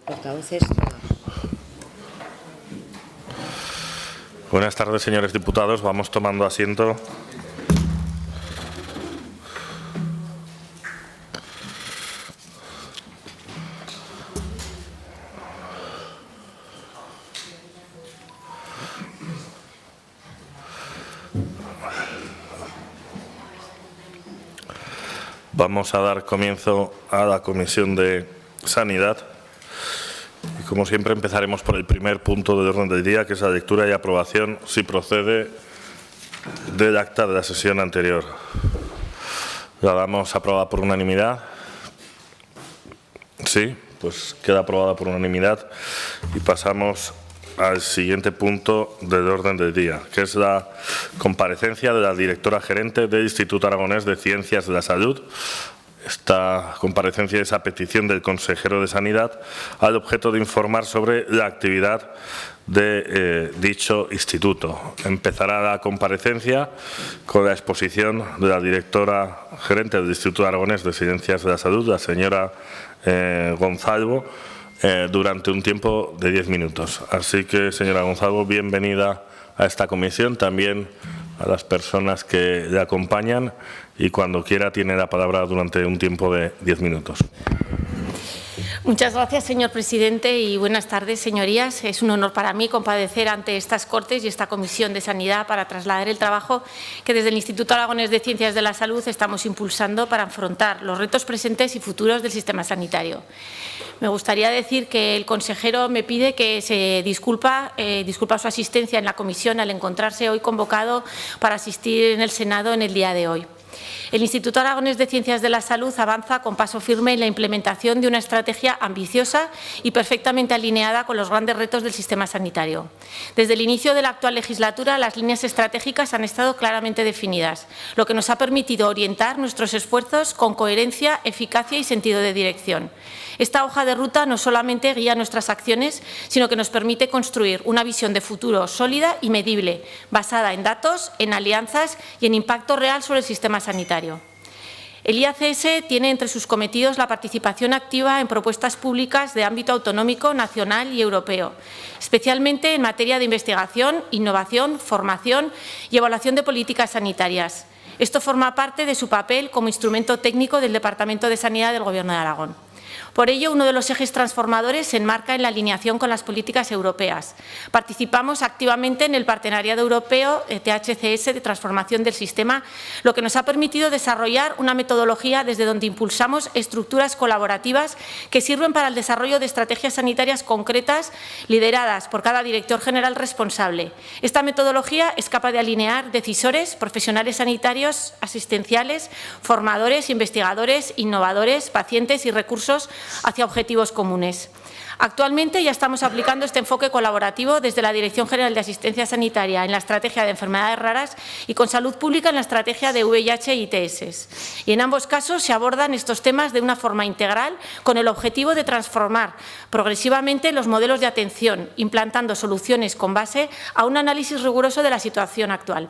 Portavoces. Buenas tardes, señores diputados. Vamos tomando asiento. Vamos a dar comienzo a la Comisión de Sanidad. Y como siempre empezaremos por el primer punto del orden del día, que es la lectura y aprobación, si procede, del acta de la sesión anterior. La damos aprobada por unanimidad. Sí, pues queda aprobada por unanimidad. Y pasamos al siguiente punto del orden del día, que es la comparecencia de la directora gerente del Instituto Aragonés de Ciencias de la Salud. Esta comparecencia es a petición del consejero de Sanidad al objeto de informar sobre la actividad de dicho instituto. Empezará la comparecencia con la exposición de la directora gerente del Instituto Aragonés de Ciencias de la Salud, la señora Gonzalvo, durante un tiempo de 10 minutos. Así que, señora Gonzalvo, bienvenida a esta comisión, también a las personas que le acompañan, y cuando quiera tiene la palabra durante un tiempo de 10 minutos. Muchas gracias, señor presidente, y buenas tardes, señorías. Es un honor para mí comparecer ante estas Cortes y esta Comisión de Sanidad para trasladar el trabajo que desde el Instituto Aragonés de Ciencias de la Salud estamos impulsando para afrontar los retos presentes y futuros del sistema sanitario. Me gustaría decir que el consejero me pide que se disculpa su asistencia en la comisión al encontrarse hoy convocado para asistir en el Senado en el día de hoy. El Instituto Aragonés de Ciencias de la Salud avanza con paso firme en la implementación de una estrategia ambiciosa y perfectamente alineada con los grandes retos del sistema sanitario. Desde el inicio de la actual legislatura, las líneas estratégicas han estado claramente definidas, lo que nos ha permitido orientar nuestros esfuerzos con coherencia, eficacia y sentido de dirección. Esta hoja de ruta no solamente guía nuestras acciones, sino que nos permite construir una visión de futuro sólida y medible, basada en datos, en alianzas y en impacto real sobre el sistema sanitario. El IACS tiene entre sus cometidos la participación activa en propuestas públicas de ámbito autonómico, nacional y europeo, especialmente en materia de investigación, innovación, formación y evaluación de políticas sanitarias. Esto forma parte de su papel como instrumento técnico del Departamento de Sanidad del Gobierno de Aragón. Por ello, uno de los ejes transformadores se enmarca en la alineación con las políticas europeas. Participamos activamente en el Partenariado Europeo THCS de Transformación del Sistema, lo que nos ha permitido desarrollar una metodología desde donde impulsamos estructuras colaborativas que sirven para el desarrollo de estrategias sanitarias concretas lideradas por cada director general responsable. Esta metodología es capaz de alinear decisores, profesionales sanitarios, asistenciales, formadores, investigadores, innovadores, pacientes y recursos hacia objetivos comunes. Actualmente ya estamos aplicando este enfoque colaborativo desde la Dirección General de Asistencia Sanitaria en la Estrategia de Enfermedades Raras y con Salud Pública en la Estrategia de VIH y ITS. Y en ambos casos se abordan estos temas de una forma integral con el objetivo de transformar progresivamente los modelos de atención, implantando soluciones con base a un análisis riguroso de la situación actual.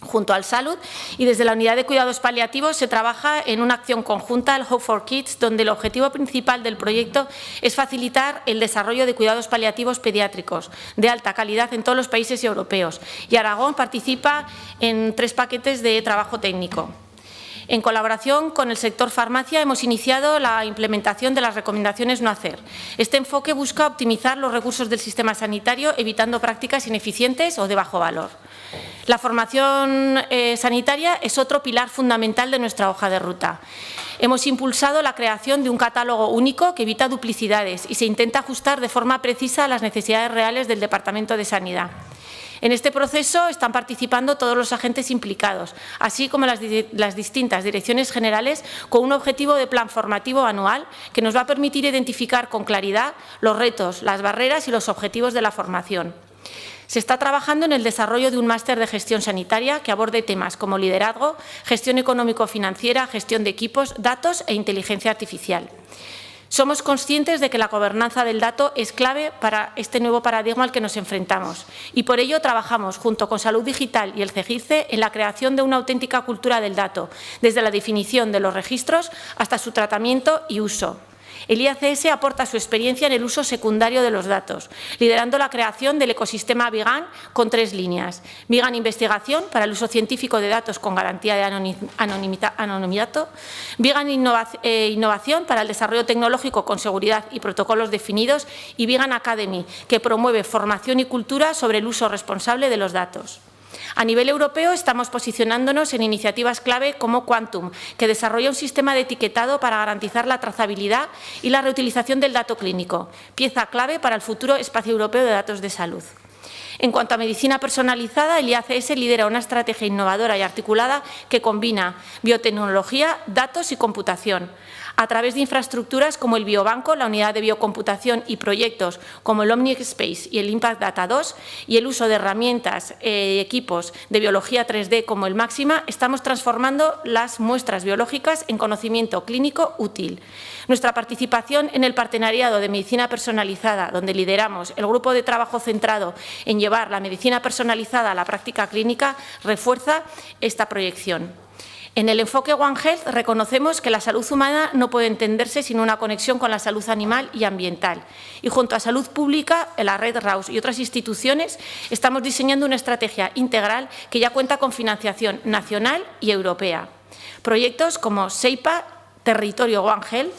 Junto al Salud y desde la Unidad de Cuidados Paliativos se trabaja en una acción conjunta, el Hope for Kids, donde el objetivo principal del proyecto es facilitar el desarrollo de cuidados paliativos pediátricos de alta calidad en todos los países europeos. Y Aragón participa en 3 paquetes de trabajo técnico. En colaboración con el sector farmacia hemos iniciado la implementación de las recomendaciones no hacer. Este enfoque busca optimizar los recursos del sistema sanitario, evitando prácticas ineficientes o de bajo valor. La formación sanitaria es otro pilar fundamental de nuestra hoja de ruta. Hemos impulsado la creación de un catálogo único que evita duplicidades y se intenta ajustar de forma precisa a las necesidades reales del Departamento de Sanidad. En este proceso están participando todos los agentes implicados, así como las distintas direcciones generales, con un objetivo de plan formativo anual que nos va a permitir identificar con claridad los retos, las barreras y los objetivos de la formación. Se está trabajando en el desarrollo de un máster de gestión sanitaria que aborde temas como liderazgo, gestión económico-financiera, gestión de equipos, datos e inteligencia artificial. Somos conscientes de que la gobernanza del dato es clave para este nuevo paradigma al que nos enfrentamos y por ello trabajamos junto con Salud Digital y el CEGIRCE en la creación de una auténtica cultura del dato, desde la definición de los registros hasta su tratamiento y uso. El IACS aporta su experiencia en el uso secundario de los datos, liderando la creación del ecosistema Vigan con 3 líneas. Vigan Investigación, para el uso científico de datos con garantía de anonimato. Vigan Innovación, para el desarrollo tecnológico con seguridad y protocolos definidos. Y Vigan Academy, que promueve formación y cultura sobre el uso responsable de los datos. A nivel europeo estamos posicionándonos en iniciativas clave como Quantum, que desarrolla un sistema de etiquetado para garantizar la trazabilidad y la reutilización del dato clínico, pieza clave para el futuro espacio europeo de datos de salud. En cuanto a medicina personalizada, el IACS lidera una estrategia innovadora y articulada que combina biotecnología, datos y computación. A través de infraestructuras como el Biobanco, la unidad de biocomputación y proyectos como el OmniSpace y el Impact Data 2 y el uso de herramientas y equipos de biología 3D como el Máxima, estamos transformando las muestras biológicas en conocimiento clínico útil. Nuestra participación en el partenariado de medicina personalizada, donde lideramos el grupo de trabajo centrado en llevar la medicina personalizada a la práctica clínica, refuerza esta proyección. En el enfoque One Health reconocemos que la salud humana no puede entenderse sin una conexión con la salud animal y ambiental. Y junto a Salud Pública, la Red RAUS y otras instituciones, estamos diseñando una estrategia integral que ya cuenta con financiación nacional y europea. Proyectos como SEIPA, Territorio One Health,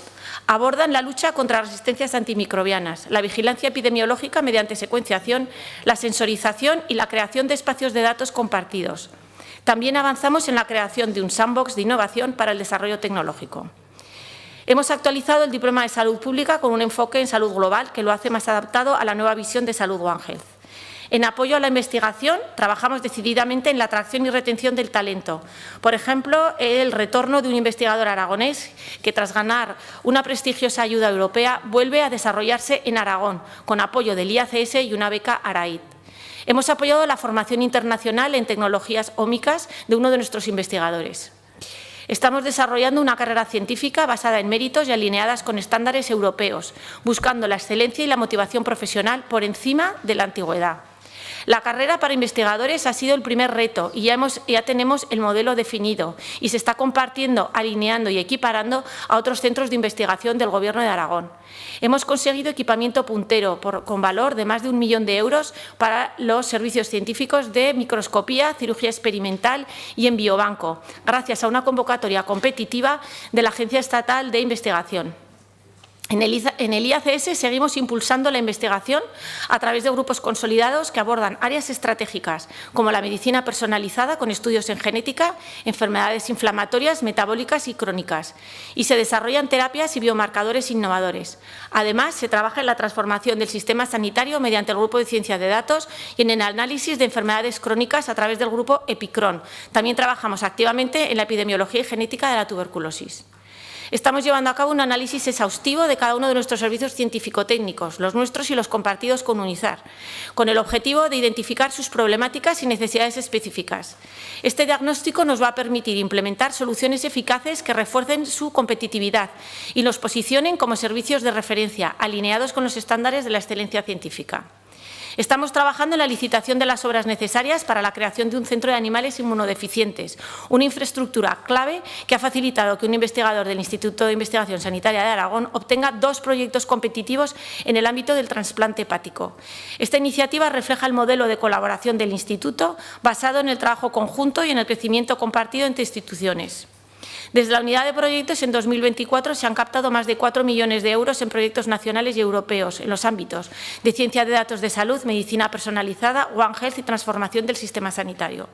abordan la lucha contra las resistencias antimicrobianas, la vigilancia epidemiológica mediante secuenciación, la sensorización y la creación de espacios de datos compartidos. También avanzamos en la creación de un sandbox de innovación para el desarrollo tecnológico. Hemos actualizado el Diploma de Salud Pública con un enfoque en salud global que lo hace más adaptado a la nueva visión de Salud One Health. En apoyo a la investigación, trabajamos decididamente en la atracción y retención del talento. Por ejemplo, el retorno de un investigador aragonés que, tras ganar una prestigiosa ayuda europea, vuelve a desarrollarse en Aragón, con apoyo del IACS y una beca ARAID. Hemos apoyado la formación internacional en tecnologías ómicas de uno de nuestros investigadores. Estamos desarrollando una carrera científica basada en méritos y alineadas con estándares europeos, buscando la excelencia y la motivación profesional por encima de la antigüedad. La carrera para investigadores ha sido el primer reto y ya tenemos el modelo definido y se está compartiendo, alineando y equiparando a otros centros de investigación del Gobierno de Aragón. Hemos conseguido equipamiento puntero con valor de más de 1 millón de euros para los servicios científicos de microscopía, cirugía experimental y en biobanco, gracias a una convocatoria competitiva de la Agencia Estatal de Investigación. En el IACS seguimos impulsando la investigación a través de grupos consolidados que abordan áreas estratégicas como la medicina personalizada con estudios en genética, enfermedades inflamatorias, metabólicas y crónicas, y se desarrollan terapias y biomarcadores innovadores. Además, se trabaja en la transformación del sistema sanitario mediante el Grupo de Ciencia de Datos y en el análisis de enfermedades crónicas a través del Grupo EPICRON. También trabajamos activamente en la epidemiología y genética de la tuberculosis. Estamos llevando a cabo un análisis exhaustivo de cada uno de nuestros servicios científico-técnicos, los nuestros y los compartidos con UNIZAR, con el objetivo de identificar sus problemáticas y necesidades específicas. Este diagnóstico nos va a permitir implementar soluciones eficaces que refuercen su competitividad y los posicionen como servicios de referencia, alineados con los estándares de la excelencia científica. Estamos trabajando en la licitación de las obras necesarias para la creación de un centro de animales inmunodeficientes, una infraestructura clave que ha facilitado que un investigador del Instituto de Investigación Sanitaria de Aragón obtenga 2 proyectos competitivos en el ámbito del trasplante hepático. Esta iniciativa refleja el modelo de colaboración del Instituto basado en el trabajo conjunto y en el crecimiento compartido entre instituciones. Desde la unidad de proyectos, en 2024 se han captado más de 4 millones de euros en proyectos nacionales y europeos en los ámbitos de ciencia de datos de salud, medicina personalizada, One Health y transformación del sistema sanitario.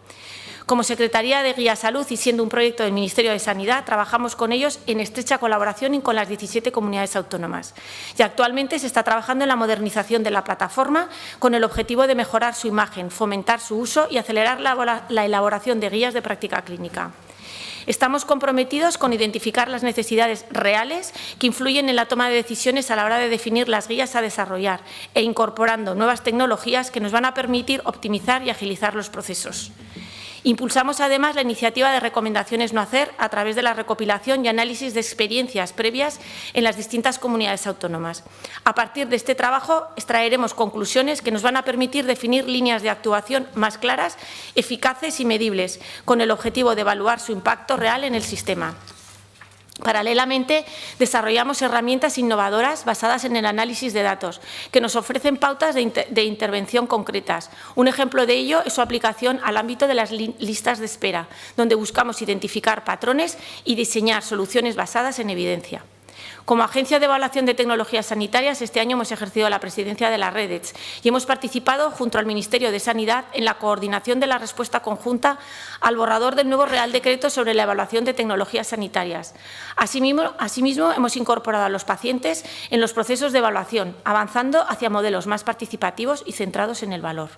Como Secretaría de Guía Salud y siendo un proyecto del Ministerio de Sanidad, trabajamos con ellos en estrecha colaboración y con las 17 comunidades autónomas. Y actualmente se está trabajando en la modernización de la plataforma con el objetivo de mejorar su imagen, fomentar su uso y acelerar la elaboración de guías de práctica clínica. Estamos comprometidos con identificar las necesidades reales que influyen en la toma de decisiones a la hora de definir las guías a desarrollar e incorporando nuevas tecnologías que nos van a permitir optimizar y agilizar los procesos. Impulsamos además la iniciativa de recomendaciones no hacer a través de la recopilación y análisis de experiencias previas en las distintas comunidades autónomas. A partir de este trabajo extraeremos conclusiones que nos van a permitir definir líneas de actuación más claras, eficaces y medibles, con el objetivo de evaluar su impacto real en el sistema. Paralelamente, desarrollamos herramientas innovadoras basadas en el análisis de datos, que nos ofrecen pautas de intervención concretas. Un ejemplo de ello es su aplicación al ámbito de las listas de espera, donde buscamos identificar patrones y diseñar soluciones basadas en evidencia. Como Agencia de Evaluación de Tecnologías Sanitarias, este año hemos ejercido la presidencia de la REDETS y hemos participado, junto al Ministerio de Sanidad, en la coordinación de la respuesta conjunta al borrador del nuevo Real Decreto sobre la evaluación de tecnologías sanitarias. Asimismo, hemos incorporado a los pacientes en los procesos de evaluación, avanzando hacia modelos más participativos y centrados en el valor.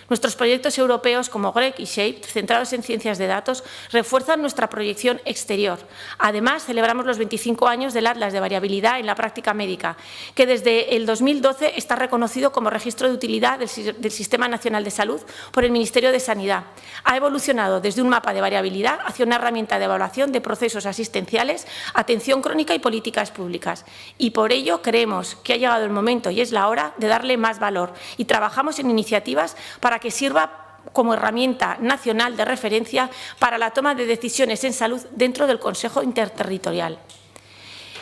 Nuestros proyectos europeos como GREC y SHAPE, centrados en ciencias de datos, refuerzan nuestra proyección exterior. Además, celebramos los 25 años del Atlas de Variabilidad en la Práctica Médica, que desde el 2012 está reconocido como registro de utilidad del Sistema Nacional de Salud por el Ministerio de Sanidad. Ha evolucionado desde un mapa de variabilidad hacia una herramienta de evaluación de procesos asistenciales, atención crónica y políticas públicas. Y por ello creemos que ha llegado el momento y es la hora de darle más valor y trabajamos en iniciativas para que sirva como herramienta nacional de referencia para la toma de decisiones en salud dentro del Consejo Interterritorial.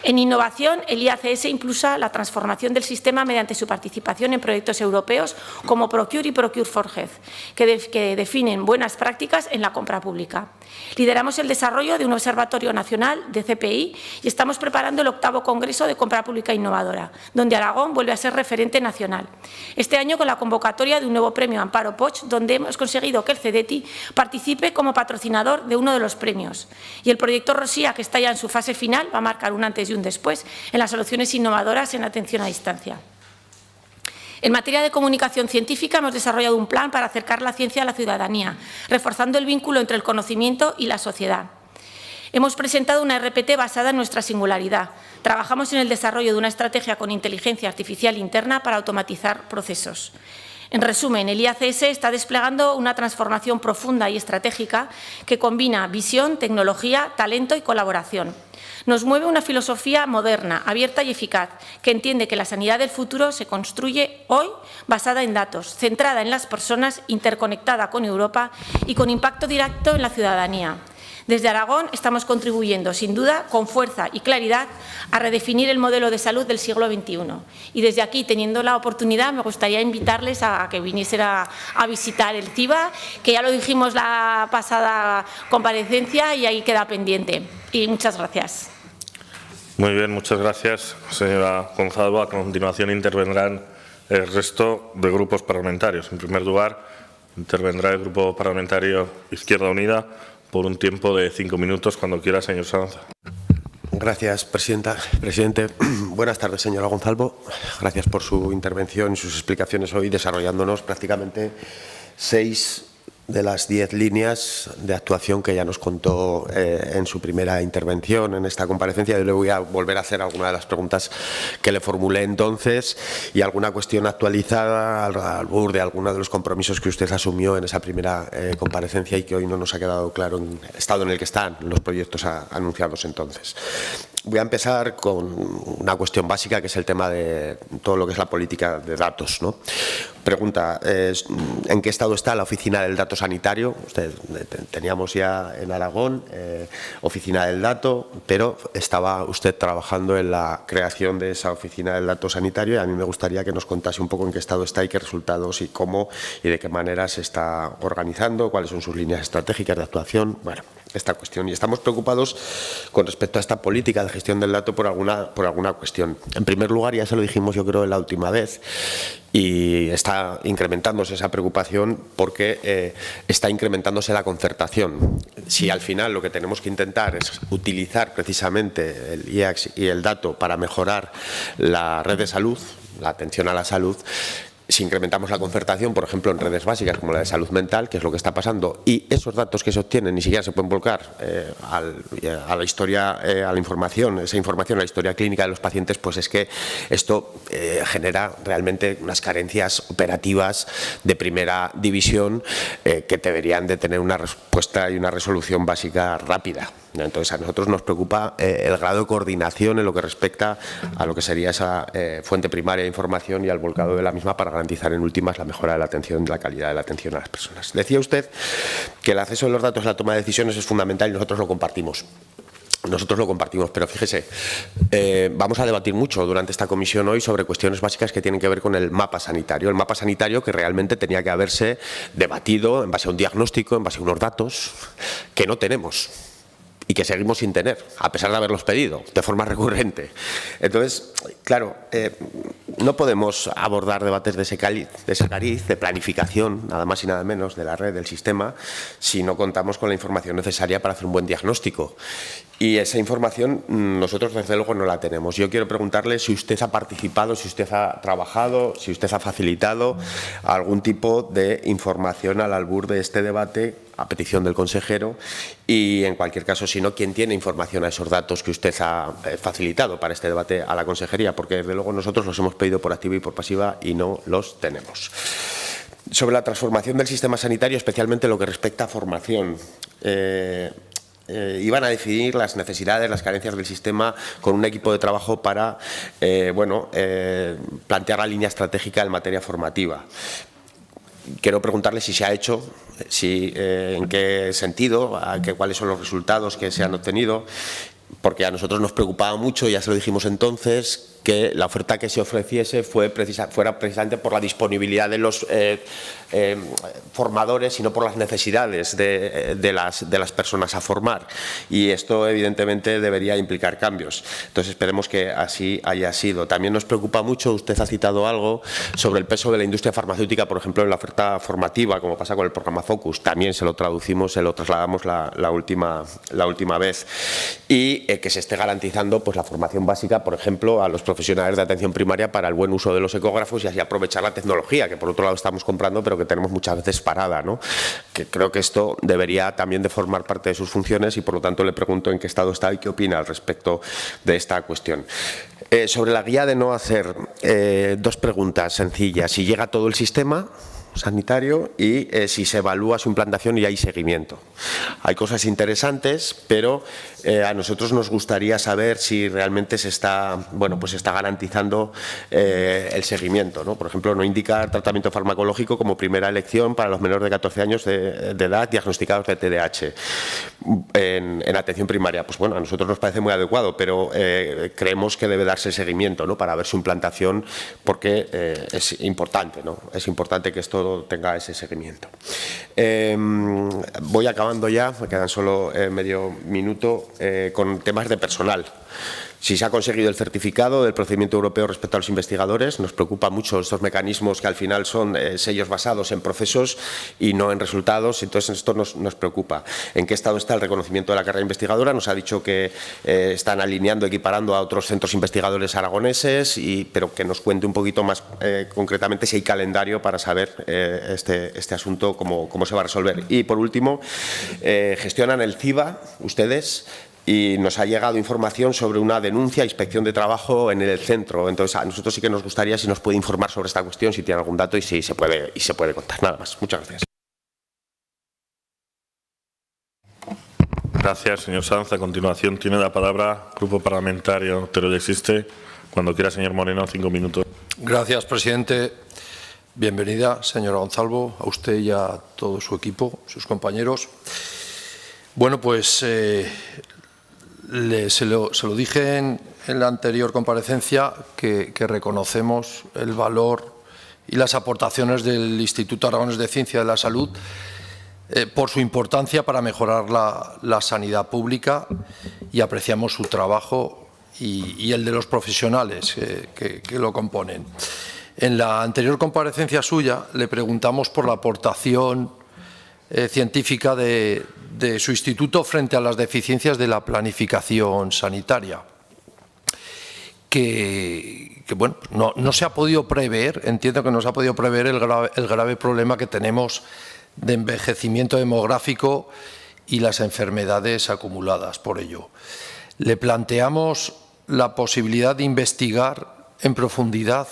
En innovación, el IACS impulsa la transformación del sistema mediante su participación en proyectos europeos como Procure y Procure for Health, que definen buenas prácticas en la compra pública. Lideramos el desarrollo de un observatorio nacional de CPI y estamos preparando el 8º Congreso de Compra Pública Innovadora, donde Aragón vuelve a ser referente nacional. Este año con la convocatoria de un nuevo premio Amparo Poch, donde hemos conseguido que el CEDETI participe como patrocinador de uno de los premios. Y el proyecto Rosía, que está ya en su fase final, va a marcar un antes y un después en las soluciones innovadoras en atención a distancia. En materia de comunicación científica hemos desarrollado un plan para acercar la ciencia a la ciudadanía, reforzando el vínculo entre el conocimiento y la sociedad. Hemos presentado una RPT basada en nuestra singularidad. Trabajamos en el desarrollo de una estrategia con inteligencia artificial interna para automatizar procesos. En resumen, el IACS está desplegando una transformación profunda y estratégica que combina visión, tecnología, talento y colaboración. Nos mueve una filosofía moderna, abierta y eficaz, que entiende que la sanidad del futuro se construye hoy basada en datos, centrada en las personas, interconectada con Europa y con impacto directo en la ciudadanía. Desde Aragón estamos contribuyendo, sin duda, con fuerza y claridad, a redefinir el modelo de salud del siglo XXI. Y desde aquí, teniendo la oportunidad, me gustaría invitarles a que viniesen a visitar el CIBA, que ya lo dijimos la pasada comparecencia y ahí queda pendiente. Y muchas gracias. Muy bien, muchas gracias, señora Gonzalo. A continuación intervendrán el resto de grupos parlamentarios. En primer lugar, intervendrá el Grupo Parlamentario Izquierda Unida por un tiempo de 5 minutos, cuando quiera, señor Sanz. Gracias, presidente. Buenas tardes, señora Gonzalo. Gracias por su intervención y sus explicaciones hoy, desarrollándonos prácticamente 6 de las 10 líneas de actuación que ya nos contó en su primera intervención en esta comparecencia. Yo le voy a volver a hacer algunas de las preguntas que le formulé entonces y alguna cuestión actualizada al albur de algunos de los compromisos que usted asumió en esa primera comparecencia y que hoy no nos ha quedado claro en el estado en el que están los proyectos anunciados entonces. Voy a empezar con una cuestión básica, que es el tema de todo lo que es la política de datos, ¿no? Pregunta, ¿en qué estado está la Oficina del Dato Sanitario? Teníamos ya en Aragón Oficina del Dato, pero estaba usted trabajando en la creación de esa Oficina del Dato Sanitario y a mí me gustaría que nos contase un poco en qué estado está y qué resultados y cómo y de qué manera se está organizando, cuáles son sus líneas estratégicas de actuación. Bueno, esta cuestión. Y estamos preocupados con respecto a esta política de gestión del dato por alguna cuestión. En primer lugar, ya se lo dijimos yo creo la última vez, y está incrementándose esa preocupación porque está incrementándose la concertación. Si al final lo que tenemos que intentar es utilizar precisamente el IACS y el dato para mejorar la red de salud, la atención a la salud, si incrementamos la concertación, por ejemplo, en redes básicas como la de salud mental, que es lo que está pasando, y esos datos que se obtienen ni siquiera se pueden volcar a la historia, a la información, esa información, a la historia clínica de los pacientes, pues es que esto genera realmente unas carencias operativas de primera división que deberían de tener una respuesta y una resolución básica rápida. Entonces, a nosotros nos preocupa el grado de coordinación en lo que respecta a lo que sería esa fuente primaria de información y al volcado de la misma para garantizar en últimas la mejora de la atención, de la calidad de la atención a las personas. Decía usted que el acceso de los datos a la toma de decisiones es fundamental y nosotros lo compartimos. nosotros lo compartimos, pero fíjese, vamos a debatir mucho durante esta comisión hoy sobre cuestiones básicas que tienen que ver con el mapa sanitario. El mapa sanitario que realmente tenía que haberse debatido en base a un diagnóstico, en base a unos datos que no tenemos y que seguimos sin tener, a pesar de haberlos pedido de forma recurrente. Entonces, claro, no podemos abordar debates de ese cariz, de planificación, nada más y nada menos, de la red, del sistema, si no contamos con la información necesaria para hacer un buen diagnóstico. Y esa información nosotros, desde luego, no la tenemos. Yo quiero preguntarle si usted ha participado, si usted ha trabajado, si usted ha facilitado algún tipo de información al albur de este debate, a petición del consejero, y en cualquier caso, si no, ¿quién tiene información a esos datos que usted ha facilitado para este debate a la consejería? Porque desde luego nosotros los hemos pedido por activa y por pasiva y no los tenemos. Sobre la transformación del sistema sanitario, especialmente lo que respecta a formación, iban a definir las necesidades, las carencias del sistema con un equipo de trabajo para plantear la línea estratégica en materia formativa. Quiero preguntarle si se ha hecho, en qué sentido, cuáles son los resultados que se han obtenido, porque a nosotros nos preocupaba mucho, ya se lo dijimos entonces, que la oferta que se ofreciese fuera precisamente por la disponibilidad de los formadores y no por las necesidades de las personas a formar. Y esto, evidentemente, debería implicar cambios. Entonces, esperemos que así haya sido. También nos preocupa mucho, usted ha citado algo sobre el peso de la industria farmacéutica, por ejemplo, en la oferta formativa, como pasa con el programa Focus. También se lo traducimos, se lo trasladamos la última vez. Y que se esté garantizando pues, la formación básica, por ejemplo, a los profesionales de atención primaria para el buen uso de los ecógrafos y así aprovechar la tecnología, que por otro lado estamos comprando, pero que tenemos muchas veces parada, ¿no? Que creo que esto debería también de formar parte de sus funciones y por lo tanto le pregunto en qué estado está y qué opina al respecto de esta cuestión. Sobre la guía de no hacer, dos preguntas sencillas. Si llega todo el sistema sanitario y si se evalúa su implantación y hay seguimiento. Hay cosas interesantes, pero a nosotros nos gustaría saber si realmente se está, pues está garantizando el seguimiento, ¿no? Por ejemplo, no indicar tratamiento farmacológico como primera elección para los menores de 14 años de edad diagnosticados de TDAH en atención primaria. Pues bueno, a nosotros nos parece muy adecuado, pero creemos que debe darse seguimiento, ¿no? Para ver su implantación, porque es importante, ¿no? Es importante que esto tenga ese seguimiento. Voy acabando ya, me quedan solo medio minuto, con temas de personal. Si se ha conseguido el certificado del procedimiento europeo respecto a los investigadores, nos preocupa mucho estos mecanismos que al final son sellos basados en procesos y no en resultados, entonces esto nos preocupa. ¿En qué estado está el reconocimiento de la carrera investigadora? Nos ha dicho que están alineando, equiparando a otros centros investigadores aragoneses, pero que nos cuente un poquito más concretamente si hay calendario para saber este asunto, cómo se va a resolver. Y por último, gestionan el CIBA, ustedes, y nos ha llegado información sobre una denuncia a inspección de trabajo en el centro. Entonces, a nosotros sí que nos gustaría si nos puede informar sobre esta cuestión, si tiene algún dato y si se puede contar. Nada más. Muchas gracias. Gracias, señor Sanz. A continuación tiene la palabra Grupo Parlamentario Teruel Existe. Cuando quiera, señor Moreno, 5 minutos. Gracias, presidente. Bienvenida, señora Gonzalvo, a usted y a todo su equipo, sus compañeros. Bueno, pues se lo dije en la anterior comparecencia que reconocemos el valor y las aportaciones del Instituto Aragonés de Ciencia de la Salud por su importancia para mejorar la sanidad pública y apreciamos su trabajo y el de los profesionales que lo componen. En la anterior comparecencia suya le preguntamos por la aportación científica de su instituto frente a las deficiencias de la planificación sanitaria, que bueno, no se ha podido prever, entiendo que no se ha podido prever el grave problema que tenemos de envejecimiento demográfico y las enfermedades acumuladas por ello. Le planteamos la posibilidad de investigar en profundidad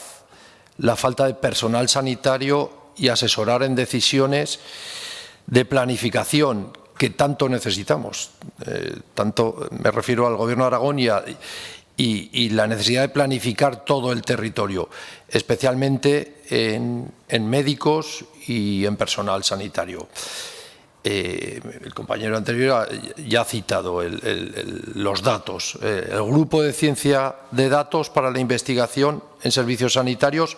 la falta de personal sanitario y asesorar en decisiones de planificación que tanto necesitamos. Tanto me refiero al Gobierno de Aragón y la necesidad de planificar todo el territorio, especialmente en médicos y en personal sanitario. el compañero anterior ya ha citado los datos. El Grupo de Ciencia de Datos para la Investigación en Servicios Sanitarios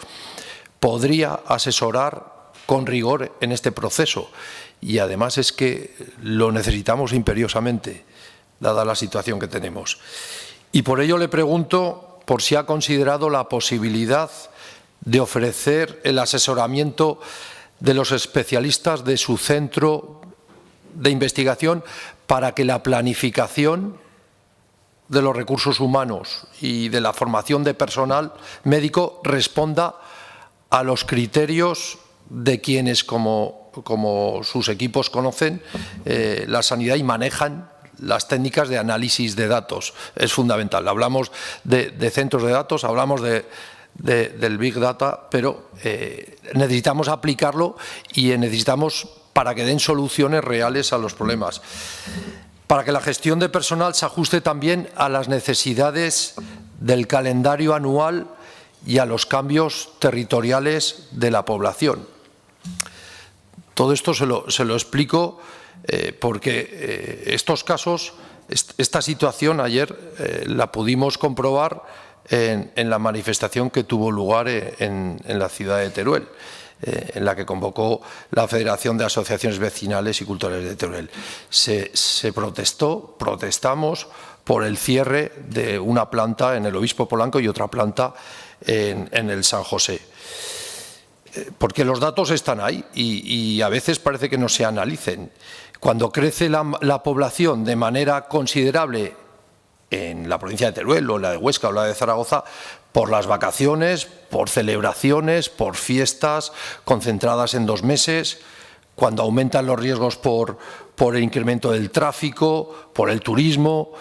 podría asesorar con rigor en este proceso y además es que lo necesitamos imperiosamente, dada la situación que tenemos. Y por ello le pregunto por si ha considerado la posibilidad de ofrecer el asesoramiento de los especialistas de su centro de investigación para que la planificación de los recursos humanos y de la formación de personal médico responda a los criterios de quienes, como sus equipos conocen, la sanidad y manejan las técnicas de análisis de datos. Es fundamental. Hablamos de centros de datos, hablamos del Big Data, pero necesitamos aplicarlo y necesitamos para que den soluciones reales a los problemas. Para que la gestión de personal se ajuste también a las necesidades del calendario anual y a los cambios territoriales de la población. Todo esto se lo explico porque estos casos, esta situación ayer la pudimos comprobar en la manifestación que tuvo lugar en la ciudad de Teruel, en la que convocó la Federación de Asociaciones Vecinales y Culturales de Teruel. Se protestamos por el cierre de una planta en el Obispo Polanco y otra planta en el San José. Porque los datos están ahí y a veces parece que no se analicen. Cuando crece la población de manera considerable en la provincia de Teruel o la de Huesca o la de Zaragoza, por las vacaciones, por celebraciones, por fiestas concentradas en 2 meses, cuando aumentan los riesgos por el incremento del tráfico, por el turismo,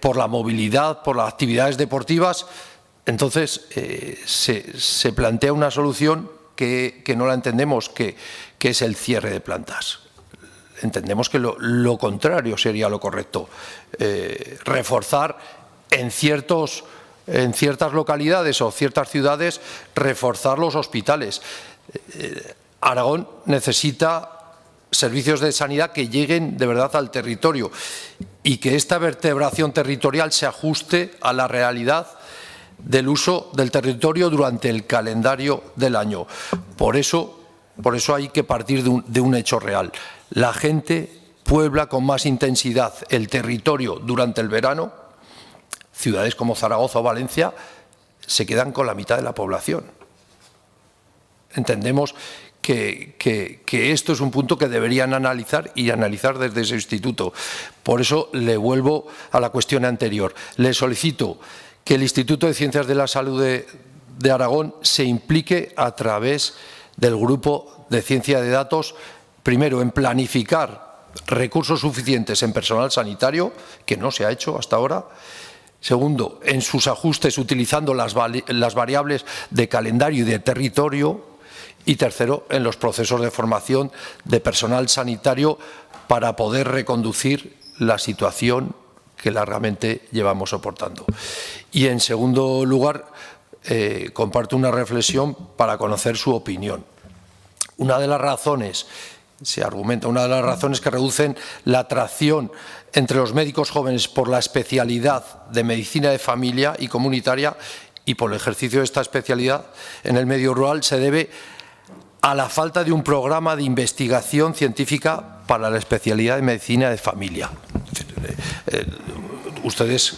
por la movilidad, por las actividades deportivas, entonces se plantea una solución que no la entendemos, que es el cierre de plantas. Entendemos que lo contrario sería lo correcto. Reforzar en ciertas localidades o ciertas ciudades, reforzar los hospitales. Aragón necesita servicios de sanidad que lleguen de verdad al territorio y que esta vertebración territorial se ajuste a la realidad del uso del territorio durante el calendario del año. Por eso hay que partir de un hecho real. La gente puebla con más intensidad el territorio durante el verano. Ciudades como Zaragoza o Valencia se quedan con la mitad de la población. Entendemos que esto es un punto que deberían analizar y analizar desde ese instituto. Por eso le vuelvo a la cuestión anterior. Le solicito que el Instituto de Ciencias de la Salud de Aragón se implique a través del Grupo de Ciencia de Datos, primero en planificar recursos suficientes en personal sanitario, que no se ha hecho hasta ahora. Segundo, en sus ajustes utilizando las variables de calendario y de territorio. Y tercero, en los procesos de formación de personal sanitario para poder reconducir la situación que largamente llevamos soportando. Y en segundo lugar, comparto una reflexión para conocer su opinión. Una de las razones, se argumenta, una de las razones que reducen la atracción entre los médicos jóvenes por la especialidad de medicina de familia y comunitaria y por el ejercicio de esta especialidad en el medio rural se debe a la falta de un programa de investigación científica para la especialidad de medicina de familia. Ustedes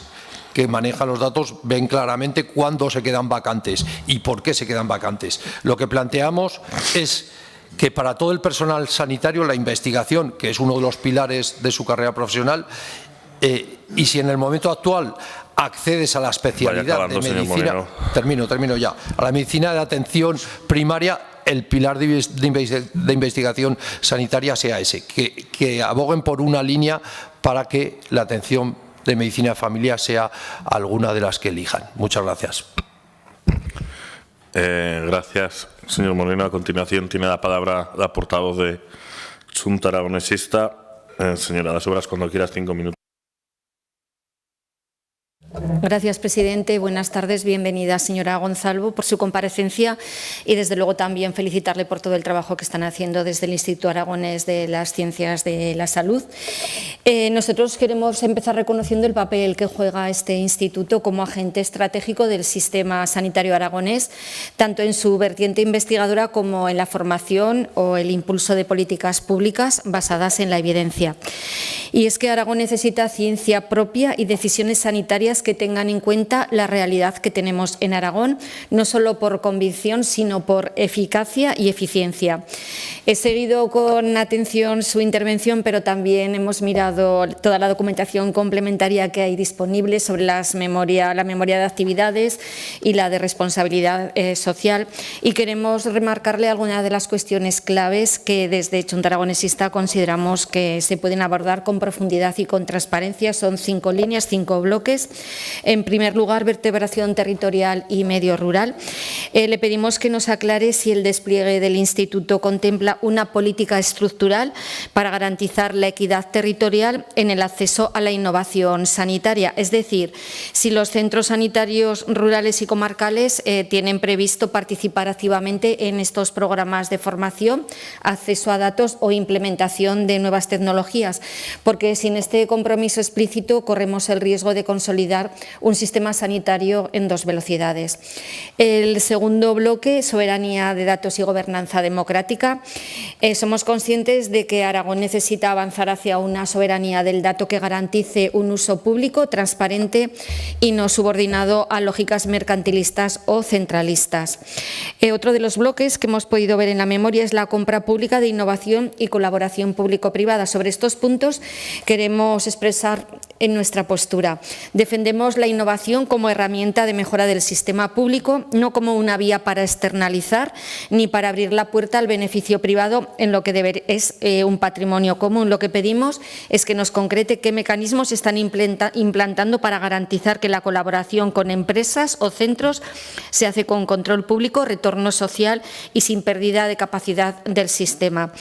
que manejan los datos ven claramente cuándo se quedan vacantes y por qué se quedan vacantes. Lo que planteamos es que para todo el personal sanitario la investigación, que es uno de los pilares de su carrera profesional, y si en el momento actual accedes a la especialidad de medicina, termino ya, a la medicina de atención primaria, el pilar de investigación sanitaria sea ese, que aboguen por una línea para que la atención de medicina de familia sea alguna de las que elijan. Muchas gracias. Gracias, señor Moreno. A continuación tiene la palabra la portavoz de Junta Aragonesista, señora Das Obras, cuando quieras, 5 minutos. Gracias, presidente. Buenas tardes. Bienvenida, señora Gonzalvo, por su comparecencia y, desde luego, también felicitarle por todo el trabajo que están haciendo desde el Instituto Aragonés de las Ciencias de la Salud. Nosotros queremos empezar reconociendo el papel que juega este instituto como agente estratégico del sistema sanitario aragonés, tanto en su vertiente investigadora como en la formación o el impulso de políticas públicas basadas en la evidencia. Y es que Aragón necesita ciencia propia y decisiones sanitarias que tengan en cuenta la realidad que tenemos en Aragón, no solo por convicción, sino por eficacia y eficiencia. He seguido con atención su intervención, pero también hemos mirado toda la documentación complementaria que hay disponible sobre la memoria de actividades y la de responsabilidad social, y queremos remarcarle algunas de las cuestiones claves que desde Junta Aragonesista consideramos que se pueden abordar con profundidad y con transparencia. Son 5 líneas, 5 bloques. En primer lugar, vertebración territorial y medio rural. Le pedimos que nos aclare si el despliegue del Instituto contempla una política estructural para garantizar la equidad territorial en el acceso a la innovación sanitaria. Es decir, si los centros sanitarios rurales y comarcales tienen previsto participar activamente en estos programas de formación, acceso a datos o implementación de nuevas tecnologías, porque sin este compromiso explícito corremos el riesgo de consolidar un sistema sanitario en 2 velocidades. El segundo bloque, soberanía de datos y gobernanza democrática. Somos conscientes de que Aragón necesita avanzar hacia una soberanía del dato que garantice un uso público, transparente y no subordinado a lógicas mercantilistas o centralistas. Otro de los bloques que hemos podido ver en la memoria es la compra pública de innovación y colaboración público-privada. Sobre estos puntos queremos expresar en nuestra postura. Defendemos la innovación como herramienta de mejora del sistema público, no como una vía para externalizar ni para abrir la puerta al beneficio privado en lo que es un patrimonio común. Lo que pedimos es que nos concrete qué mecanismos se están implantando para garantizar que la colaboración con empresas o centros se hace con control público, retorno social y sin pérdida de capacidad del sistema.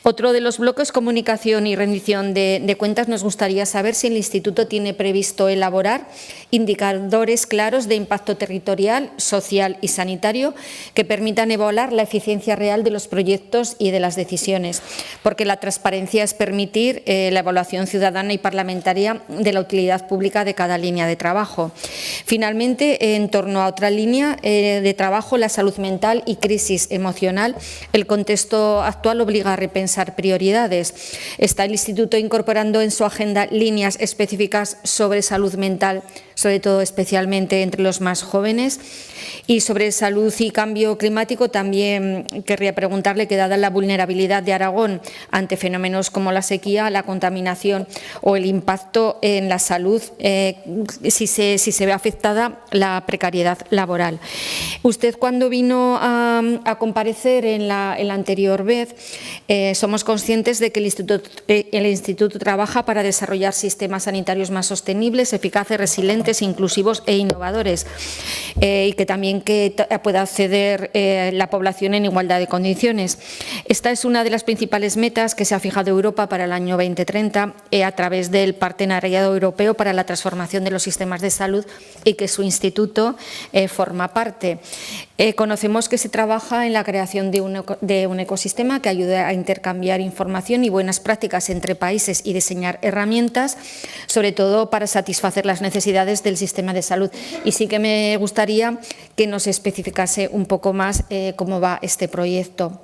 Otro de los bloques, comunicación y rendición de cuentas. Nos gustaría saber si el Instituto tiene previsto elaborar indicadores claros de impacto territorial, social y sanitario que permitan evaluar la eficiencia real de los proyectos y de las decisiones, porque la transparencia es permitir la evaluación ciudadana y parlamentaria de la utilidad pública de cada línea de trabajo. Finalmente, en torno a otra línea de trabajo, la salud mental y crisis emocional, el contexto actual obliga a repensar prioridades. Está el Instituto incorporando en su agenda líneas específicas sobre salud mental, sobre todo especialmente entre los más jóvenes. Y sobre salud y cambio climático también querría preguntarle que, dada la vulnerabilidad de Aragón ante fenómenos como la sequía, la contaminación o el impacto en la salud, si se ve afectada la precariedad laboral. Usted, cuando vino a comparecer en la anterior vez, somos conscientes de que el Instituto trabaja para desarrollar sistemas sanitarios más sostenibles, eficaces, resilientes, inclusivos e innovadores, y que también pueda acceder la población en igualdad de condiciones. Esta es una de las principales metas que se ha fijado Europa para el año 2030 a través del Partenariado Europeo para la Transformación de los Sistemas de Salud, y que su instituto forma parte. Conocemos que se trabaja en la creación de un ecosistema que ayude a intercambiar información y buenas prácticas entre países y diseñar herramientas, sobre todo para satisfacer las necesidades del sistema de salud. Y sí que me gustaría que nos especificase un poco más cómo va este proyecto.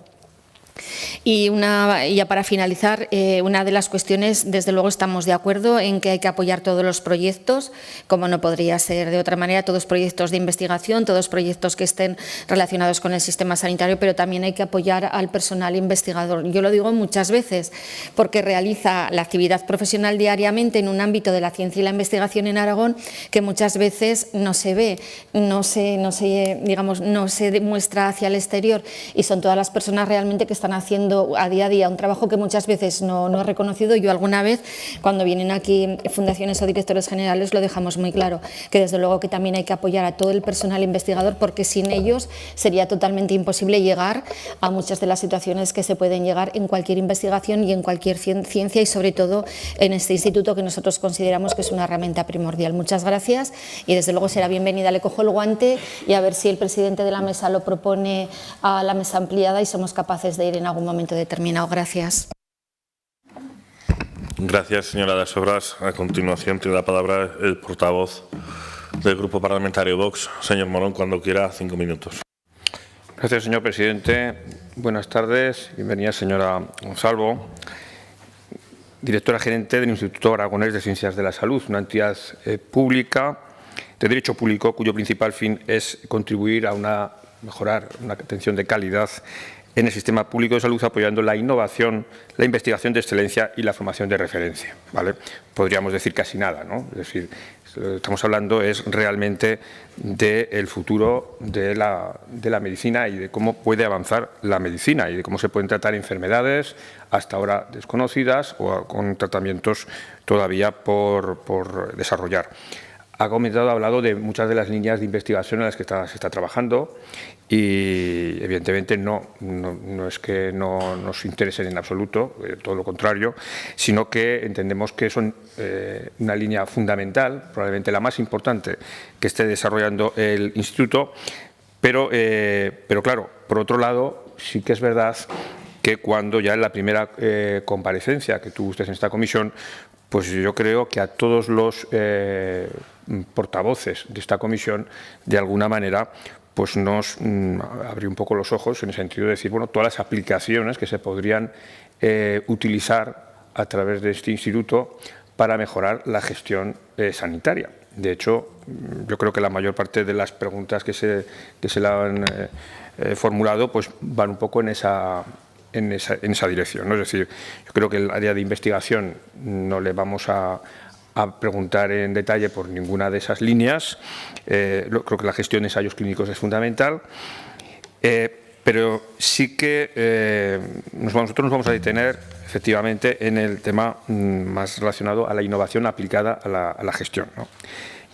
Y ya para finalizar, una de las cuestiones, desde luego estamos de acuerdo en que hay que apoyar todos los proyectos, como no podría ser de otra manera, todos los proyectos de investigación, todos los proyectos que estén relacionados con el sistema sanitario, pero también hay que apoyar al personal investigador. Yo lo digo muchas veces, porque realiza la actividad profesional diariamente en un ámbito de la ciencia y la investigación en Aragón que muchas veces no se ve, no se demuestra hacia el exterior, y son todas las personas realmente que están están haciendo a día, un trabajo que muchas veces no he reconocido. Yo alguna vez, cuando vienen aquí fundaciones o directores generales, lo dejamos muy claro, que desde luego que también hay que apoyar a todo el personal investigador, porque sin ellos sería totalmente imposible llegar a muchas de las situaciones que se pueden llegar en cualquier investigación y en cualquier ciencia, y sobre todo en este instituto, que nosotros consideramos que es una herramienta primordial. Muchas gracias y desde luego será bienvenida. Le cojo el guante y a ver si el presidente de la mesa lo propone a la mesa ampliada y somos capaces de ir en algún momento determinado. Gracias. Gracias, señora de Sobras. A continuación tiene la palabra el portavoz del Grupo Parlamentario Vox, señor Morón, cuando quiera, 5 minutos. Gracias, señor presidente. Buenas tardes. Bienvenida, señora Gonzalvo, directora gerente del Instituto Aragonés de Ciencias de la Salud, una entidad pública de derecho público cuyo principal fin es contribuir a mejorar una atención de calidad en el sistema público de salud, apoyando la innovación, la investigación de excelencia y la formación de referencia, ¿vale? Podríamos decir casi nada, ¿no? Es decir, lo que estamos hablando es realmente del futuro de la medicina y de cómo puede avanzar la medicina y de cómo se pueden tratar enfermedades hasta ahora desconocidas o con tratamientos todavía por desarrollar. Ha hablado de muchas de las líneas de investigación en las que se está trabajando y, evidentemente, no es que no nos interesen en absoluto, todo lo contrario, sino que entendemos que son una línea fundamental, probablemente la más importante que esté desarrollando el Instituto, pero claro, por otro lado, sí que es verdad que cuando ya en la primera comparecencia que tuvo usted en esta comisión, pues yo creo que a todos los portavoces de esta comisión, de alguna manera, pues nos abrió un poco los ojos en el sentido de decir, bueno, todas las aplicaciones que se podrían utilizar a través de este instituto para mejorar la gestión sanitaria. De hecho, yo creo que la mayor parte de las preguntas que se le han formulado pues van un poco en esa dirección, ¿no? Es decir, yo creo que el área de investigación no le vamos a preguntar en detalle por ninguna de esas líneas. Creo que la gestión de ensayos clínicos es fundamental, pero sí que nosotros nos vamos a detener efectivamente en el tema más relacionado a la innovación aplicada a la gestión, ¿no?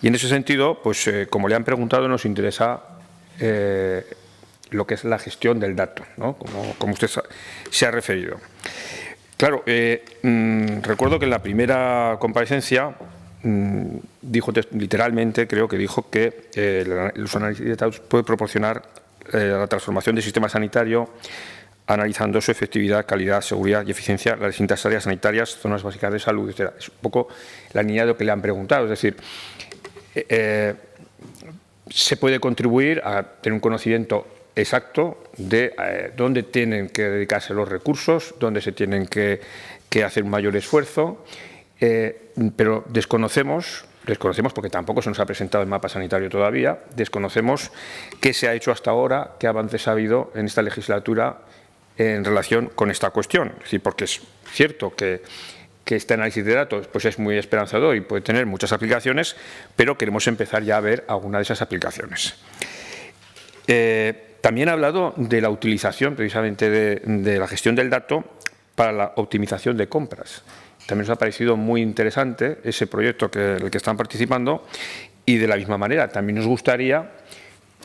Y en ese sentido, pues como le han preguntado, nos interesa lo que es la gestión del dato, ¿no? Como usted se ha referido. Claro, recuerdo que en la primera comparecencia dijo literalmente, creo que dijo que los análisis de datos puede proporcionar la transformación del sistema sanitario analizando su efectividad, calidad, seguridad y eficiencia en las distintas áreas sanitarias, zonas básicas de salud, etc. Es un poco la línea de lo que le han preguntado, es decir, se puede contribuir a tener un conocimiento exacto de dónde tienen que dedicarse los recursos, dónde se tienen que hacer un mayor esfuerzo, pero desconocemos porque tampoco se nos ha presentado el mapa sanitario todavía, desconocemos qué se ha hecho hasta ahora, qué avances ha habido en esta legislatura en relación con esta cuestión. Es decir, porque es cierto que este análisis de datos pues es muy esperanzador y puede tener muchas aplicaciones, pero queremos empezar ya a ver alguna de esas aplicaciones. También ha hablado de la utilización precisamente de la gestión del dato para la optimización de compras. También nos ha parecido muy interesante ese proyecto en el que están participando y, de la misma manera, también nos gustaría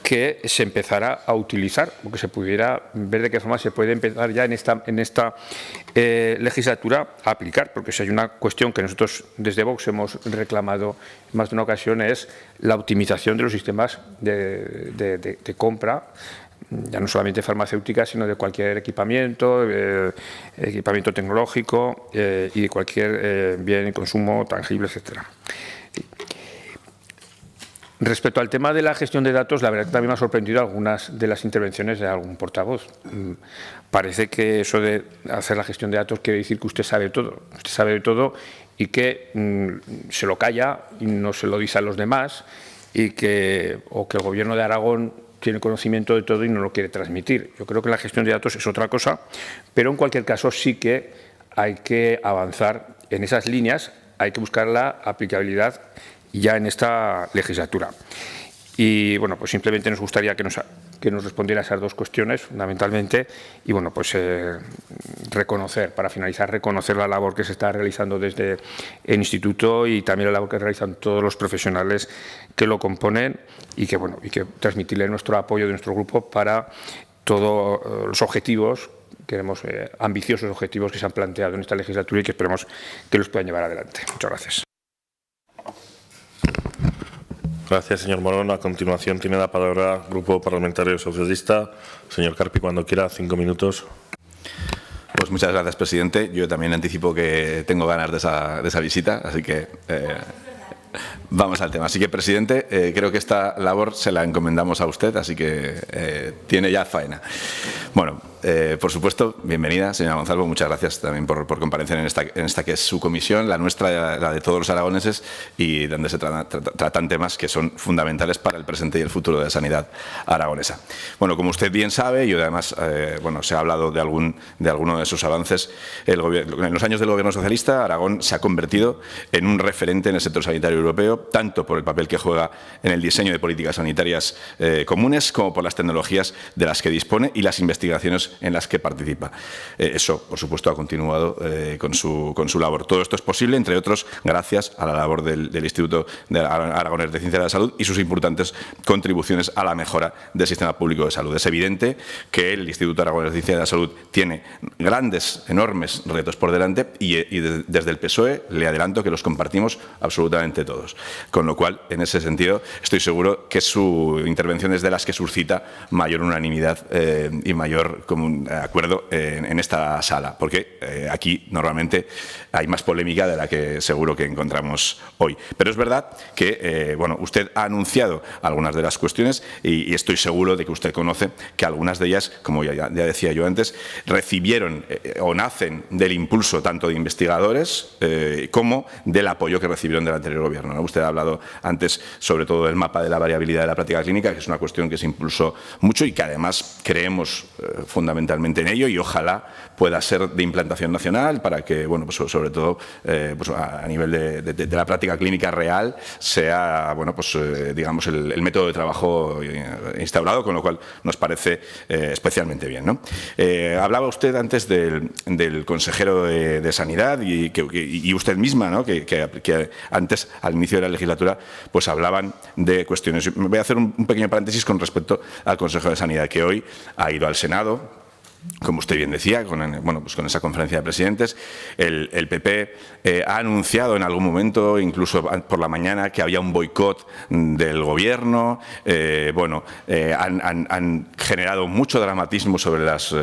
que se empezara a utilizar o que se pudiera ver de qué forma se puede empezar ya en esta legislatura a aplicar, porque si hay una cuestión que nosotros desde Vox hemos reclamado en más de una ocasión es la optimización de los sistemas de compra, ya no solamente farmacéutica, sino de cualquier equipamiento tecnológico y de cualquier bien de consumo tangible, etcétera. Respecto al tema de la gestión de datos, la verdad que también me ha sorprendido algunas de las intervenciones de algún portavoz. Parece que eso de hacer la gestión de datos quiere decir que usted sabe todo. Usted sabe de todo y que se lo calla y no se lo dice a los demás o que el Gobierno de Aragón tiene conocimiento de todo y no lo quiere transmitir. Yo creo que la gestión de datos es otra cosa, pero en cualquier caso sí que hay que avanzar en esas líneas, hay que buscar la aplicabilidad ya en esta legislatura. Y bueno, pues simplemente nos gustaría que nos que nos respondiera a esas dos cuestiones, fundamentalmente, y bueno, pues reconocer, para finalizar, reconocer la labor que se está realizando desde el Instituto y también la labor que realizan todos los profesionales que lo componen y que, bueno, y que transmitirle nuestro apoyo de nuestro grupo para todos los objetivos, queremos ambiciosos objetivos que se han planteado en esta legislatura y que esperemos que los puedan llevar adelante. Muchas gracias. Gracias, señor Morón. A continuación tiene la palabra el Grupo Parlamentario Socialista. Señor Carpi, cuando quiera, 5 minutos. Pues muchas gracias, presidente. Yo también anticipo que tengo ganas de esa visita, así que vamos al tema. Así que, presidente, creo que esta labor se la encomendamos a usted, así que tiene ya faena. Bueno, por supuesto, bienvenida, señora Gonzalo. Muchas gracias también por comparecer en esta que es su comisión, la nuestra, la de todos los aragoneses, y donde se tratan temas que son fundamentales para el presente y el futuro de la sanidad aragonesa. Bueno, como usted bien sabe, y además bueno, se ha hablado de alguno de esos avances, en los años del Gobierno socialista, Aragón se ha convertido en un referente en el sector sanitario europeo, tanto por el papel que juega en el diseño de políticas sanitarias comunes, como por las tecnologías de las que dispone y las investigaciones en las que participa. Eso, por supuesto, ha continuado con su labor. Todo esto es posible, entre otros, gracias a la labor del Instituto Aragonés de Ciencias de la Salud y sus importantes contribuciones a la mejora del sistema público de salud. Es evidente que el Instituto Aragonés de Ciencias de la Salud tiene grandes, enormes retos por delante y desde el PSOE le adelanto que los compartimos absolutamente todos. Con lo cual, en ese sentido, estoy seguro que su intervención es de las que suscita mayor unanimidad y mayor acuerdo en esta sala, porque aquí normalmente hay más polémica de la que seguro que encontramos hoy. Pero es verdad que bueno, usted ha anunciado algunas de las cuestiones y estoy seguro de que usted conoce que algunas de ellas, como ya decía yo antes, recibieron o nacen del impulso tanto de investigadores como del apoyo que recibieron del anterior gobierno, ¿no? Usted ha hablado antes sobre todo del mapa de la variabilidad de la práctica clínica, que es una cuestión que se impulsó mucho y que además creemos fundamentalmente en ello y ojalá pueda ser de implantación nacional para que, bueno, pues sobre todo pues a nivel de la práctica clínica real sea, bueno, pues digamos el método de trabajo instaurado, con lo cual nos parece especialmente bien, ¿no? Hablaba usted antes del consejero de Sanidad y usted misma, ¿no? que antes, al inicio de la legislatura, pues hablaban de cuestiones. Me voy a hacer un pequeño paréntesis con respecto al consejero de Sanidad, que hoy ha ido al Senado. Como usted bien decía, bueno, pues con esa conferencia de presidentes, el PP ha anunciado en algún momento, incluso por la mañana, que había un boicot del gobierno. Bueno, han generado mucho dramatismo sobre las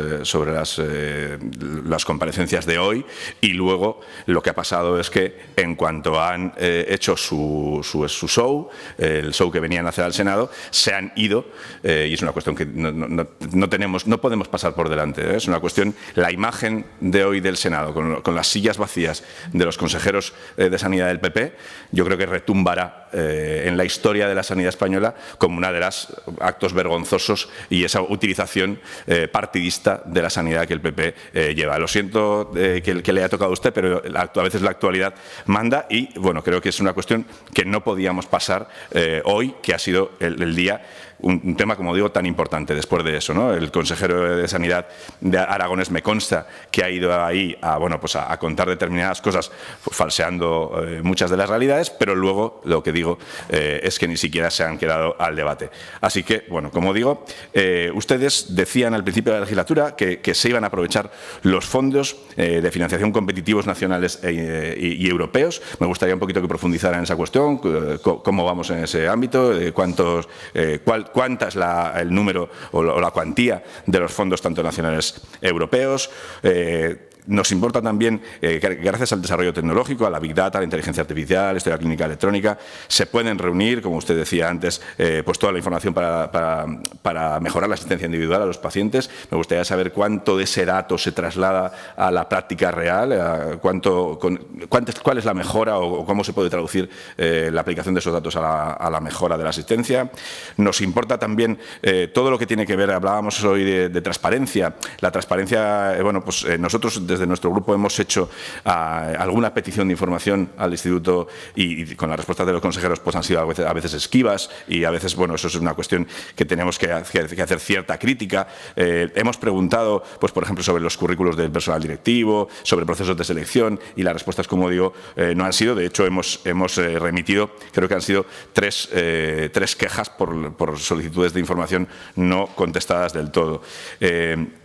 comparecencias de hoy y luego lo que ha pasado es que en cuanto han hecho su show, el show que venían a hacer al Senado, se han ido y es una cuestión que no podemos pasar por delante. Es una cuestión, la imagen de hoy del Senado, con las sillas vacías de los consejeros de Sanidad del PP, yo creo que retumbará en la historia de la sanidad española como una de los actos vergonzosos y esa utilización partidista de la sanidad que el PP lleva. Lo siento que le haya tocado a usted, pero a veces la actualidad manda y, bueno, creo que es una cuestión que no podíamos pasar hoy, que ha sido el día, un tema, como digo, tan importante después de eso, ¿no? El consejero de Sanidad de Aragonés me consta que ha ido ahí bueno, pues a contar determinadas cosas, falseando muchas de las realidades, pero luego lo que digo es que ni siquiera se han quedado al debate. Así que, bueno, como digo, ustedes decían al principio de la legislatura que se iban a aprovechar los fondos de financiación competitivos nacionales y europeos. Me gustaría un poquito que profundizara en esa cuestión, cómo vamos en ese ámbito, cuánta es el número o la cuantía de los fondos tanto nacionales europeos. Nos importa también, gracias al desarrollo tecnológico, a la Big Data, a la inteligencia artificial, a la historia clínica electrónica, se pueden reunir, como usted decía antes, pues toda la información para mejorar la asistencia individual a los pacientes. Me gustaría saber cuánto de ese dato se traslada a la práctica real, cuál es la mejora o cómo se puede traducir la aplicación de esos datos a la mejora de la asistencia. Nos importa también todo lo que tiene que ver, hablábamos hoy de transparencia. La transparencia, bueno, pues nosotros desde nuestro grupo hemos hecho alguna petición de información al Instituto y con las respuestas de los consejeros pues han sido a veces esquivas y a veces, bueno, eso es una cuestión que tenemos que hacer cierta crítica. Hemos preguntado, pues por ejemplo, sobre los currículos del personal directivo, sobre procesos de selección y las respuestas, como digo, no han sido. De hecho, hemos remitido, creo que han sido tres quejas por solicitudes de información no contestadas del todo.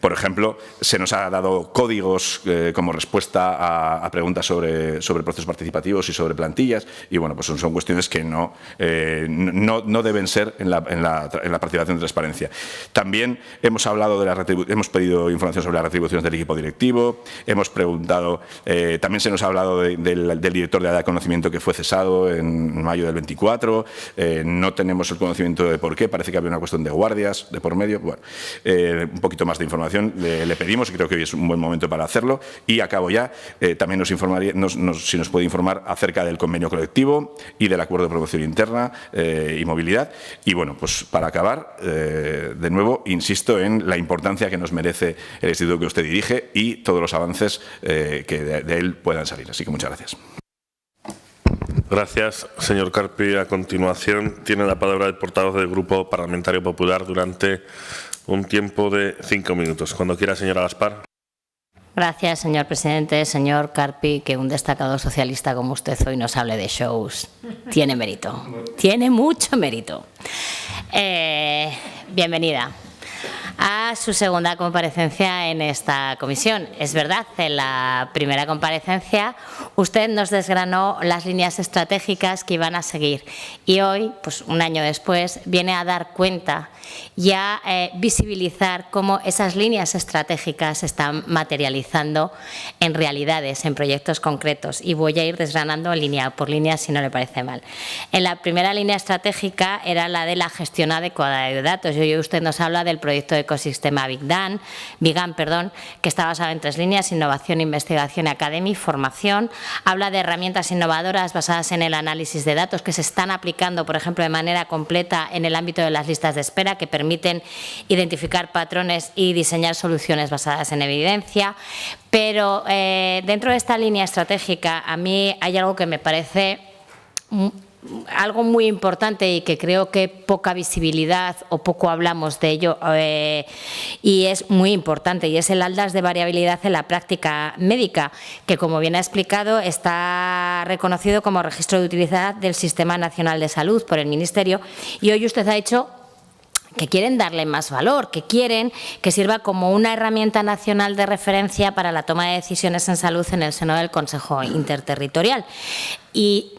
Por ejemplo, se nos ha dado códigos como respuesta a preguntas sobre procesos participativos y sobre plantillas y, bueno, pues son cuestiones que no deben ser en la participación de transparencia. También hemos pedido información sobre las retribuciones del equipo directivo, hemos preguntado, también se nos ha hablado del director de área de conocimiento que fue cesado en mayo del 24, no tenemos el conocimiento de por qué, parece que había una cuestión de guardias de por medio. Bueno, un poquito más de información le pedimos y creo que hoy es un buen momento para hacerlo. Y acabo ya, también si nos puede informar acerca del convenio colectivo y del acuerdo de promoción interna y movilidad. Y bueno, pues para acabar, de nuevo, insisto en la importancia que nos merece el instituto que usted dirige y todos los avances que de él puedan salir. Así que muchas gracias. Gracias, señor Carpi. A continuación, tiene la palabra el portavoz del Grupo Parlamentario Popular durante un tiempo de 5 minutos. Cuando quiera, señora Gaspar. Gracias, señor presidente. Señor Carpi, que un destacado socialista como usted hoy nos hable de shows. Tiene mérito. Tiene mucho mérito. Bienvenida a su segunda comparecencia en esta comisión. Es verdad, en la primera comparecencia usted nos desgranó las líneas estratégicas que iban a seguir y hoy, pues un año después, viene a dar cuenta y a visibilizar cómo esas líneas estratégicas se están materializando en realidades, en proyectos concretos, y voy a ir desgranando línea por línea si no le parece mal. En la primera línea estratégica era la de la gestión adecuada de datos y hoy usted nos habla del proyecto de ecosistema BigGAN, que está basado en 3 líneas: innovación, investigación, academia y formación. Habla de herramientas innovadoras basadas en el análisis de datos que se están aplicando, por ejemplo, de manera completa en el ámbito de las listas de espera, que permiten identificar patrones y diseñar soluciones basadas en evidencia. Pero dentro de esta línea estratégica a mí hay algo que me parece algo muy importante y que creo que poca visibilidad o poco hablamos de ello y es muy importante, y es el atlas de variabilidad en la práctica médica, que, como bien ha explicado, está reconocido como registro de utilidad del Sistema Nacional de Salud por el Ministerio, y hoy usted ha dicho que quieren darle más valor, que quieren que sirva como una herramienta nacional de referencia para la toma de decisiones en salud en el seno del Consejo Interterritorial. Y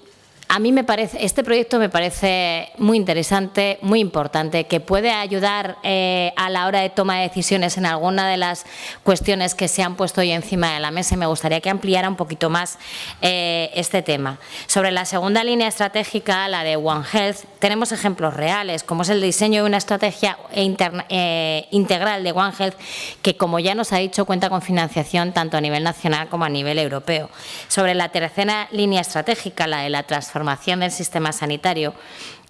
a mí este proyecto me parece muy interesante, muy importante, que puede ayudar a la hora de toma de decisiones en alguna de las cuestiones que se han puesto hoy encima de la mesa, y me gustaría que ampliara un poquito más este tema. Sobre la segunda línea estratégica, la de One Health, tenemos ejemplos reales, como es el diseño de una estrategia integral de One Health, que, como ya nos ha dicho, cuenta con financiación tanto a nivel nacional como a nivel europeo. Sobre la tercera línea estratégica, la de la transformación del sistema sanitario,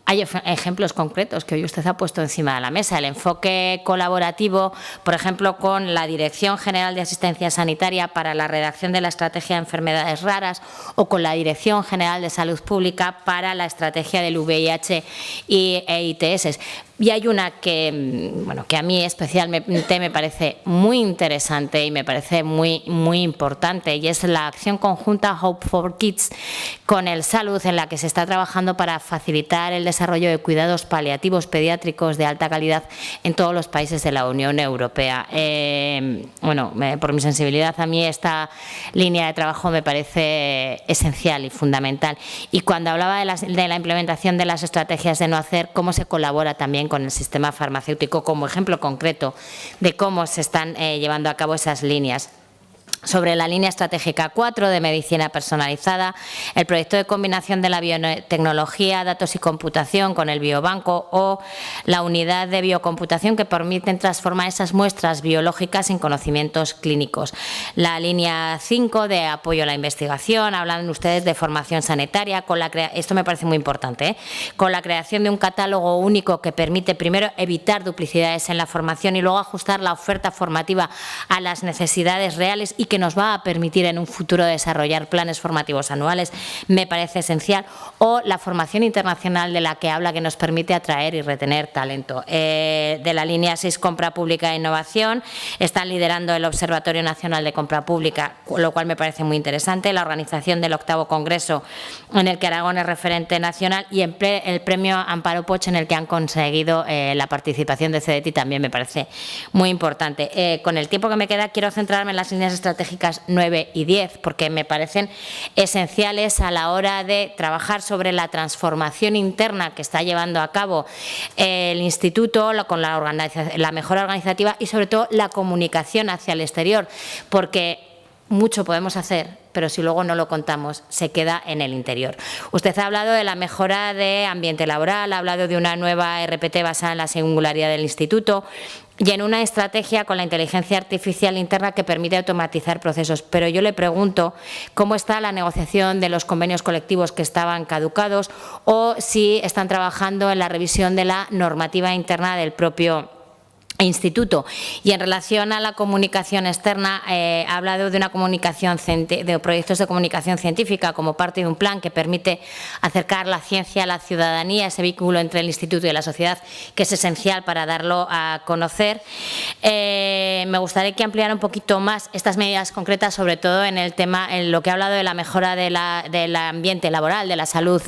hay ejemplos concretos que hoy usted ha puesto encima de la mesa. El enfoque colaborativo, por ejemplo, con la Dirección General de Asistencia Sanitaria para la redacción de la Estrategia de Enfermedades Raras, o con la Dirección General de Salud Pública para la estrategia del VIH y ITS. Y hay una que, bueno, que a mí especialmente me parece muy interesante y me parece muy importante, y es la acción conjunta Hope for Kids con el Salud, en la que se está trabajando para facilitar el desarrollo de cuidados paliativos pediátricos de alta calidad en todos los países de la Unión Europea. Por mi sensibilidad, a mí esta línea de trabajo me parece esencial y fundamental. Y cuando hablaba de la implementación de las estrategias de no hacer, cómo se colabora también con el sistema farmacéutico, como ejemplo concreto de cómo se están llevando a cabo esas líneas. Sobre la línea estratégica 4 de medicina personalizada, el proyecto de combinación de la biotecnología, datos y computación con el biobanco, o la unidad de biocomputación que permiten transformar esas muestras biológicas en conocimientos clínicos. La línea 5 de apoyo a la investigación, hablan ustedes de formación sanitaria, esto me parece muy importante, con la creación de un catálogo único que permite primero evitar duplicidades en la formación y luego ajustar la oferta formativa a las necesidades reales, y que nos va a permitir en un futuro desarrollar planes formativos anuales, me parece esencial, o la formación internacional de la que habla, que nos permite atraer y retener talento. De la línea 6, compra pública e innovación, están liderando el Observatorio Nacional de Compra Pública, lo cual me parece muy interesante, la organización del 8º Congreso en el que Aragón es referente nacional y el premio Amparo Poch en el que han conseguido la participación de CDT también me parece muy importante. Con el tiempo que me queda quiero centrarme en las líneas estratégicas 9 y 10 porque me parecen esenciales a la hora de trabajar sobre la transformación interna que está llevando a cabo el Instituto con la mejora organizativa y sobre todo la comunicación hacia el exterior, porque mucho podemos hacer, pero si luego no lo contamos, se queda en el interior. Usted ha hablado de la mejora de ambiente laboral, ha hablado de una nueva RPT basada en la singularidad del Instituto y en una estrategia con la inteligencia artificial interna que permite automatizar procesos. Pero yo le pregunto cómo está la negociación de los convenios colectivos que estaban caducados o si están trabajando en la revisión de la normativa interna del propio Instituto. Y en relación a la comunicación externa, ha hablado de una comunicación de proyectos de comunicación científica como parte de un plan que permite acercar la ciencia a la ciudadanía, ese vínculo entre el Instituto y la sociedad que es esencial para darlo a conocer. Me gustaría que ampliara un poquito más estas medidas concretas, sobre todo en el tema, en lo que ha hablado de la mejora del ambiente laboral, de la salud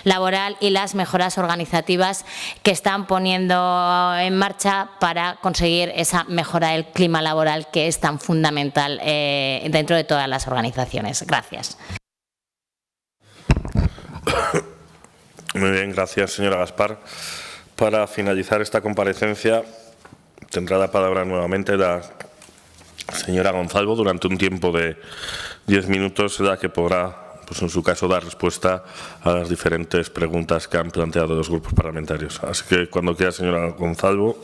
laboral y las mejoras organizativas que están poniendo en marcha para conseguir esa mejora del clima laboral que es tan fundamental dentro de todas las organizaciones. Gracias. Muy bien, gracias, señora Gaspar. Para finalizar esta comparecencia, tendrá la palabra nuevamente la señora Gonzalvo durante un tiempo de 10 minutos, en la que podrá, pues en su caso, dar respuesta a las diferentes preguntas que han planteado los grupos parlamentarios. Así que, cuando quiera, señora Gonzalvo.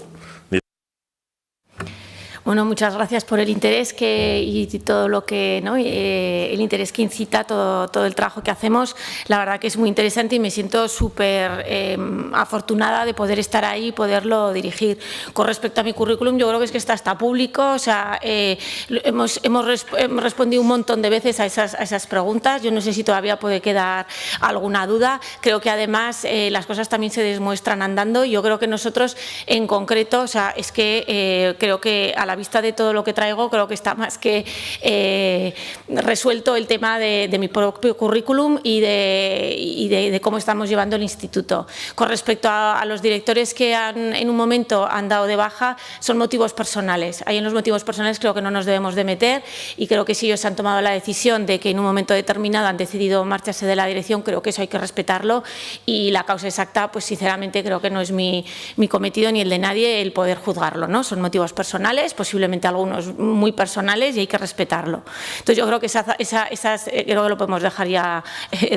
Bueno, muchas gracias por el interés y todo lo que, ¿no? El interés que incita todo el trabajo que hacemos. La verdad que es muy interesante y me siento súper afortunada de poder estar ahí y poderlo dirigir. Con respecto a mi currículum, yo creo que es que está público, o sea, hemos respondido un montón de veces a esas preguntas. Yo no sé si todavía puede quedar alguna duda. Creo que además las cosas también se demuestran andando. Yo creo que nosotros en concreto, o sea, es que creo que a la vista de todo lo que traigo, creo que está más que resuelto el tema de mi propio currículum y de cómo estamos llevando el instituto. Con respecto a los directores que en un momento han dado de baja, son motivos personales. Ahí en los motivos personales creo que no nos debemos de meter y creo que si ellos han tomado la decisión de que en un momento determinado han decidido marcharse de la dirección, creo que eso hay que respetarlo y la causa exacta, pues sinceramente creo que no es mi cometido ni el de nadie el poder juzgarlo, ¿no? Son motivos personales, posiblemente algunos muy personales y hay que respetarlo. Entonces yo creo que creo que lo podemos dejar ya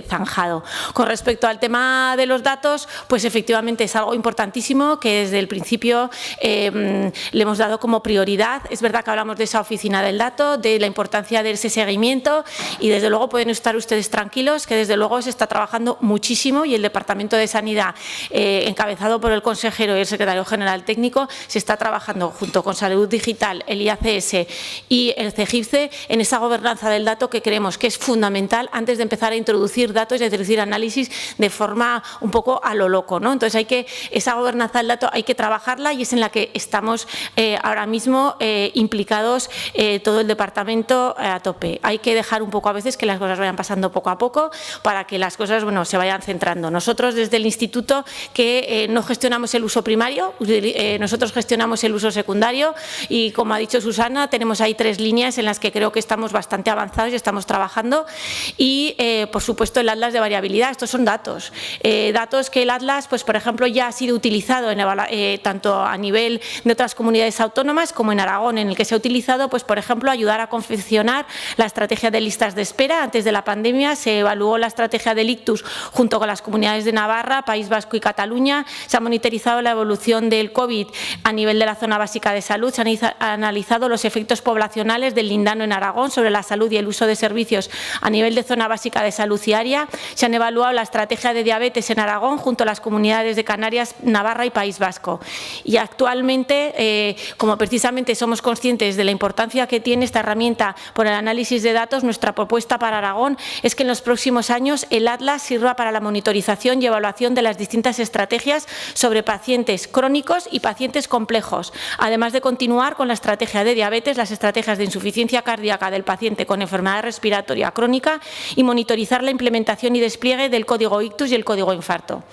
zanjado. Con respecto al tema de los datos, pues efectivamente es algo importantísimo que desde el principio le hemos dado como prioridad. Es verdad que hablamos de esa oficina del dato, de la importancia de ese seguimiento y desde luego pueden estar ustedes tranquilos que desde luego se está trabajando muchísimo y el Departamento de Sanidad, encabezado por el consejero y el secretario general técnico, se está trabajando junto con Salud Digital, el IACS y el CEGIPCE en esa gobernanza del dato que creemos que es fundamental antes de empezar a introducir datos y a introducir análisis de forma un poco a lo loco, ¿no? Entonces esa gobernanza del dato hay que trabajarla y es en la que estamos ahora mismo implicados todo el departamento a tope. Hay que dejar un poco a veces que las cosas vayan pasando poco a poco para que las cosas se vayan centrando. Nosotros desde el instituto que no gestionamos el uso primario, nosotros gestionamos el uso secundario y como ha dicho Susana, tenemos ahí 3 líneas en las que creo que estamos bastante avanzados y estamos trabajando y por supuesto el Atlas de variabilidad, estos son datos que el Atlas, pues por ejemplo ya ha sido utilizado tanto a nivel de otras comunidades autónomas como en Aragón, en el que se ha utilizado, pues por ejemplo ayudar a confeccionar la estrategia de listas de espera. Antes de la pandemia se evaluó la estrategia del ictus junto con las comunidades de Navarra, País Vasco y Cataluña, se ha monitorizado la evolución del COVID a nivel de la zona básica de salud, se analizado los efectos poblacionales del lindano en Aragón sobre la salud y el uso de servicios a nivel de zona básica de salud y área. Se han evaluado la estrategia de diabetes en Aragón junto a las comunidades de Canarias, Navarra y País Vasco. Y actualmente, como precisamente somos conscientes de la importancia que tiene esta herramienta por el análisis de datos, nuestra propuesta para Aragón es que en los próximos años el Atlas sirva para la monitorización y evaluación de las distintas estrategias sobre pacientes crónicos y pacientes complejos, además de continuar con la estrategia de diabetes, las estrategias de insuficiencia cardíaca del paciente con enfermedad respiratoria crónica y monitorizar la implementación y despliegue del código ictus y el código infarto.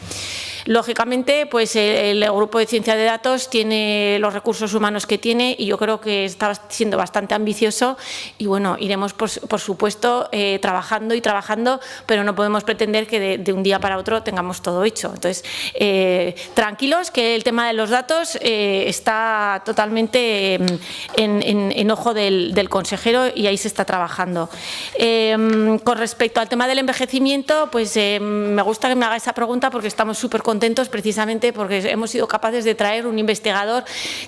Lógicamente, pues el Grupo de Ciencia de Datos tiene los recursos humanos que tiene y yo creo que está siendo bastante ambicioso y bueno, iremos por supuesto trabajando, pero no podemos pretender que de un día para otro tengamos todo hecho. Entonces, tranquilos que el tema de los datos está totalmente en ojo del consejero y ahí se está trabajando. Con respecto al tema del envejecimiento, pues me gusta que me haga esa pregunta porque estamos súper contentos precisamente porque hemos sido capaces de traer un investigador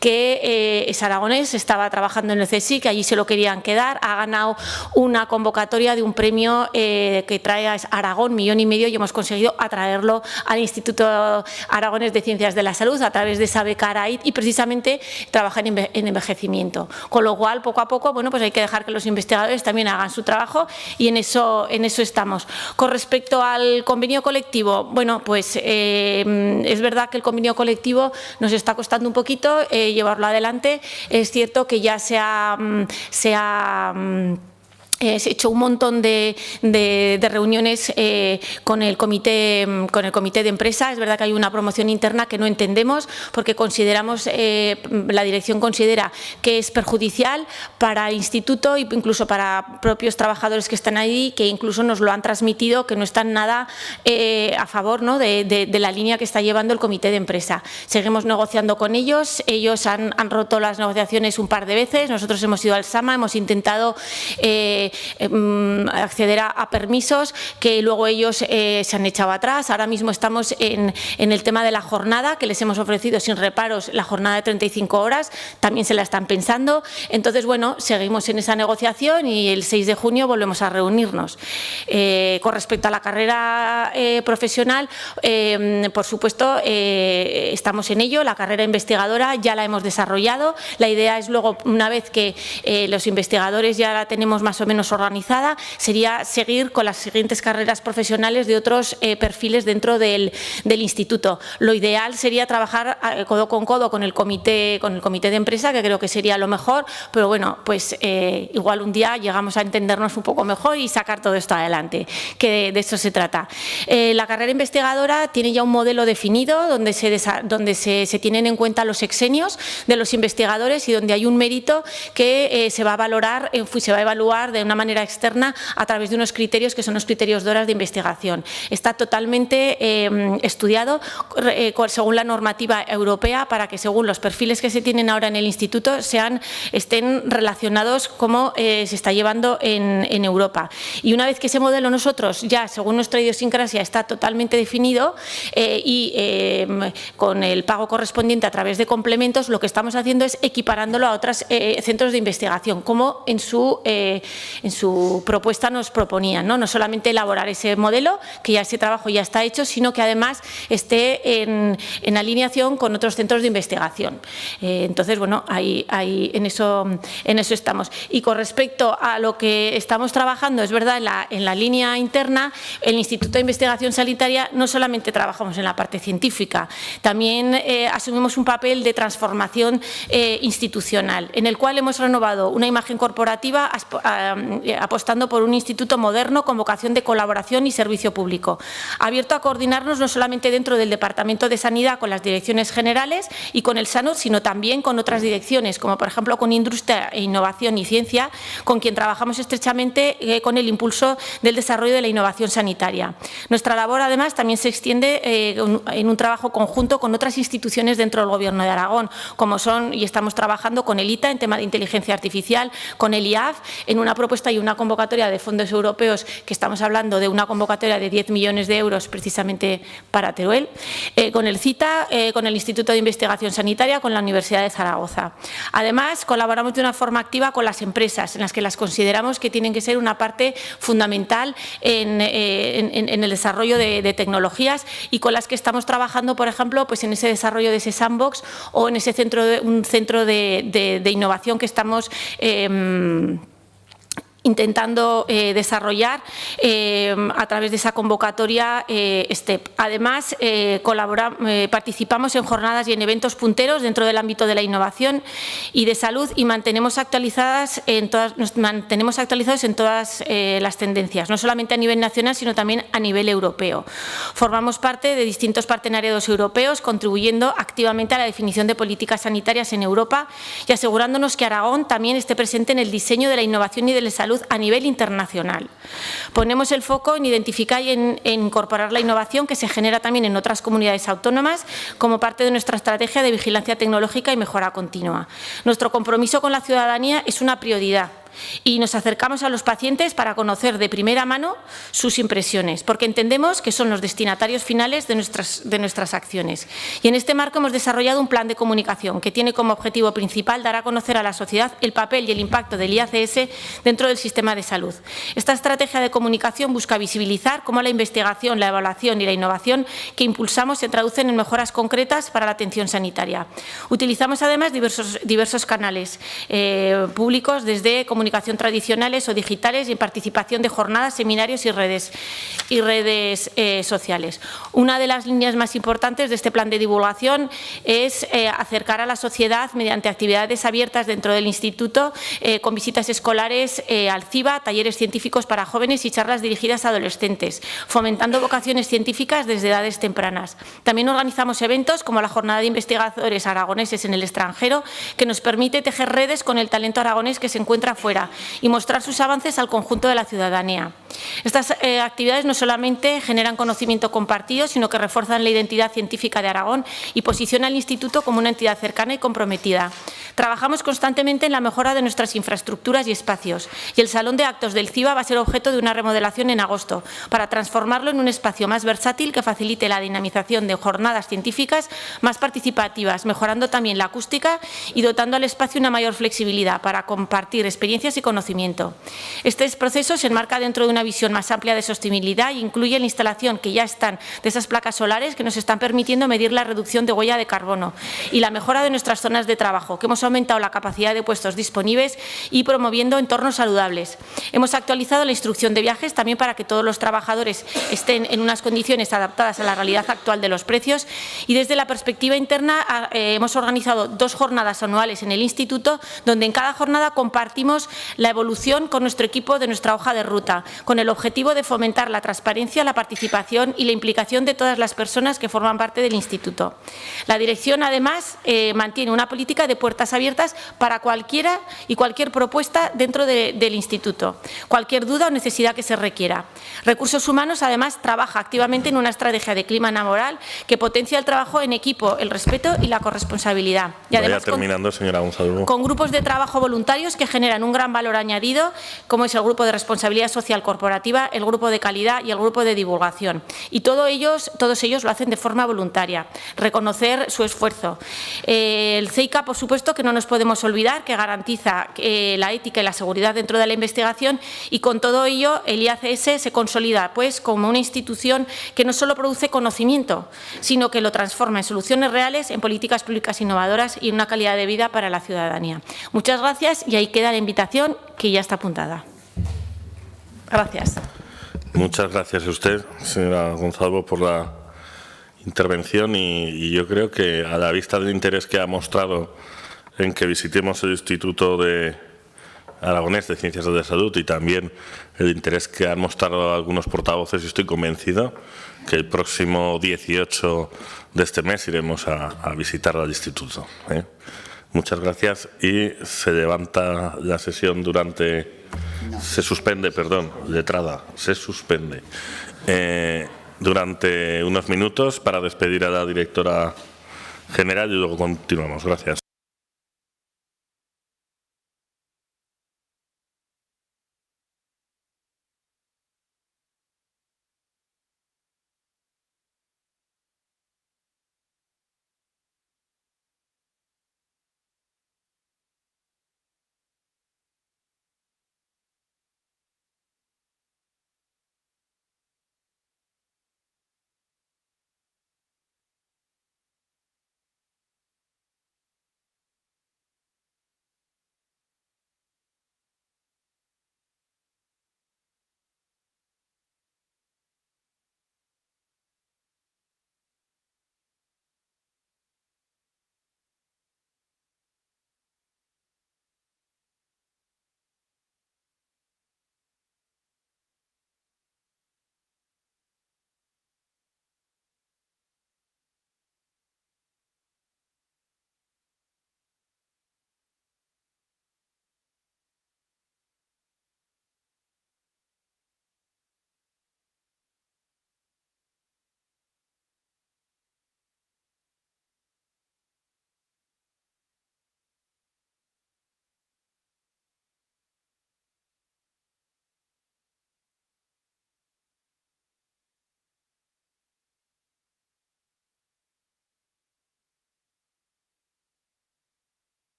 que es aragonés, estaba trabajando en el CSIC, que allí se lo querían quedar, ha ganado una convocatoria de un premio que trae a Aragón, 1,5 millones, y hemos conseguido atraerlo al Instituto Aragonés de Ciencias de la Salud a través de esa beca ARAID y precisamente trabaja en envejecimiento. Con lo cual, poco a poco, bueno, pues hay que dejar que los investigadores también hagan su trabajo y en eso estamos. Con respecto al convenio colectivo, bueno, pues es verdad que el convenio colectivo nos está costando un poquito llevarlo adelante. Es cierto que ya se ha hecho un montón de reuniones con el comité de empresa. Es verdad que hay una promoción interna que no entendemos porque consideramos, la dirección considera que es perjudicial para el instituto e incluso para propios trabajadores que están ahí, que incluso nos lo han transmitido, que no están nada a favor, ¿no?, de la línea que está llevando el comité de empresa. Seguimos negociando con ellos, ellos han roto las negociaciones un par de veces, nosotros hemos ido al SAMA, hemos intentado acceder a permisos que luego ellos se han echado atrás. Ahora mismo estamos en el tema de la jornada, que les hemos ofrecido sin reparos la jornada de 35 horas, también se la están pensando. Entonces, bueno, seguimos en esa negociación y el 6 de junio volvemos a reunirnos. Con respecto a la carrera profesional, por supuesto, estamos en ello. La carrera investigadora ya la hemos desarrollado. La idea es luego, una vez que los investigadores ya la tenemos más o menos organizada, sería seguir con las siguientes carreras profesionales de otros perfiles dentro del instituto. Lo ideal sería trabajar codo con codo con el comité de empresa, que creo que sería lo mejor, pero bueno, pues igual un día llegamos a entendernos un poco mejor y sacar todo esto adelante, que de eso se trata. La carrera investigadora tiene ya un modelo definido donde se tienen en cuenta los sexenios de los investigadores y donde hay un mérito que se va a valorar, se va a evaluar de una manera externa a través de unos criterios que son los criterios de horas de investigación. Está totalmente estudiado según la normativa europea para que según los perfiles que se tienen ahora en el instituto estén relacionados como se está llevando en Europa. Y una vez que ese modelo nosotros ya según nuestra idiosincrasia está totalmente definido y con el pago correspondiente a través de complementos, lo que estamos haciendo es equiparándolo a otros centros de investigación, como en su propuesta nos proponían, ¿no? No solamente elaborar ese modelo, que ya ese trabajo ya está hecho, sino que además esté en alineación con otros centros de investigación. Entonces, bueno, en eso estamos. Y con respecto a lo que estamos trabajando, es verdad, en la línea interna, el Instituto de Investigación Sanitaria no solamente trabajamos en la parte científica, también asumimos un papel de transformación institucional, en el cual hemos renovado una imagen corporativa apostando por un instituto moderno con vocación de colaboración y servicio público, abierto a coordinarnos no solamente dentro del Departamento de Sanidad con las direcciones generales y con el SANUR, sino también con otras direcciones, como por ejemplo con Industria, Innovación y Ciencia, con quien trabajamos estrechamente con el impulso del desarrollo de la innovación sanitaria. Nuestra labor, además, también se extiende en un trabajo conjunto con otras instituciones dentro del Gobierno de Aragón, como son, y estamos trabajando con el ITA en tema de inteligencia artificial, con el IAF, en una propuesta propuesta y una convocatoria de fondos europeos, que estamos hablando de una convocatoria de 10 millones de euros precisamente para Teruel, con el CITA, con el Instituto de Investigación Sanitaria, con la Universidad de Zaragoza. Además, colaboramos de una forma activa con las empresas, en las que las consideramos que tienen que ser una parte fundamental en el desarrollo de tecnologías, y con las que estamos trabajando, por ejemplo, pues en ese desarrollo de ese sandbox o en ese un centro de innovación que estamos intentando desarrollar a través de esa convocatoria STEP. Además, participamos en jornadas y en eventos punteros dentro del ámbito de la innovación y de salud, y mantenemos actualizados en todas las tendencias, no solamente a nivel nacional, sino también a nivel europeo. Formamos parte de distintos partenariados europeos, contribuyendo activamente a la definición de políticas sanitarias en Europa y asegurándonos que Aragón también esté presente en el diseño de la innovación y de la salud a nivel internacional. Ponemos el foco en identificar y en incorporar la innovación que se genera también en otras comunidades autónomas como parte de nuestra estrategia de vigilancia tecnológica y mejora continua. Nuestro compromiso con la ciudadanía es una prioridad, y nos acercamos a los pacientes para conocer de primera mano sus impresiones, porque entendemos que son los destinatarios finales de nuestras acciones. Y en este marco hemos desarrollado un plan de comunicación que tiene como objetivo principal dar a conocer a la sociedad el papel y el impacto del IACS dentro del sistema de salud. Esta estrategia de comunicación busca visibilizar cómo la investigación, la evaluación y la innovación que impulsamos se traducen en mejoras concretas para la atención sanitaria. Utilizamos además diversos canales públicos, desde comunicación tradicionales o digitales, y en participación de jornadas, seminarios y redes sociales. Una de las líneas más importantes de este plan de divulgación es acercar a la sociedad mediante actividades abiertas dentro del instituto, con visitas escolares al CIBA, talleres científicos para jóvenes y charlas dirigidas a adolescentes, fomentando vocaciones científicas desde edades tempranas. También organizamos eventos como la Jornada de Investigadores Aragoneses en el extranjero, que nos permite tejer redes con el talento aragonés que se encuentra fuera y mostrar sus avances al conjunto de la ciudadanía. Estas actividades no solamente generan conocimiento compartido, sino que refuerzan la identidad científica de Aragón y posicionan al instituto como una entidad cercana y comprometida. Trabajamos constantemente en la mejora de nuestras infraestructuras y espacios, y el Salón de Actos del CIBA va a ser objeto de una remodelación en agosto, para transformarlo en un espacio más versátil que facilite la dinamización de jornadas científicas más participativas, mejorando también la acústica y dotando al espacio una mayor flexibilidad para compartir experiencias y conocimiento. Este proceso se enmarca dentro de una visión más amplia de sostenibilidad e incluye la instalación que ya están de esas placas solares que nos están permitiendo medir la reducción de huella de carbono y la mejora de nuestras zonas de trabajo, que hemos aumentado la capacidad de puestos disponibles y promoviendo entornos saludables. Hemos actualizado la instrucción de viajes también para que todos los trabajadores estén en unas condiciones adaptadas a la realidad actual de los precios, y desde la perspectiva interna hemos organizado 2 jornadas anuales en el instituto, donde en cada jornada compartimos la evolución con nuestro equipo de nuestra hoja de ruta, con el objetivo de fomentar la transparencia, la participación y la implicación de todas las personas que forman parte del instituto. La dirección, además, mantiene una política de puertas abiertas para cualquiera y cualquier propuesta dentro del instituto, cualquier duda o necesidad que se requiera. Recursos Humanos, además, trabaja activamente en una estrategia de clima laboral que potencia el trabajo en equipo, el respeto y la corresponsabilidad. Y además, terminando, señora Gonzalo. Con grupos de trabajo voluntarios que generan un gran valor añadido, como es el grupo de responsabilidad social corporativa, el grupo de calidad y el grupo de divulgación. Y todos ellos lo hacen de forma voluntaria, reconocer su esfuerzo. El CEICA, por supuesto, que no nos podemos olvidar, que garantiza la ética y la seguridad dentro de la investigación, y con todo ello el IACS se consolida pues como una institución que no solo produce conocimiento, sino que lo transforma en soluciones reales, en políticas públicas innovadoras y en una calidad de vida para la ciudadanía. Muchas gracias, y ahí queda la invitación, que ya está apuntada. Gracias. Muchas gracias a usted, señora Gonzalo, por la intervención, y yo creo que, a la vista del interés que ha mostrado en que visitemos el Instituto Aragonés de Ciencias de la Salud, y también el interés que han mostrado algunos portavoces, estoy convencido que el próximo 18 de este mes iremos a visitar al instituto. Muchas gracias, y se levanta la sesión se suspende durante unos minutos para despedir a la directora general, y luego continuamos. Gracias.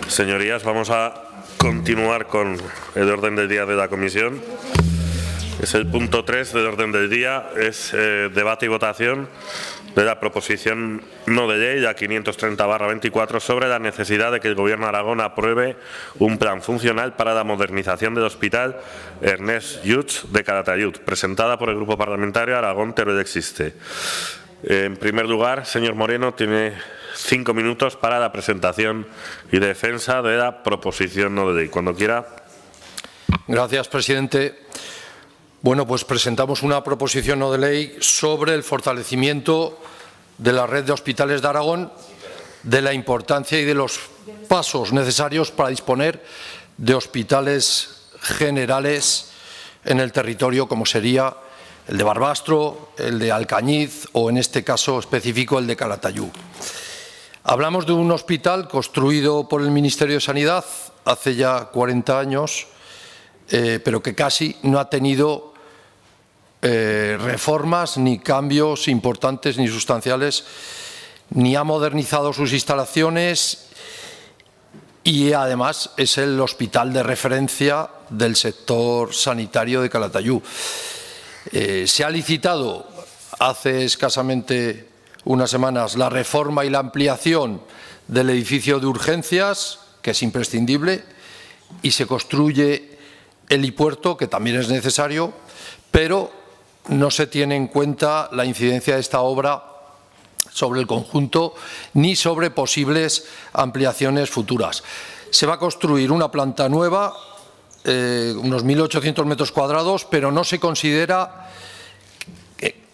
Señorías, vamos a continuar con el orden del día de la comisión. Es el punto 3 del orden del día, es debate y votación de la proposición no de ley, la 530/24, sobre la necesidad de que el Gobierno de Aragón apruebe un plan funcional para la modernización del Hospital Ernest Lluch de Calatayud, presentada por el Grupo Parlamentario Aragón Teruel Existe. En primer lugar, señor Moreno, tiene 5 minutos para la presentación y defensa de la proposición no de ley. Cuando quiera. Gracias, presidente. Bueno, pues presentamos una proposición no de ley sobre el fortalecimiento de la red de hospitales de Aragón, de la importancia y de los pasos necesarios para disponer de hospitales generales en el territorio, como sería el de Barbastro, el de Alcañiz o, en este caso específico, el de Calatayud. Hablamos de un hospital construido por el Ministerio de Sanidad hace ya 40 años, pero que casi no ha tenido reformas ni cambios importantes ni sustanciales, ni ha modernizado sus instalaciones y además es el hospital de referencia del sector sanitario de Calatayud. Se ha licitado hace escasamente unas semanas la reforma y la ampliación del edificio de urgencias, que es imprescindible, y se construye el helipuerto, que también es necesario, pero no se tiene en cuenta la incidencia de esta obra sobre el conjunto ni sobre posibles ampliaciones futuras. Se va a construir una planta nueva, unos 1.800 metros cuadrados, pero no se considera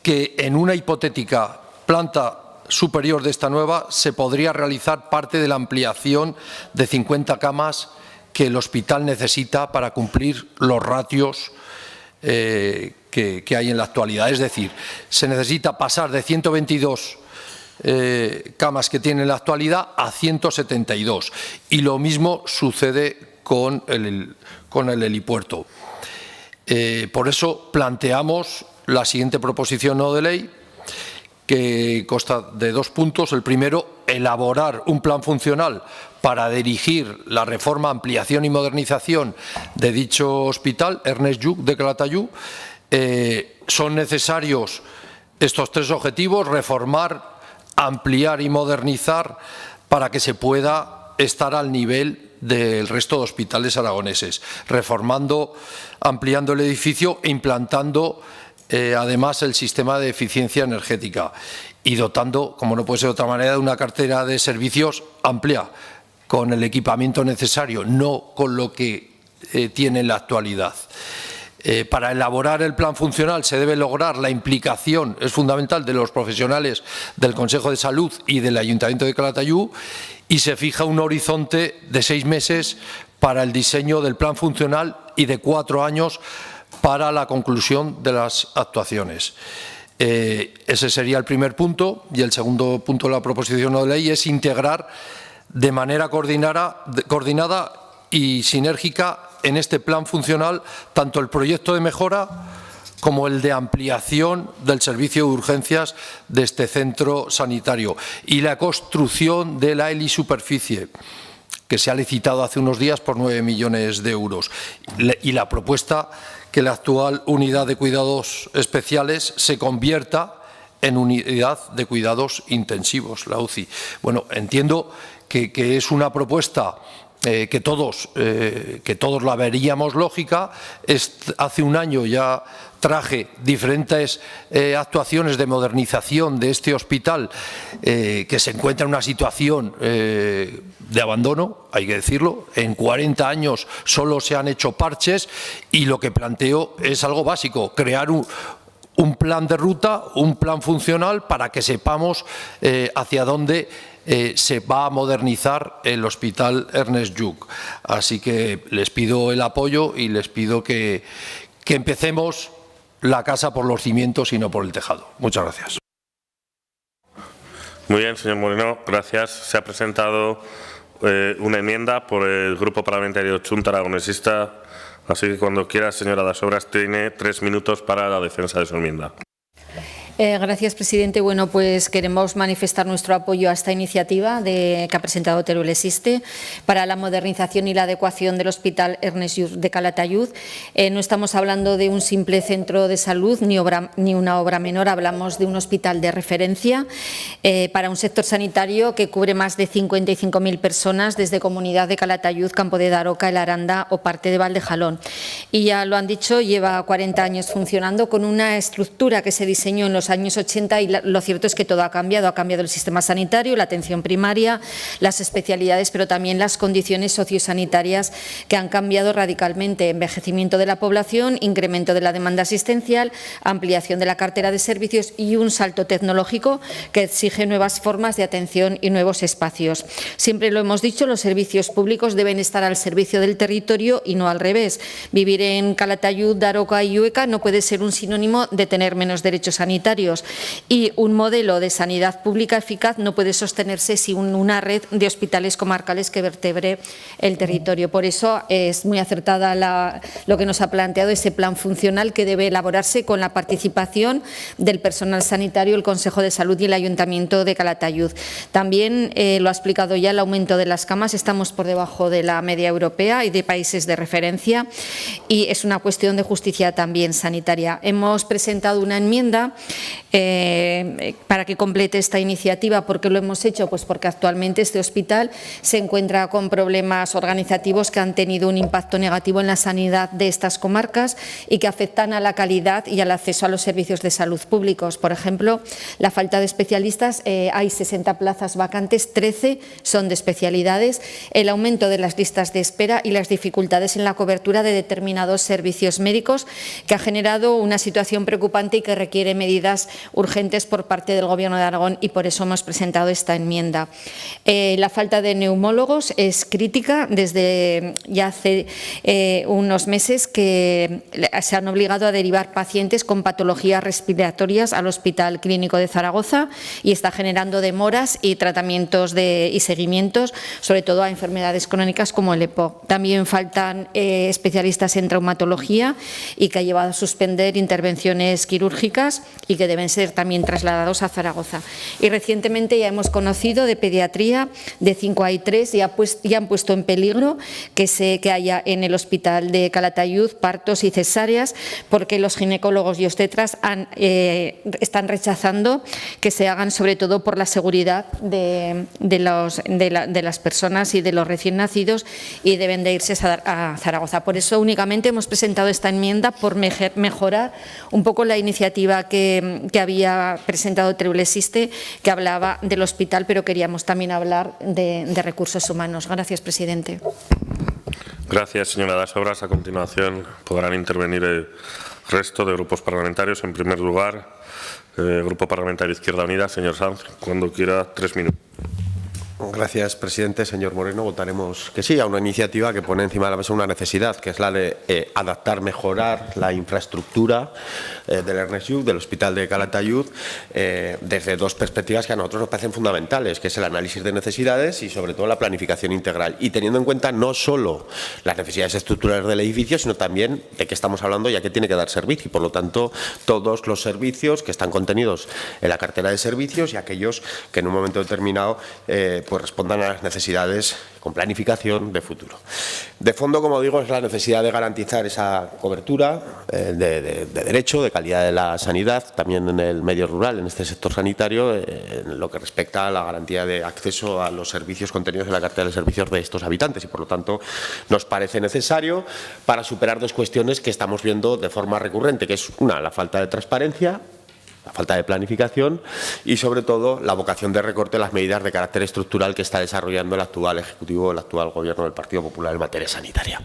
que en una hipotética planta superior de esta nueva se podría realizar parte de la ampliación de 50 camas que el hospital necesita para cumplir los ratios que hay en la actualidad. Es decir, se necesita pasar de 122 camas que tiene en la actualidad a 172. Y lo mismo sucede con el helipuerto. Por eso planteamos la siguiente proposición no de ley, que consta de 2 puntos. El primero, elaborar un plan funcional para dirigir la reforma, ampliación y modernización de dicho hospital, Ernest Lluch de Calatayud. Son necesarios estos 3 objetivos: reformar, ampliar y modernizar, para que se pueda estar al nivel del resto de hospitales aragoneses, reformando, ampliando el edificio e implantando además el sistema de eficiencia energética y dotando, como no puede ser de otra manera, de una cartera de servicios amplia, con el equipamiento necesario, no con lo que tiene en la actualidad. Para elaborar el plan funcional se debe lograr la implicación, es fundamental, de los profesionales del Consejo de Salud y del Ayuntamiento de Calatayud, y se fija un horizonte de 6 meses para el diseño del plan funcional y de 4 años para la conclusión de las actuaciones. Ese sería el primer punto. Y el segundo punto de la proposición no de ley es integrar de manera coordinada y sinérgica en este plan funcional tanto el proyecto de mejora como el de ampliación del servicio de urgencias de este centro sanitario y la construcción de la helisuperficie, que se ha licitado hace unos días por 9 millones de euros. Y la propuesta que la actual unidad de cuidados especiales se convierta en unidad de cuidados intensivos, la UCI. Bueno, entiendo que es una propuesta que todos la veríamos lógica. Hace un año ya traje diferentes actuaciones de modernización de este hospital que se encuentra en una situación de abandono, hay que decirlo. En 40 años solo se han hecho parches y lo que planteo es algo básico: crear un plan de ruta, un plan funcional para que sepamos hacia dónde se va a modernizar el Hospital Ernest Lluch. Así que les pido el apoyo y les pido que empecemos la casa por los cimientos y no por el tejado. Muchas gracias. Muy bien, señor Moreno, gracias. Se ha presentado una enmienda por el Grupo Parlamentario Chunta Aragonesista, así que cuando quiera, señora Das Obras, tiene 3 minutos para la defensa de su enmienda. Gracias, presidente. Bueno, pues queremos manifestar nuestro apoyo a esta iniciativa que ha presentado Teruel Existe para la modernización y la adecuación del Hospital Ernest Lluch de Calatayud. No estamos hablando de un simple centro de salud ni una obra menor, hablamos de un hospital de referencia para un sector sanitario que cubre más de 55.000 personas desde Comunidad de Calatayud, Campo de Daroca, El Aranda o parte de Valdejalón. Y ya lo han dicho, lleva 40 años funcionando con una estructura que se diseñó en los años 80 y lo cierto es que todo ha cambiado el sistema sanitario, la atención primaria, las especialidades, pero también las condiciones sociosanitarias que han cambiado radicalmente: envejecimiento de la población, incremento de la demanda asistencial, ampliación de la cartera de servicios y un salto tecnológico que exige nuevas formas de atención y nuevos espacios. Siempre lo hemos dicho, los servicios públicos deben estar al servicio del territorio y no al revés. Vivir en Calatayud, Daroca y Llueca no puede ser un sinónimo de tener menos derechos sanitarios, y un modelo de sanidad pública eficaz no puede sostenerse sin una red de hospitales comarcales que vertebre el territorio. Por eso es muy acertada lo que nos ha planteado ese plan funcional que debe elaborarse con la participación del personal sanitario, el Consejo de Salud y el Ayuntamiento de Calatayud. También lo ha explicado ya el aumento de las camas, estamos por debajo de la media europea y de países de referencia, y es una cuestión de justicia también sanitaria. Hemos presentado una enmienda para que complete esta iniciativa. ¿Por qué lo hemos hecho? Pues porque actualmente este hospital se encuentra con problemas organizativos que han tenido un impacto negativo en la sanidad de estas comarcas y que afectan a la calidad y al acceso a los servicios de salud públicos. Por ejemplo, la falta de especialistas, hay 60 plazas vacantes, 13 son de especialidades, el aumento de las listas de espera y las dificultades en la cobertura de determinados servicios médicos, que ha generado una situación preocupante y que requiere medidas urgentes por parte del Gobierno de Aragón, y por eso hemos presentado esta enmienda. La falta de neumólogos es crítica. Desde ya hace unos meses que se han obligado a derivar pacientes con patologías respiratorias al Hospital Clínico de Zaragoza, y está generando demoras y tratamientos y seguimientos, sobre todo a enfermedades crónicas como el EPOC. También faltan especialistas en traumatología, y que ha llevado a suspender intervenciones quirúrgicas y que deben ser también trasladados a Zaragoza. Y recientemente ya hemos conocido de pediatría, de 5 hay 3, ya han puesto en peligro que haya en el Hospital de Calatayud partos y cesáreas, porque los ginecólogos y obstetras están rechazando que se hagan, sobre todo por la seguridad de las personas y de los recién nacidos, y deben de irse a Zaragoza. Por eso únicamente hemos presentado esta enmienda, por mejorar un poco la iniciativa que había presentado Teruel Existe, que hablaba del hospital, pero queríamos también hablar de recursos humanos. Gracias, presidente. Gracias, señora Das Obras. A continuación podrán intervenir el resto de grupos parlamentarios. En primer lugar, Grupo Parlamentario Izquierda Unida, señor Sanz, cuando quiera, 3 minutos. Gracias, presidente. Señor Moreno, votaremos que sí a una iniciativa que pone encima de la mesa una necesidad, que es la de adaptar, mejorar la infraestructura del Ernest Lluch, del Hospital de Calatayud, desde dos perspectivas que a nosotros nos parecen fundamentales, que es el análisis de necesidades y, sobre todo, la planificación integral. Y teniendo en cuenta no solo las necesidades estructurales del edificio, sino también de qué estamos hablando y a qué tiene que dar servicio. Y, por lo tanto, todos los servicios que están contenidos en la cartera de servicios y aquellos que en un momento determinado pues respondan a las necesidades con planificación de futuro. De fondo, como digo, es la necesidad de garantizar esa cobertura de derecho, de calidad de la sanidad, también en el medio rural, en este sector sanitario, en lo que respecta a la garantía de acceso a los servicios contenidos en la cartera de servicios de estos habitantes, y por lo tanto nos parece necesario para superar dos cuestiones que estamos viendo de forma recurrente, que es una, la falta de transparencia, la falta de planificación y, sobre todo, la vocación de recorte de las medidas de carácter estructural que está desarrollando el actual Ejecutivo, el actual Gobierno del Partido Popular en materia sanitaria.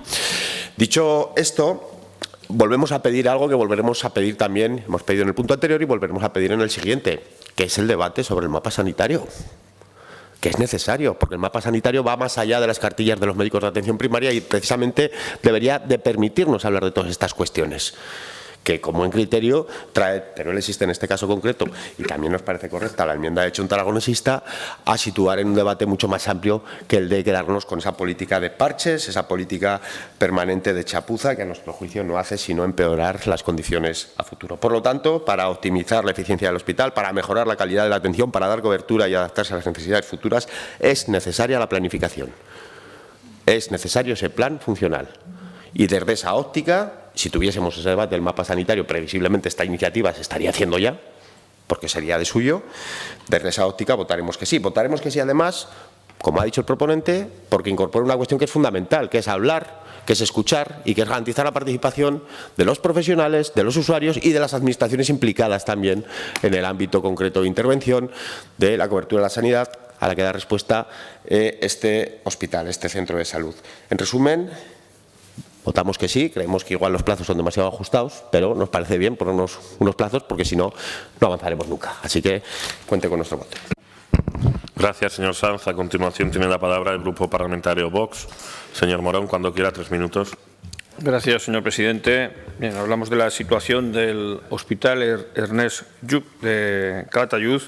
Dicho esto, volvemos a pedir algo que volveremos a pedir también, hemos pedido en el punto anterior y volveremos a pedir en el siguiente, que es el debate sobre el mapa sanitario, que es necesario, porque el mapa sanitario va más allá de las cartillas de los médicos de atención primaria y precisamente debería de permitirnos hablar de todas estas cuestiones. que como buen criterio trae, pero él existe en este caso concreto, y también nos parece correcta la enmienda de Junta Aragonesista, a situar en un debate mucho más amplio que el de quedarnos con esa política de parches, esa política permanente de chapuza que a nuestro juicio no hace sino empeorar las condiciones a futuro. Por lo tanto, para optimizar la eficiencia del hospital, para mejorar la calidad de la atención, para dar cobertura y adaptarse a las necesidades futuras, es necesaria la planificación. Es necesario ese plan funcional. Y desde esa óptica, si tuviésemos ese debate del mapa sanitario, previsiblemente esta iniciativa se estaría haciendo ya, porque sería de suyo. Desde esa óptica votaremos que sí. Votaremos que sí, además, como ha dicho el proponente, porque incorpora una cuestión que es fundamental, que es hablar, que es escuchar y que es garantizar la participación de los profesionales, de los usuarios y de las administraciones implicadas también en el ámbito concreto de intervención de la cobertura de la sanidad a la que da respuesta este hospital, este centro de salud. En resumen, votamos que sí, creemos que igual los plazos son demasiado ajustados, pero nos parece bien ponernos unos plazos porque si no, no avanzaremos nunca. Así que cuente con nuestro voto. Gracias, señor Sanz. A continuación tiene la palabra el Grupo Parlamentario Vox. Señor Morón, cuando quiera, 3 minutos. Gracias, señor presidente. Bien, hablamos de la situación del Hospital Ernest Lluch de Calatayud,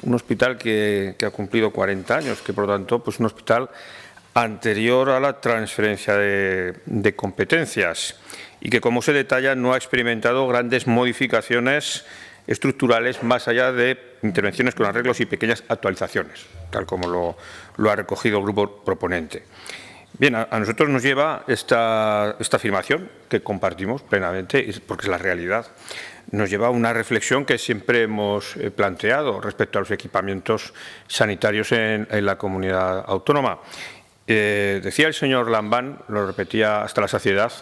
un hospital que ha cumplido 40 años, que por lo tanto, pues un hospital anterior a la transferencia de competencias y que, como se detalla, no ha experimentado grandes modificaciones estructurales más allá de intervenciones con arreglos y pequeñas actualizaciones, tal como lo ha recogido el grupo proponente. Bien, a nosotros nos lleva esta afirmación, que compartimos plenamente, porque es la realidad, nos lleva a una reflexión que siempre hemos planteado respecto a los equipamientos sanitarios en la comunidad autónoma. Decía el señor Lambán, lo repetía hasta la saciedad,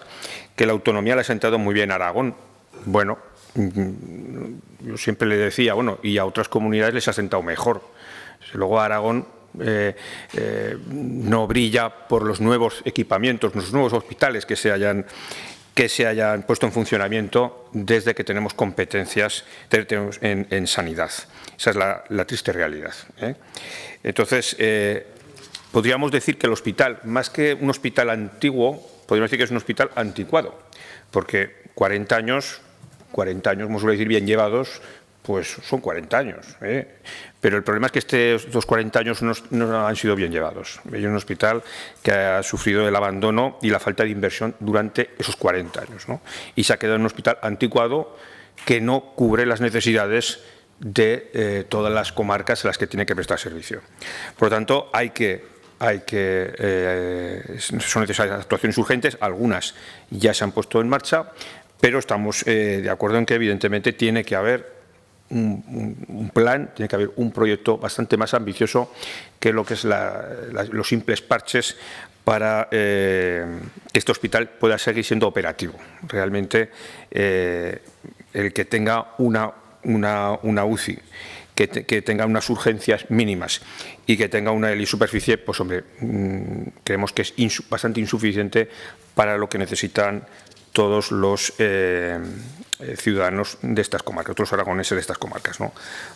que la autonomía le ha sentado muy bien a Aragón. Bueno, yo siempre le decía, bueno, y a otras comunidades les ha sentado mejor. Luego Aragón no brilla por los nuevos equipamientos, los nuevos hospitales que se hayan puesto en funcionamiento desde que tenemos competencias en sanidad. Esa es la triste realidad. Entonces, podríamos decir que el hospital, más que un hospital antiguo, podríamos decir que es un hospital anticuado, porque 40 años, vamos a decir, bien llevados, pues son 40 años. Pero el problema es que estos 40 años no han sido bien llevados. Es un hospital que ha sufrido el abandono y la falta de inversión durante esos 40 años, ¿no? Y se ha quedado en un hospital anticuado que no cubre las necesidades de todas las comarcas en las que tiene que prestar servicio. Por lo tanto, son necesarias actuaciones urgentes, algunas ya se han puesto en marcha, pero estamos de acuerdo en que evidentemente tiene que haber un plan, tiene que haber un proyecto bastante más ambicioso que lo que es los simples parches para que este hospital pueda seguir siendo operativo. Realmente el que tenga una UCI, que tenga unas urgencias mínimas y que tenga una superficie, pues hombre, creemos que es bastante insuficiente para lo que necesitan todos los ciudadanos de estas comarcas, todos los aragoneses de estas comarcas, ¿no?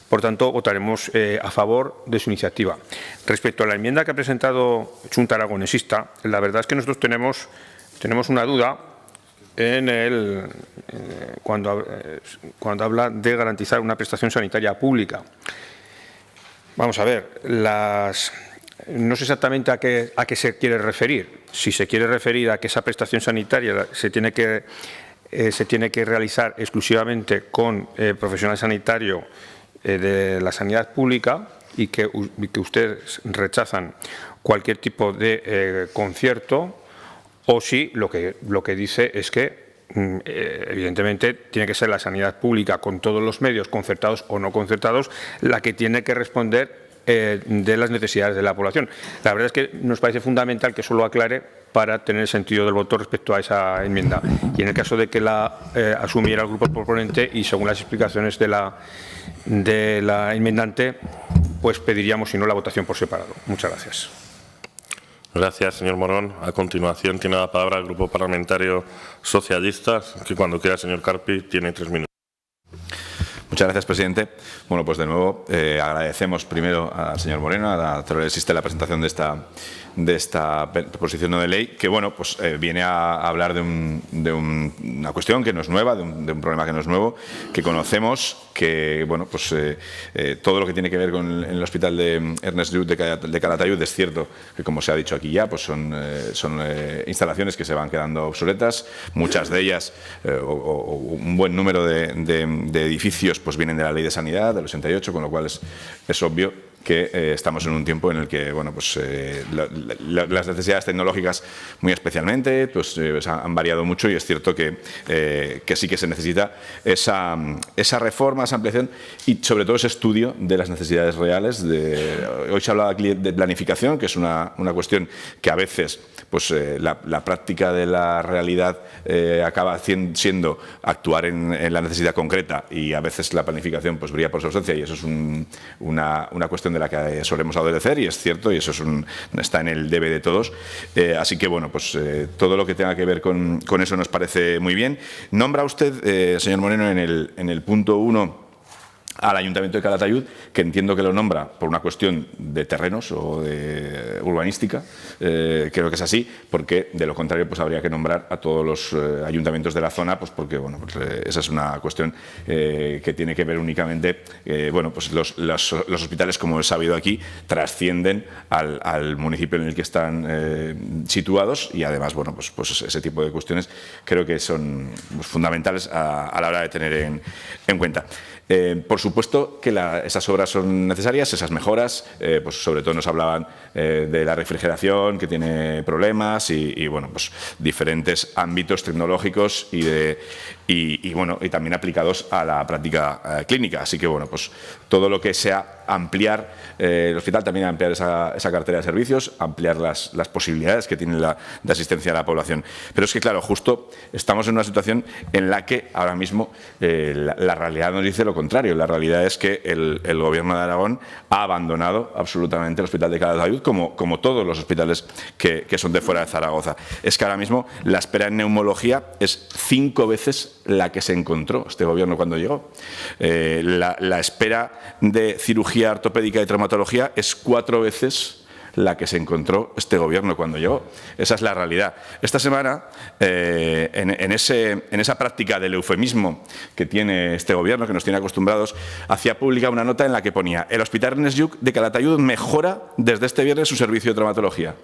Por tanto, votaremos a favor de su iniciativa. Respecto a la enmienda que ha presentado Junta Aragonesista, la verdad es que nosotros tenemos una duda cuando habla de garantizar una prestación sanitaria pública. Vamos a ver, no sé exactamente a qué se quiere referir. Si se quiere referir a que esa prestación sanitaria se tiene que realizar exclusivamente con profesional sanitario de la sanidad pública y que ustedes rechazan cualquier tipo de concierto, o si lo que dice es que evidentemente tiene que ser la sanidad pública con todos los medios, concertados o no concertados, la que tiene que responder de las necesidades de la población. La verdad es que nos parece fundamental que eso lo aclare para tener el sentido del voto respecto a esa enmienda. Y en el caso de que la asumiera el grupo proponente y según las explicaciones de la enmendante, pues pediríamos, si no, la votación por separado. Muchas gracias. Gracias, señor Morón. A continuación tiene la palabra el Grupo Parlamentario Socialista, que cuando quiera, señor Carpi, tiene 3 minutos. Muchas gracias, presidente. Bueno, pues de nuevo agradecemos primero al señor Moreno, a la Tesorera, la presentación de esta proposición no de ley, que bueno, pues viene a hablar de una cuestión que no es nueva, de un problema que no es nuevo, que conocemos, que bueno, pues todo lo que tiene que ver con el hospital de Ernest Lluch de Calatayud es cierto que, como se ha dicho aquí ya, pues son instalaciones que se van quedando obsoletas, muchas de ellas o un buen número de edificios pues vienen de la Ley de Sanidad del 88, con lo cual es obvio que estamos en un tiempo en el que bueno, pues, las necesidades tecnológicas muy especialmente pues, han variado mucho, y es cierto que sí que se necesita esa reforma, esa ampliación y sobre todo ese estudio de las necesidades reales. Hoy se hablaba de planificación, que es una cuestión que a veces pues, la práctica de la realidad acaba siendo actuar en la necesidad concreta, y a veces la planificación pues, brilla por su ausencia, y eso es una cuestión de la que solemos adolecer, y es cierto, y eso está en el debe de todos. Así que, bueno, pues todo lo que tenga que ver con eso nos parece muy bien. Nombra usted, señor Moreno, en el punto 1 al Ayuntamiento de Calatayud, que entiendo que lo nombra por una cuestión de terrenos o de urbanística, creo que es así, porque de lo contrario pues habría que nombrar a todos los ayuntamientos de la zona, pues porque bueno, pues, esa es una cuestión que tiene que ver únicamente, bueno, pues los hospitales, como he sabido aquí, trascienden al municipio en el que están situados, y además, bueno, pues ese tipo de cuestiones creo que son fundamentales a la hora de tener en cuenta. Por supuesto que esas obras son necesarias, esas mejoras, pues sobre todo nos hablaban de la refrigeración, que tiene problemas, y bueno, pues diferentes ámbitos tecnológicos y bueno, y también aplicados a la práctica clínica. Así que bueno, pues todo lo que sea ampliar el hospital, también ampliar esa cartera de servicios, ampliar las posibilidades que tiene de asistencia a la población. Pero es que, claro, justo estamos en una situación en la que ahora mismo la realidad nos dice lo contrario. La realidad es que el Gobierno de Aragón ha abandonado absolutamente el Hospital de Calatayud, como todos los hospitales que son de fuera de Zaragoza. Es que ahora mismo la espera en neumología es 5 veces la que se encontró este Gobierno cuando llegó. La espera de cirugía ortopédica y traumatología es 4 veces la que se encontró este Gobierno cuando llegó. Esa es la realidad. Esta semana, en esa práctica del eufemismo que tiene este Gobierno, que nos tiene acostumbrados, hacía pública una nota en la que ponía: el Hospital Ernest Lluch de Calatayud mejora desde este viernes su servicio de traumatología,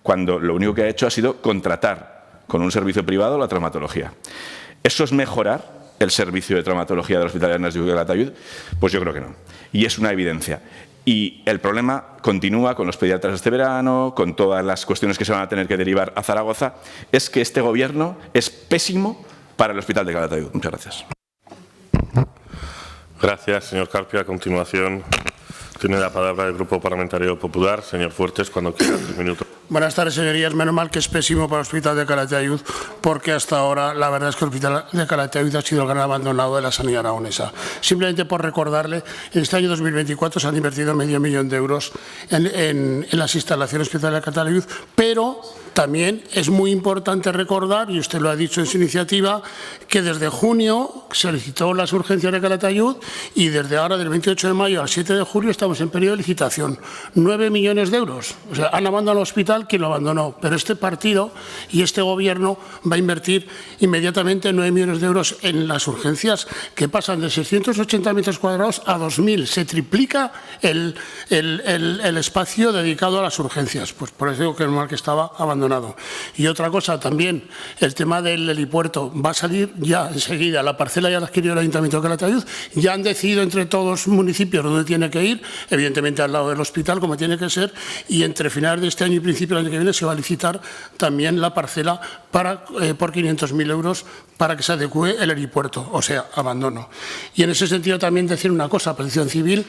cuando lo único que ha hecho ha sido contratar con un servicio privado la traumatología. ¿Eso es mejorar el servicio de traumatología del Hospital Ernest Lluch de Calatayud? Pues yo creo que no. Y es una evidencia. Y el problema continúa con los pediatras este verano, con todas las cuestiones que se van a tener que derivar a Zaragoza. Es que este Gobierno es pésimo para el Hospital de Calatayud. Muchas gracias. Gracias, señor Carpio. A continuación tiene la palabra el Grupo Parlamentario Popular. Señor Fuertes, cuando quiera, 3 minutos. Buenas tardes, señorías. Menos mal que es pésimo para el Hospital de Calatayud, porque hasta ahora la verdad es que el Hospital de Calatayud ha sido el gran abandonado de la sanidad aragonesa. Simplemente por recordarle, en este año 2024 se han invertido medio millón de euros en las instalaciones del Hospital de Calatayud, pero también es muy importante recordar, y usted lo ha dicho en su iniciativa, que desde junio se licitó las urgencias de Calatayud, y desde ahora, del 28 de mayo al 7 de julio, estamos en periodo de licitación. 9 millones de euros. O sea, han abandonado el hospital quien lo abandonó, pero este partido y este Gobierno va a invertir inmediatamente 9 millones de euros en las urgencias, que pasan de 680 metros cuadrados a 2.000. Se triplica el espacio dedicado a las urgencias. Pues por eso digo que es normal que estaba abandonado. Y otra cosa también, el tema del helipuerto va a salir ya enseguida. La parcela ya la adquirió el Ayuntamiento de Calatayud, ya han decidido entre todos los municipios dónde tiene que ir, evidentemente al lado del hospital, como tiene que ser, y entre finales de este año y principios del año que viene se va a licitar también la parcela por 500.000 euros para que se adecue el helipuerto, o sea, abandono. Y en ese sentido también decir una cosa: Protección Civil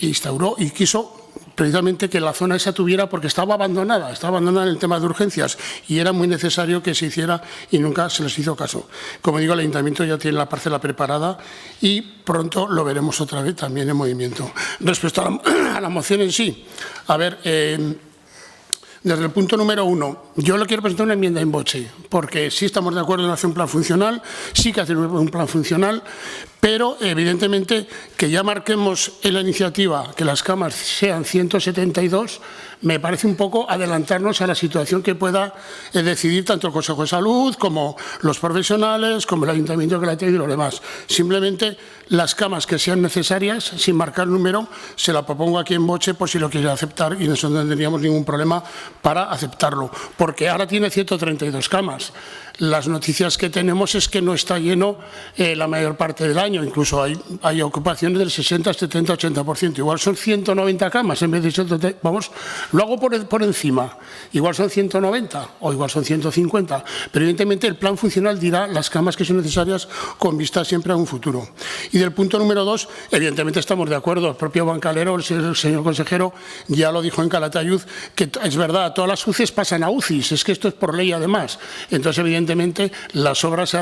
instauró y quiso precisamente que la zona esa tuviera, porque estaba abandonada en el tema de urgencias, y era muy necesario que se hiciera y nunca se les hizo caso. Como digo, el Ayuntamiento ya tiene la parcela preparada y pronto lo veremos otra vez también en movimiento. Respecto a la moción en sí, a ver, desde el punto número 1, yo le quiero presentar una enmienda in voce, porque sí estamos de acuerdo en hacer un plan funcional, sí que hacer un plan funcional, pero evidentemente que ya marquemos en la iniciativa que las camas sean 172, me parece un poco adelantarnos a la situación que pueda decidir tanto el Consejo de Salud como los profesionales, como el Ayuntamiento de Calatayud y lo demás. Simplemente las camas que sean necesarias, sin marcar número, se la propongo aquí en Boche por si lo quiere aceptar y nosotros no tendríamos ningún problema para aceptarlo, porque ahora tiene 132 camas. Las noticias que tenemos es que no está lleno la mayor parte del año, incluso hay ocupaciones del 60, 70, 80%. Igual son 190 camas en vez de 130, vamos, lo hago por encima. Igual son 190 o igual son 150, pero evidentemente el plan funcional dirá las camas que son necesarias con vista siempre a un futuro. Y del punto número 2, evidentemente estamos de acuerdo, el propio Bancalero, el señor consejero, ya lo dijo en Calatayud, que es verdad, todas las UCIs pasan a UCIs, es que esto es por ley además. Entonces, evidentemente, las obras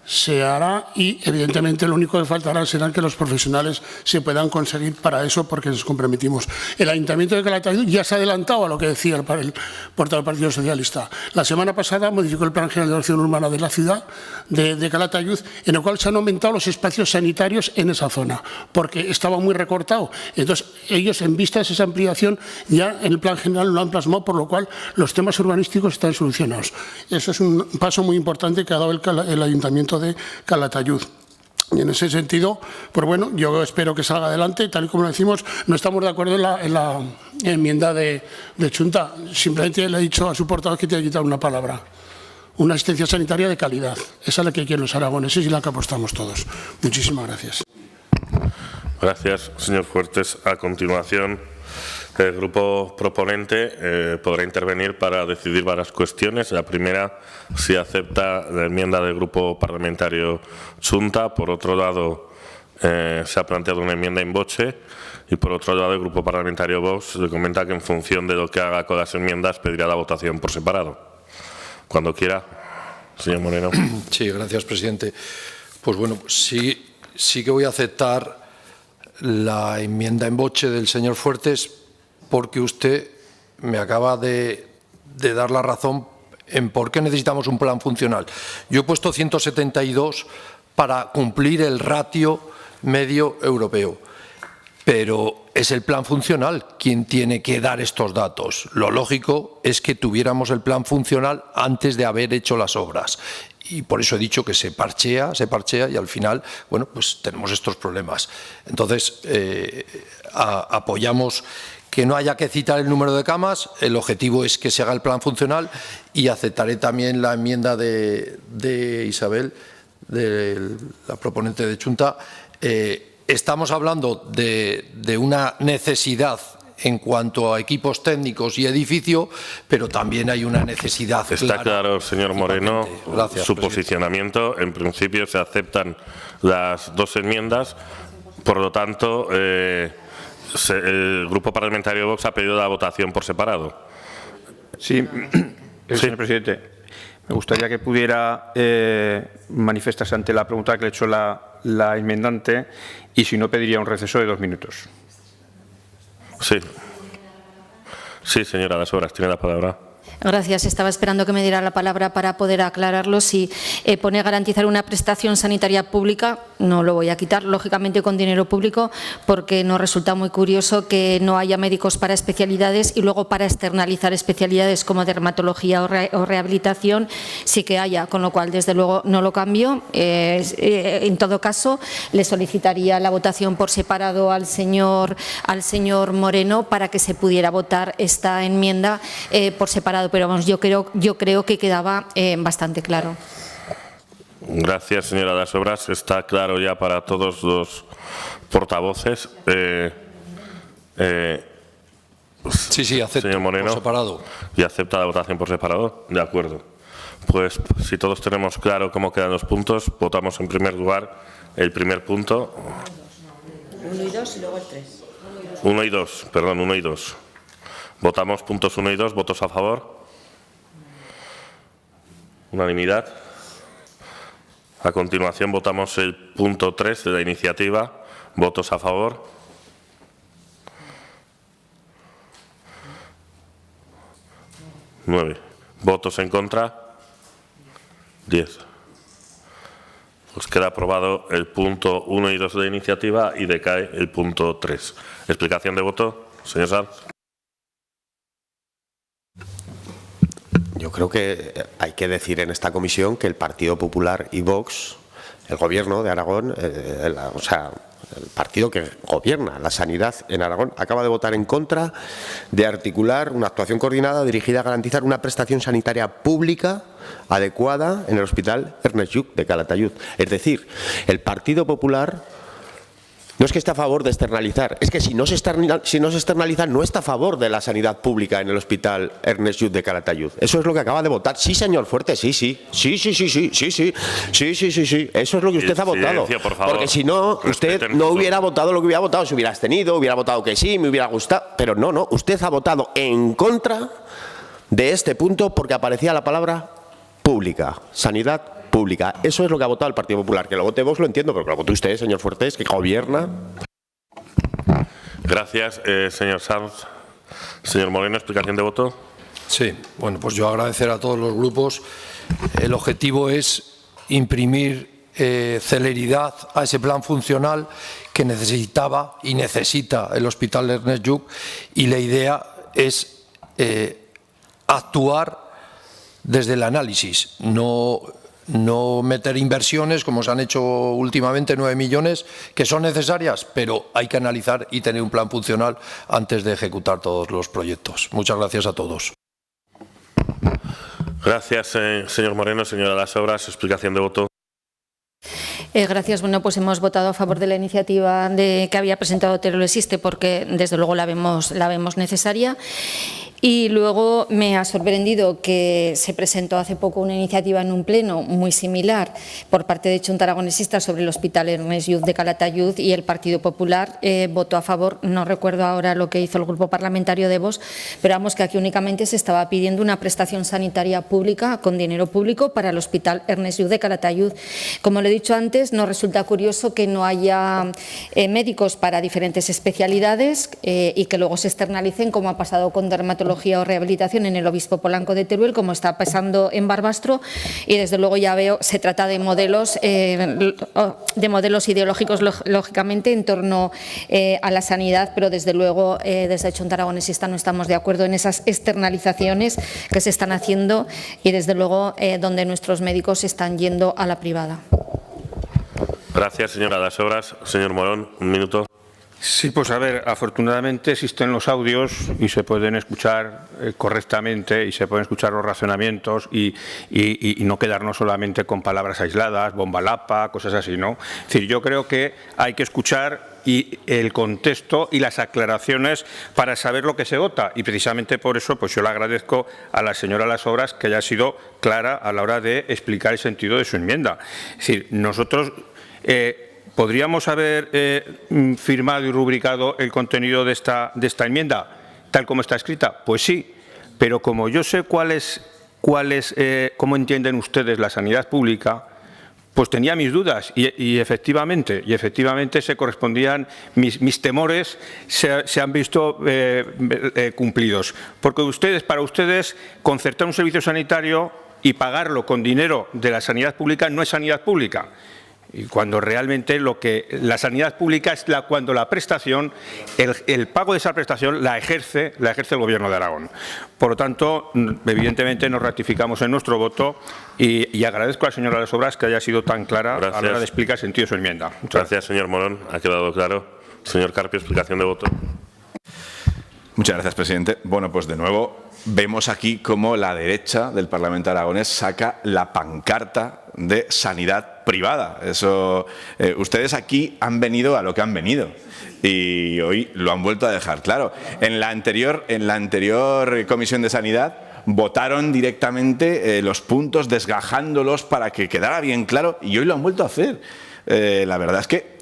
se hará y evidentemente lo único que faltará será que los profesionales se puedan conseguir para eso porque nos comprometimos. El Ayuntamiento de Calatayud ya se ha adelantado a lo que decía el portavoz del Partido Socialista. La semana pasada modificó el Plan General de Ordenación Urbana de la ciudad de Calatayud, en el cual se han aumentado los espacios sanitarios en esa zona, porque estaba muy recortado. Entonces, ellos, en vistas de esa ampliación, ya en el Plan General lo han plasmado, por lo cual los temas urbanísticos están solucionados. Eso es un paso muy importante que ha dado el Ayuntamiento de Calatayud. Y en ese sentido, pues bueno, yo espero que salga adelante, tal y como lo decimos. No estamos de acuerdo en la enmienda de Chunta. Simplemente le he dicho a su portavoz que tiene que quitar una palabra. Una asistencia sanitaria de calidad. Esa es la que quieren los aragoneses y la que apostamos todos. Muchísimas gracias. Gracias, señor Fuertes. A continuación, el grupo proponente podrá intervenir para decidir varias cuestiones. La primera, si acepta la enmienda del grupo parlamentario Chunta. Por otro lado, se ha planteado una enmienda in voce. Y por otro lado, el grupo parlamentario Vox le comenta que en función de lo que haga con las enmiendas pedirá la votación por separado. Cuando quiera, señor Moreno. Sí, gracias, presidente. Pues bueno, sí que voy a aceptar la enmienda en voce del señor Fuertes, porque usted me acaba de dar la razón en por qué necesitamos un plan funcional. Yo he puesto 172 para cumplir el ratio medio europeo, pero es el plan funcional quien tiene que dar estos datos. Lo lógico es que tuviéramos el plan funcional antes de haber hecho las obras. Y por eso he dicho que se parchea y al final, bueno, pues tenemos estos problemas. Entonces, apoyamos que no haya que citar el número de camas, el objetivo es que se haga el plan funcional y aceptaré también la enmienda de Isabel, de la proponente de Chunta. Estamos hablando de una necesidad en cuanto a equipos técnicos y edificio, pero también hay una necesidad clara. Está claro, señor Moreno, gracias, su presidente. posicionamiento. En principio se aceptan las dos enmiendas, por lo tanto, el grupo parlamentario Vox ha pedido la votación por separado. Sí, señor presidente. Me gustaría que pudiera manifestarse ante la pregunta que le ha hecho la enmendante y si no pediría un receso de 2 minutos. Sí. Sí, señora Das Obras, tiene la palabra. Gracias. Estaba esperando que me diera la palabra para poder aclararlo. Si pone garantizar una prestación sanitaria pública, no lo voy a quitar, lógicamente con dinero público, porque nos resulta muy curioso que no haya médicos para especialidades y luego para externalizar especialidades como dermatología o rehabilitación sí que haya, con lo cual desde luego no lo cambio. En todo caso, le solicitaría la votación por separado al señor Moreno para que se pudiera votar esta enmienda por separado. Pero vamos, yo creo que quedaba bastante claro. Gracias, señora Das Obras. Está claro ya para todos los portavoces. Sí, acepto, señor Moreno, por separado. ¿Y acepta la votación por separado? De acuerdo. Pues si todos tenemos claro cómo quedan los puntos, votamos en primer lugar el primer punto. 1 y 2 y luego el 3. 1 y 2, perdón, 1 y 2. Votamos puntos 1 y 2, votos a favor. Unanimidad. A continuación votamos el punto 3 de la iniciativa, votos a favor. Nueve. Votos en contra. 10. Pues queda aprobado el punto 1 y 2 de la iniciativa y decae el punto 3. Explicación de voto, señor Sanz. Yo creo que hay que decir en esta comisión que el Partido Popular y Vox, el Gobierno de Aragón, el partido que gobierna la sanidad en Aragón, acaba de votar en contra de articular una actuación coordinada dirigida a garantizar una prestación sanitaria pública adecuada en el Hospital Ernest Lluch de Calatayud. Es decir, el Partido Popular no es que esté a favor de externalizar, es que si no se externaliza no está a favor de la sanidad pública en el Hospital Ernest Lluch de Calatayud. Eso es lo que acaba de votar. Sí, señor Fuerte, sí. Eso es lo que usted ha votado. Por favor. Porque si no, usted no hubiera votado lo que hubiera votado, se hubiera abstenido, hubiera votado que sí, me hubiera gustado. Pero no, usted ha votado en contra de este punto porque aparecía la palabra pública, sanidad pública. Eso es lo que ha votado el Partido Popular. Que lo vote vos lo entiendo, pero que lo vote usted, señor Fuertes, que gobierna. Gracias, señor Sanz. Señor Moreno, explicación de voto. Sí, bueno, pues yo agradecer a todos los grupos. El objetivo es imprimir celeridad a ese plan funcional que necesitaba y necesita el Hospital Ernest Lluch, y la idea es actuar desde el análisis, no meter inversiones como se han hecho últimamente, 9 millones, que son necesarias, pero hay que analizar y tener un plan funcional antes de ejecutar todos los proyectos. Muchas gracias a todos. Gracias, señor Moreno. Señora Las Obras, explicación de voto. Gracias. Bueno, pues hemos votado a favor de la iniciativa que había presentado Teruel Existe porque desde luego la vemos necesaria. Y luego me ha sorprendido que se presentó hace poco una iniciativa en un pleno muy similar por parte de Junta Aragonesista sobre el Hospital Ernest Lluch de Calatayud, y el Partido Popular votó a favor. No recuerdo ahora lo que hizo el Grupo Parlamentario de Vox, pero vamos, que aquí únicamente se estaba pidiendo una prestación sanitaria pública con dinero público para el Hospital Ernest Lluch de Calatayud. Como le he dicho antes, nos resulta curioso que no haya médicos para diferentes especialidades y que luego se externalicen, como ha pasado con dermatología o rehabilitación en el Obispo Polanco de Teruel, como está pasando en Barbastro, y desde luego ya veo, se trata de modelos ideológicos, lógicamente, en torno a la sanidad, pero desde luego desde Junta Aragonesista no estamos de acuerdo en esas externalizaciones que se están haciendo y desde luego donde nuestros médicos están yendo a la privada. Gracias, señora Las Obras. Señor Morón, un minuto. Sí, pues a ver, afortunadamente existen los audios y se pueden escuchar correctamente y se pueden escuchar los razonamientos y no quedarnos solamente con palabras aisladas, bomba lapa, cosas así, ¿no? Es decir, yo creo que hay que escuchar y el contexto y las aclaraciones para saber lo que se vota, y precisamente por eso pues yo le agradezco a la señora Las Obras que haya sido clara a la hora de explicar el sentido de su enmienda. Es decir, nosotros ¿podríamos haber firmado y rubricado el contenido de esta enmienda tal como está escrita? Pues sí, pero como yo sé cómo entienden ustedes la sanidad pública, pues tenía mis dudas y efectivamente se correspondían, mis temores se han visto cumplidos. Porque para ustedes, concertar un servicio sanitario y pagarlo con dinero de la sanidad pública no es sanidad pública. Y cuando realmente la sanidad pública es cuando la prestación, el pago de esa prestación la ejerce el Gobierno de Aragón. Por lo tanto, evidentemente nos ratificamos en nuestro voto y agradezco a la señora Las Obras que haya sido tan clara a la hora de explicar el sentido de su enmienda. Gracias, señor Morón. Ha quedado claro. Señor Carpio, explicación de voto. Muchas gracias, presidente. Bueno, pues de nuevo vemos aquí cómo la derecha del Parlamento aragonés saca la pancarta de sanidad privada. Eso, ustedes aquí han venido a lo que han venido y hoy lo han vuelto a dejar claro. En la anterior Comisión de Sanidad votaron directamente los puntos desgajándolos para que quedara bien claro y hoy lo han vuelto a hacer. La verdad es que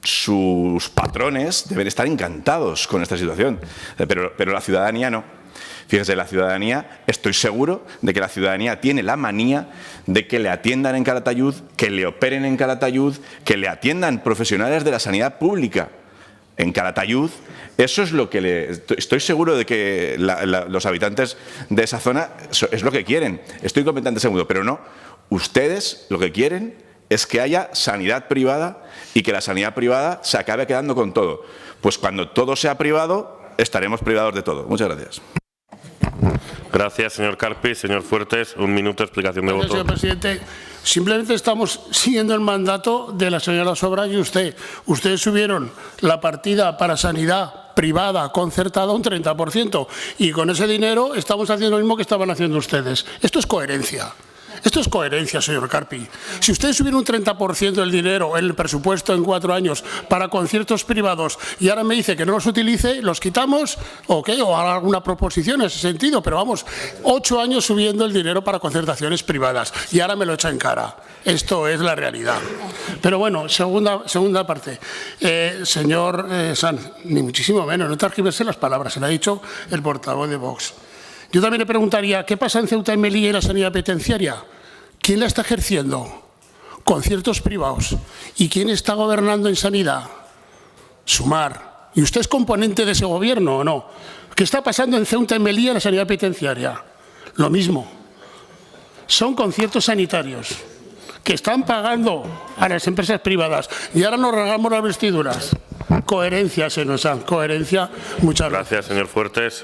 sus patrones deben estar encantados con esta situación, pero la ciudadanía no. Fíjese, la ciudadanía, estoy seguro de que la ciudadanía tiene la manía de que le atiendan en Calatayud, que le operen en Calatayud, que le atiendan profesionales de la sanidad pública en Calatayud. Eso es lo que estoy seguro de que los habitantes de esa zona es lo que quieren. Estoy completamente seguro, pero no. Ustedes lo que quieren es que haya sanidad privada y que la sanidad privada se acabe quedando con todo. Pues cuando todo sea privado, estaremos privados de todo. Muchas gracias. Gracias, señor Carpi. Señor Fuertes, 1 minuto, explicación de voto. Señor presidente. Simplemente estamos siguiendo el mandato de la señora Sobra y usted. Ustedes subieron la partida para sanidad privada concertada un 30% y con ese dinero estamos haciendo lo mismo que estaban haciendo ustedes. Esto es coherencia. Esto es coherencia, señor Carpi. Si ustedes subieron un 30% del dinero en el presupuesto en 4 años para conciertos privados y ahora me dice que no los utilice, ¿los quitamos o qué? ¿O hará alguna proposición en ese sentido? Pero vamos, 8 años subiendo el dinero para concertaciones privadas y ahora me lo echa en cara. Esto es la realidad. Pero bueno, segunda parte. Señor Sanz, ni muchísimo menos, no tergiverse las palabras, se lo ha dicho el portavoz de Vox. Yo también le preguntaría, ¿qué pasa en Ceuta y Melilla y la sanidad penitenciaria? ¿Quién la está ejerciendo? Conciertos privados. ¿Y quién está gobernando en sanidad? Sumar. ¿Y usted es componente de ese gobierno o no? ¿Qué está pasando en Ceuta y Melilla y la sanidad penitenciaria? Lo mismo. Son conciertos sanitarios que están pagando a las empresas privadas y ahora nos rasgamos las vestiduras. Coherencia, señor Sanz, coherencia. Muchas gracias. Gracias, señor Fuertes.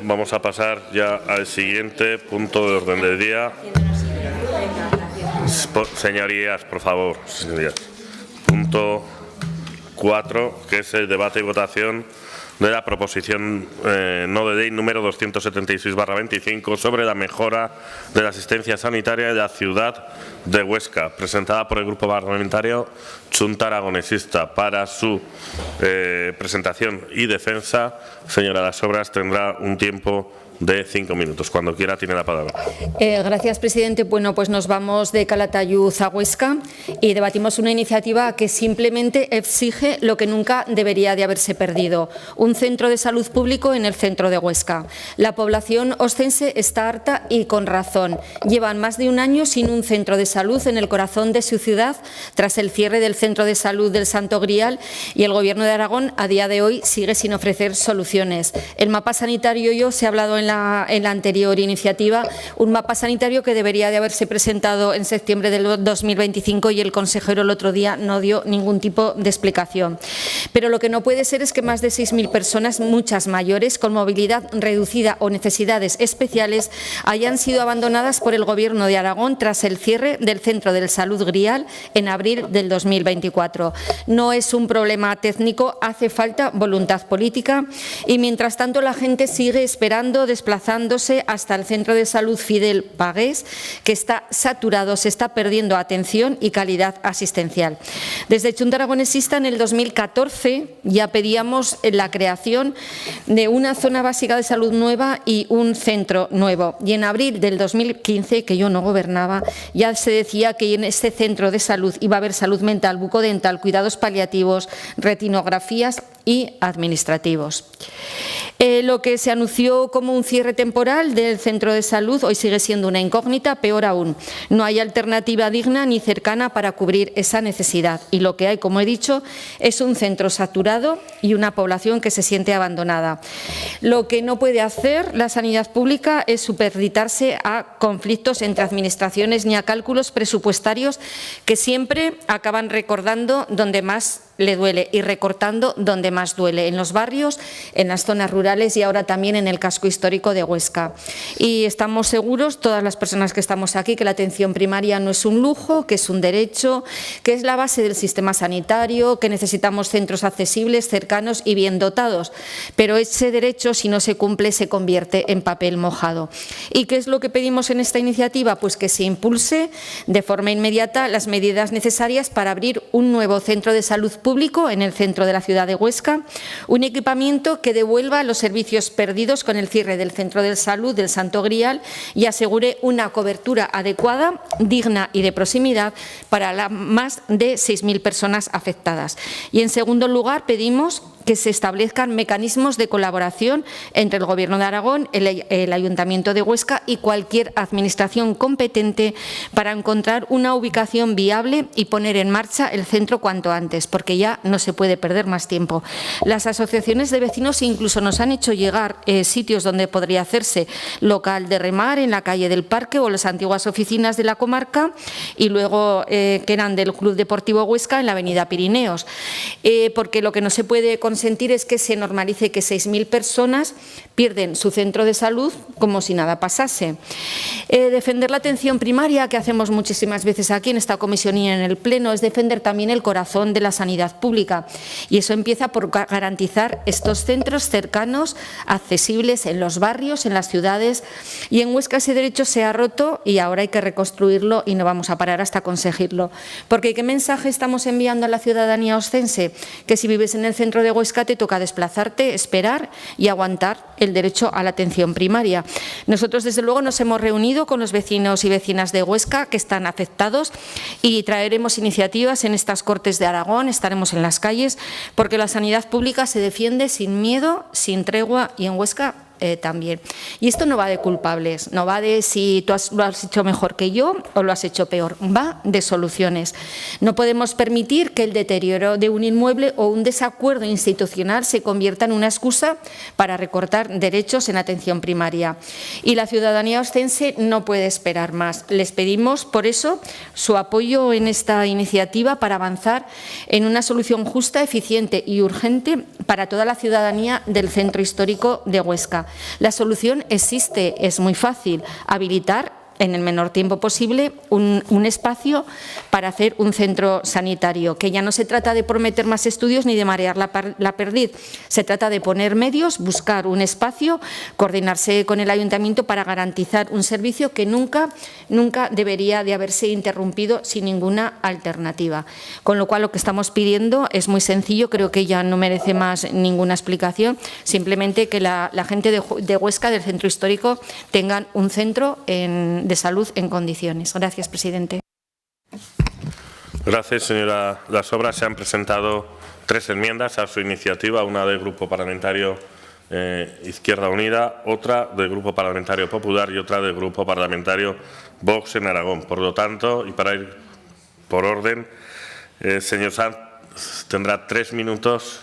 Vamos a pasar ya al siguiente punto de orden del día. Señorías, por favor. Señorías. Punto 4, que es el debate y votación de la proposición no de ley número 276/25 sobre la mejora de la asistencia sanitaria de la ciudad de Huesca, presentada por el Grupo Parlamentario Chunta Aragonesista. Para su presentación y defensa, señora Las Sobras, tendrá un tiempo de 5 minutos. Cuando quiera, tiene la palabra. Gracias, presidente. Bueno, pues nos vamos de Calatayud a Huesca y debatimos una iniciativa que simplemente exige lo que nunca debería de haberse perdido: un centro de salud público en el centro de Huesca. La población ostense está harta y con razón. Llevan más de un año sin un centro de salud en el corazón de su ciudad tras el cierre del centro de salud del Santo Grial, y el Gobierno de Aragón a día de hoy sigue sin ofrecer soluciones. El mapa sanitario, se ha hablado en la anterior iniciativa, un mapa sanitario que debería de haberse presentado en septiembre del 2025 y el consejero el otro día no dio ningún tipo de explicación. Pero lo que no puede ser es que más de 6.000 personas, muchas mayores, con movilidad reducida o necesidades especiales, hayan sido abandonadas por el Gobierno de Aragón tras el cierre del Centro de Salud Grial en abril del 2024. No es un problema técnico, hace falta voluntad política y mientras tanto la gente sigue esperando, desplazándose hasta el Centro de Salud Fidel Pagués, que está saturado, se está perdiendo atención y calidad asistencial. Desde Chunta Aragonesista en el 2014 ya pedíamos la creación de una zona básica de salud nueva y un centro nuevo. Y en abril del 2015, que yo no gobernaba, ya se decía que en este centro de salud iba a haber salud mental, bucodental, cuidados paliativos, retinografías y administrativos. Lo que se anunció como un cierre temporal del centro de salud hoy sigue siendo una incógnita, peor aún. No hay alternativa digna ni cercana para cubrir esa necesidad y lo que hay, como he dicho, es un centro saturado y una población que se siente abandonada. Lo que no puede hacer la sanidad pública es supeditarse a conflictos entre administraciones ni a cálculos presupuestarios que siempre acaban recordando donde más le duele y recortando donde más duele, en los barrios, en las zonas rurales y ahora también en el casco histórico de Huesca. Y estamos seguros, todas las personas que estamos aquí, que la atención primaria no es un lujo, que es un derecho, que es la base del sistema sanitario, que necesitamos centros accesibles, cercanos y bien dotados. Pero ese derecho, si no se cumple, se convierte en papel mojado. ¿Y qué es lo que pedimos en esta iniciativa? Pues que se impulse de forma inmediata las medidas necesarias para abrir un nuevo centro de salud público en el centro de la ciudad de Huesca, un equipamiento que devuelva los servicios perdidos con el cierre del centro de salud del Santo Grial y asegure una cobertura adecuada, digna y de proximidad para las más de 6.000 personas afectadas. Y en segundo lugar pedimos que se establezcan mecanismos de colaboración entre el Gobierno de Aragón, el Ayuntamiento de Huesca y cualquier administración competente para encontrar una ubicación viable y poner en marcha el centro cuanto antes, porque ya no se puede perder más tiempo. Las asociaciones de vecinos incluso nos han hecho llegar sitios donde podría hacerse local de remar en la calle del Parque o las antiguas oficinas de la comarca y luego que eran del Club Deportivo Huesca en la avenida Pirineos, porque lo que no se puede consentir es que se normalice que 6.000 personas pierden su centro de salud como si nada pasase. Defender la atención primaria, que hacemos muchísimas veces aquí en esta comisión y en el Pleno, es defender también el corazón de la sanidad pública, y eso empieza por garantizar estos centros cercanos, accesibles en los barrios, en las ciudades, y en Huesca ese derecho se ha roto y ahora hay que reconstruirlo y no vamos a parar hasta conseguirlo. Porque ¿qué mensaje estamos enviando a la ciudadanía oscense? Que si vives en el centro de Huesca te toca desplazarte, esperar y aguantar el derecho a la atención primaria. Nosotros, desde luego, nos hemos reunido con los vecinos y vecinas de Huesca que están afectados y traeremos iniciativas en estas Cortes de Aragón, estaremos en las calles, porque la sanidad pública se defiende sin miedo, sin tregua, y en Huesca también. Y esto no va de culpables, no va de si tú lo has hecho mejor que yo o lo has hecho peor, va de soluciones. No podemos permitir que el deterioro de un inmueble o un desacuerdo institucional se convierta en una excusa para recortar derechos en atención primaria. Y la ciudadanía oscense no puede esperar más. Les pedimos, por eso, su apoyo en esta iniciativa para avanzar en una solución justa, eficiente y urgente para toda la ciudadanía del centro histórico de Huesca. La solución existe, es muy fácil: habilitar en el menor tiempo posible un espacio para hacer un centro sanitario, que ya no se trata de prometer más estudios ni de marear la perdiz, se trata de poner medios, buscar un espacio, coordinarse con el ayuntamiento para garantizar un servicio que nunca debería de haberse interrumpido sin ninguna alternativa. Con lo cual, lo que estamos pidiendo es muy sencillo, creo que ya no merece más ninguna explicación, simplemente que la gente de Huesca, del centro histórico, tengan un centro de salud en condiciones. Gracias, presidente. Gracias, señora. Las obras se han presentado 3 enmiendas a su iniciativa, una del Grupo Parlamentario Izquierda Unida, otra del Grupo Parlamentario Popular y otra del Grupo Parlamentario Vox en Aragón. Por lo tanto, y para ir por orden, señor Sanz tendrá 3 minutos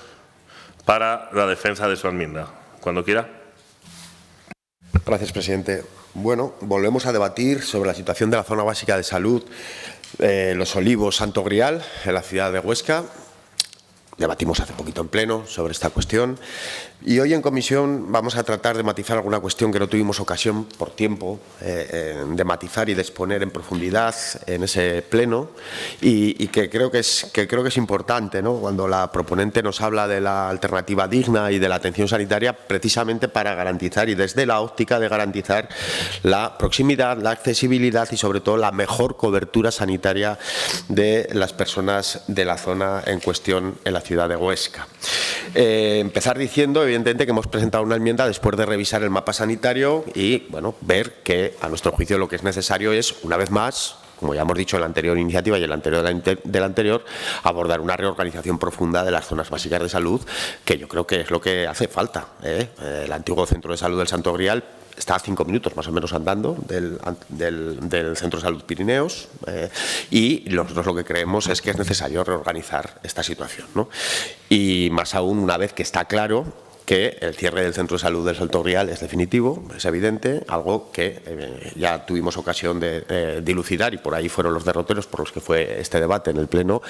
para la defensa de su enmienda. Cuando quiera. Gracias, presidente. Bueno, volvemos a debatir sobre la situación de la zona básica de salud, Los Olivos, Santo Grial, en la ciudad de Huesca. Debatimos hace poquito en pleno sobre esta cuestión y hoy en comisión vamos a tratar de matizar alguna cuestión que no tuvimos ocasión por tiempo de matizar y de exponer en profundidad en ese pleno y que creo que es importante, ¿no? Cuando la proponente nos habla de la alternativa digna y de la atención sanitaria, precisamente para garantizar y desde la óptica de garantizar la proximidad, la accesibilidad y sobre todo la mejor cobertura sanitaria de las personas de la zona en cuestión en la ciudad de Huesca. Empezar diciendo, evidentemente, que hemos presentado una enmienda después de revisar el mapa sanitario y, bueno, ver que, a nuestro juicio, lo que es necesario es, una vez más, como ya hemos dicho en la anterior iniciativa y en la anterior de la anterior, abordar una reorganización profunda de las zonas básicas de salud, que yo creo que es lo que hace falta. El antiguo centro de salud del Santo Grial está a 5 minutos más o menos andando del Centro de Salud Pirineos y nosotros lo que creemos es que es necesario reorganizar esta situación, ¿no? Y más aún una vez que está claro que el cierre del Centro de Salud del Santo Grial es definitivo, es evidente, algo que ya tuvimos ocasión de dilucidar y por ahí fueron los derroteros por los que fue este debate en el Pleno.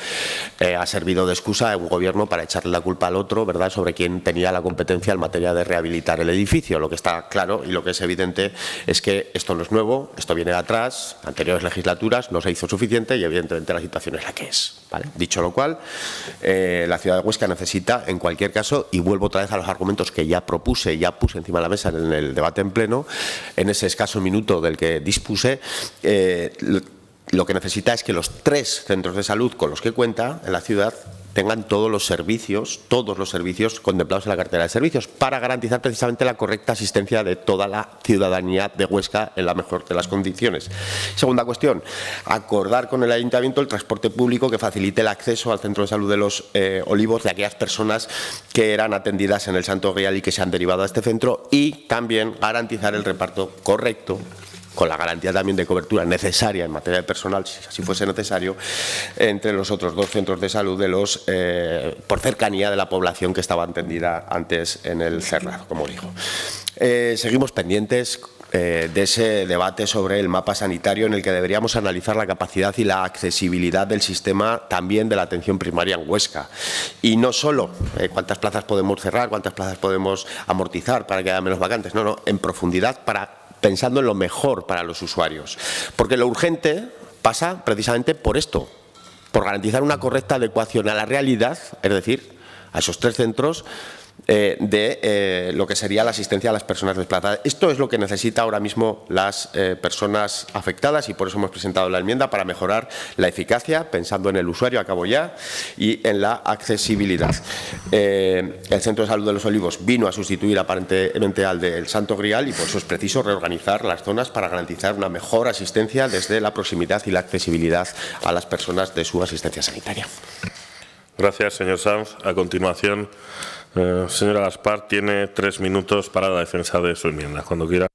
Ha servido de excusa a un gobierno para echarle la culpa al otro, ¿verdad?, sobre quién tenía la competencia en materia de rehabilitar el edificio. Lo que está claro y lo que es evidente es que esto no es nuevo, esto viene de atrás, anteriores legislaturas, no se hizo suficiente y evidentemente la situación es la que es, ¿vale? Dicho lo cual, la ciudad de Huesca necesita, en cualquier caso, y vuelvo otra vez a los argumentos que ya propuse, ya puse encima de la mesa en el debate en pleno, en ese escaso minuto del que dispuse, lo que necesita es que los 3 centros de salud con los que cuenta en la ciudad tengan todos los servicios contemplados en la cartera de servicios para garantizar precisamente la correcta asistencia de toda la ciudadanía de Huesca en la mejor de las condiciones. Segunda cuestión, acordar con el Ayuntamiento el transporte público que facilite el acceso al Centro de Salud de los Olivos de aquellas personas que eran atendidas en el Santo Grial y que se han derivado a este centro, y también garantizar el reparto correcto, con la garantía también de cobertura necesaria en materia de personal, si así fuese necesario, entre los otros 2 centros de salud de los por cercanía de la población que estaba atendida antes en el Cerrado, como digo. Seguimos pendientes de ese debate sobre el mapa sanitario, en el que deberíamos analizar la capacidad y la accesibilidad del sistema también de la atención primaria en Huesca. Y no solo cuántas plazas podemos cerrar, cuántas plazas podemos amortizar para que haya menos vacantes, no, en profundidad, pensando en lo mejor para los usuarios. Porque lo urgente pasa precisamente por esto, por garantizar una correcta adecuación a la realidad, es decir, a esos 3 centros, de lo que sería la asistencia a las personas desplazadas. Esto es lo que necesitan ahora mismo las personas afectadas, y por eso hemos presentado la enmienda, para mejorar la eficacia, pensando en el usuario, acabo ya, y en la accesibilidad. El Centro de Salud de los Olivos vino a sustituir aparentemente al del Santo Grial, y por eso es preciso reorganizar las zonas para garantizar una mejor asistencia desde la proximidad y la accesibilidad a las personas de su asistencia sanitaria. Gracias, señor Sanz. A continuación, señora Gaspar, tiene 3 minutos para la defensa de su enmienda. Cuando quiera.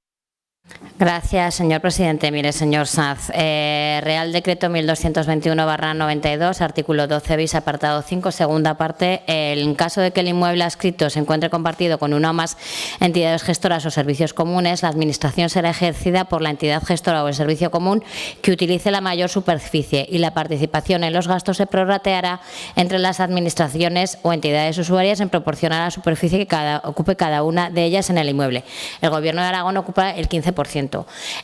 Gracias, señor presidente. Mire, señor Sanz, Real Decreto 1221/92, artículo 12 bis, apartado 5, segunda parte. En caso de que el inmueble adscrito se encuentre compartido con una o más entidades gestoras o servicios comunes, la administración será ejercida por la entidad gestora o el servicio común que utilice la mayor superficie, y la participación en los gastos se prorrateará entre las administraciones o entidades usuarias en proporción a la superficie que ocupe cada una de ellas en el inmueble. El Gobierno de Aragón ocupa el 15%.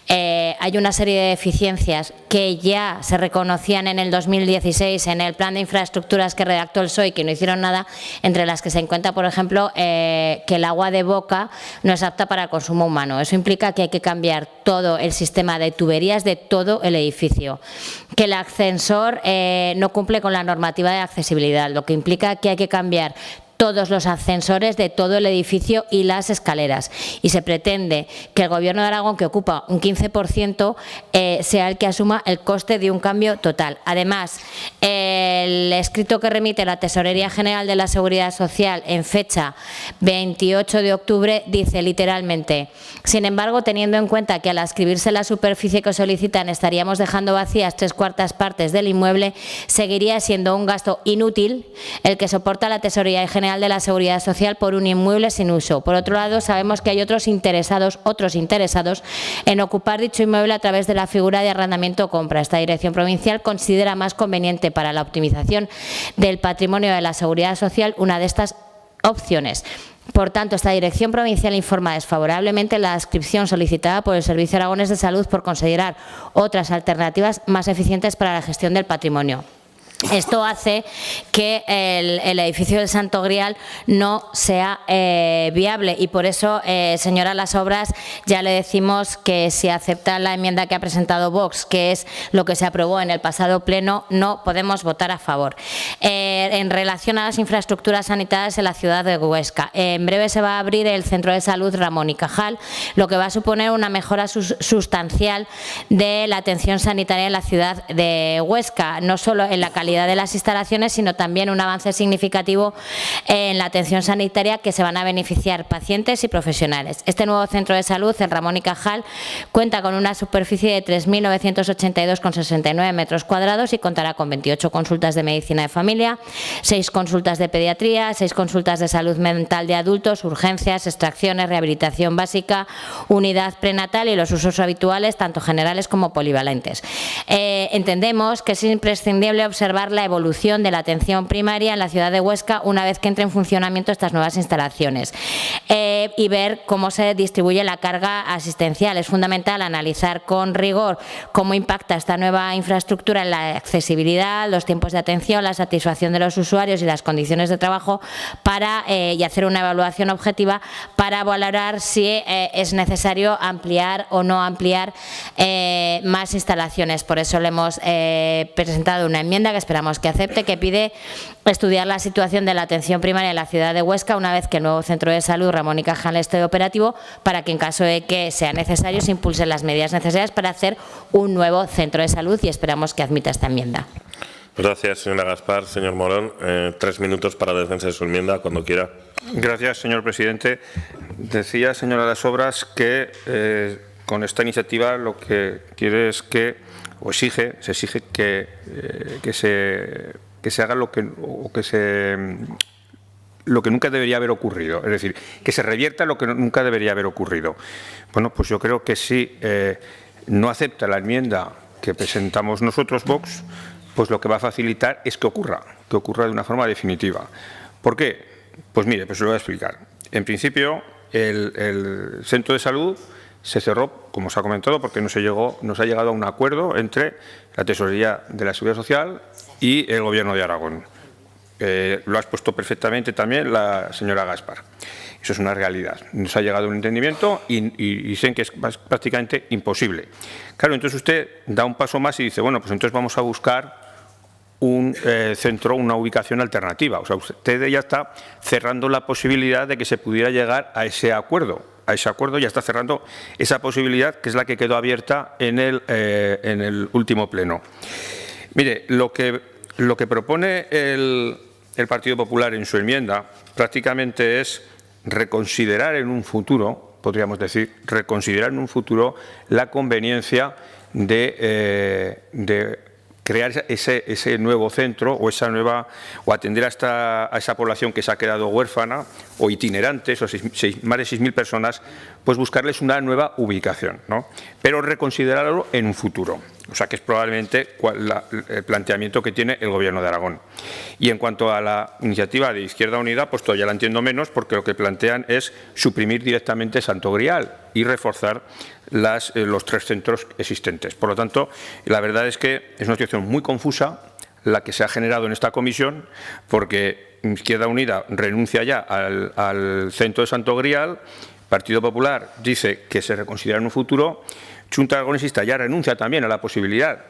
Hay una serie de deficiencias que ya se reconocían en el 2016 en el plan de infraestructuras que redactó el PSOE, que no hicieron nada, entre las que se encuentra, por ejemplo, que el agua de boca no es apta para el consumo humano. Eso implica que hay que cambiar todo el sistema de tuberías de todo el edificio, que el ascensor no cumple con la normativa de accesibilidad, lo que implica que hay que cambiar todos los ascensores de todo el edificio y las escaleras, y se pretende que el Gobierno de Aragón, que ocupa un 15%, sea el que asuma el coste de un cambio total. Además, el escrito que remite la Tesorería General de la Seguridad Social en fecha 28 de octubre dice literalmente: sin embargo, teniendo en cuenta que al adscribirse la superficie que solicitan estaríamos dejando vacías 3/4 partes del inmueble, seguiría siendo un gasto inútil el que soporta la Tesorería General de la Seguridad Social por un inmueble sin uso. Por otro lado, sabemos que hay otros interesados en ocupar dicho inmueble a través de la figura de arrendamiento o compra. Esta Dirección Provincial considera más conveniente para la optimización del patrimonio de la Seguridad Social una de estas opciones. Por tanto, esta Dirección Provincial informa desfavorablemente la adscripción solicitada por el Servicio Aragonés de Salud por considerar otras alternativas más eficientes para la gestión del patrimonio. Esto hace que el edificio del Santo Grial no sea viable, y por eso, señora Las Obras, ya le decimos que si acepta la enmienda que ha presentado Vox, que es lo que se aprobó en el pasado pleno, no podemos votar a favor. En relación a las infraestructuras sanitarias en la ciudad de Huesca, en breve se va a abrir el Centro de Salud Ramón y Cajal, lo que va a suponer una mejora sustancial de la atención sanitaria en la ciudad de Huesca, no solo en la calidad de las instalaciones, sino también un avance significativo en la atención sanitaria, que se van a beneficiar pacientes y profesionales. Este nuevo centro de salud, el Ramón y Cajal, cuenta con una superficie de 3.982,69 metros cuadrados y contará con 28 consultas de medicina de familia, 6 consultas de pediatría, 6 consultas de salud mental de adultos, urgencias, extracciones, rehabilitación básica, unidad prenatal y los usos habituales, tanto generales como polivalentes. Entendemos que es imprescindible observar observar la evolución de la atención primaria en la ciudad de Huesca una vez que entre en funcionamiento estas nuevas instalaciones y ver cómo se distribuye la carga asistencial. Es fundamental analizar con rigor cómo impacta esta nueva infraestructura en la accesibilidad, los tiempos de atención, la satisfacción de los usuarios y las condiciones de trabajo y hacer una evaluación objetiva para valorar si es necesario ampliar o no ampliar más instalaciones. Por eso le hemos presentado una enmienda que esperamos que acepte, que pide estudiar la situación de la atención primaria en la ciudad de Huesca una vez que el nuevo centro de salud Ramón y Cajal esté operativo, para que en caso de que sea necesario se impulsen las medidas necesarias para hacer un nuevo centro de salud, y esperamos que admita esta enmienda. Gracias, señora Gaspar. Señor Morón, 3 minutos para la defensa de su enmienda, cuando quiera. Gracias, señor presidente. Decía, señora Las Obras, que con esta iniciativa lo que quiere es que, o se exige que se haga lo que nunca debería haber ocurrido, es decir, que se revierta lo que nunca debería haber ocurrido. Bueno, pues yo creo que si no acepta la enmienda que presentamos nosotros, Vox, pues lo que va a facilitar es que ocurra de una forma definitiva. ¿Por qué? Pues mire, pues lo voy a explicar. En principio, el centro de salud se cerró, como se ha comentado, porque no se ha llegado a un acuerdo entre la Tesorería de la Seguridad Social y el Gobierno de Aragón. Lo ha expuesto perfectamente también la señora Gaspar. Eso es una realidad. No se ha llegado a un entendimiento y dicen que es prácticamente imposible. Claro, entonces usted da un paso más y dice, bueno, pues entonces vamos a buscar un centro, una ubicación alternativa. O sea, usted ya está cerrando la posibilidad de que se pudiera llegar a ese acuerdo. Ya está cerrando esa posibilidad, que es la que quedó abierta en el último pleno. Mire, lo que propone el Partido Popular en su enmienda prácticamente es reconsiderar en un futuro, podríamos decir, la conveniencia de crear ese nuevo centro o atender a esa población que se ha quedado huérfana o itinerante, esos más de 6.000 personas, pues buscarles una nueva ubicación, ¿no? Pero reconsiderarlo en un futuro. O sea, que es probablemente el planteamiento que tiene el Gobierno de Aragón. Y en cuanto a la iniciativa de Izquierda Unida, pues todavía la entiendo menos, porque lo que plantean es suprimir directamente Santo Grial y reforzar los 3 centros existentes. Por lo tanto, la verdad es que es una situación muy confusa la que se ha generado en esta comisión, porque Izquierda Unida renuncia ya al centro de Santo Grial, Partido Popular dice que se reconsidera en un futuro, Junta Aragonesista ya renuncia también a la posibilidad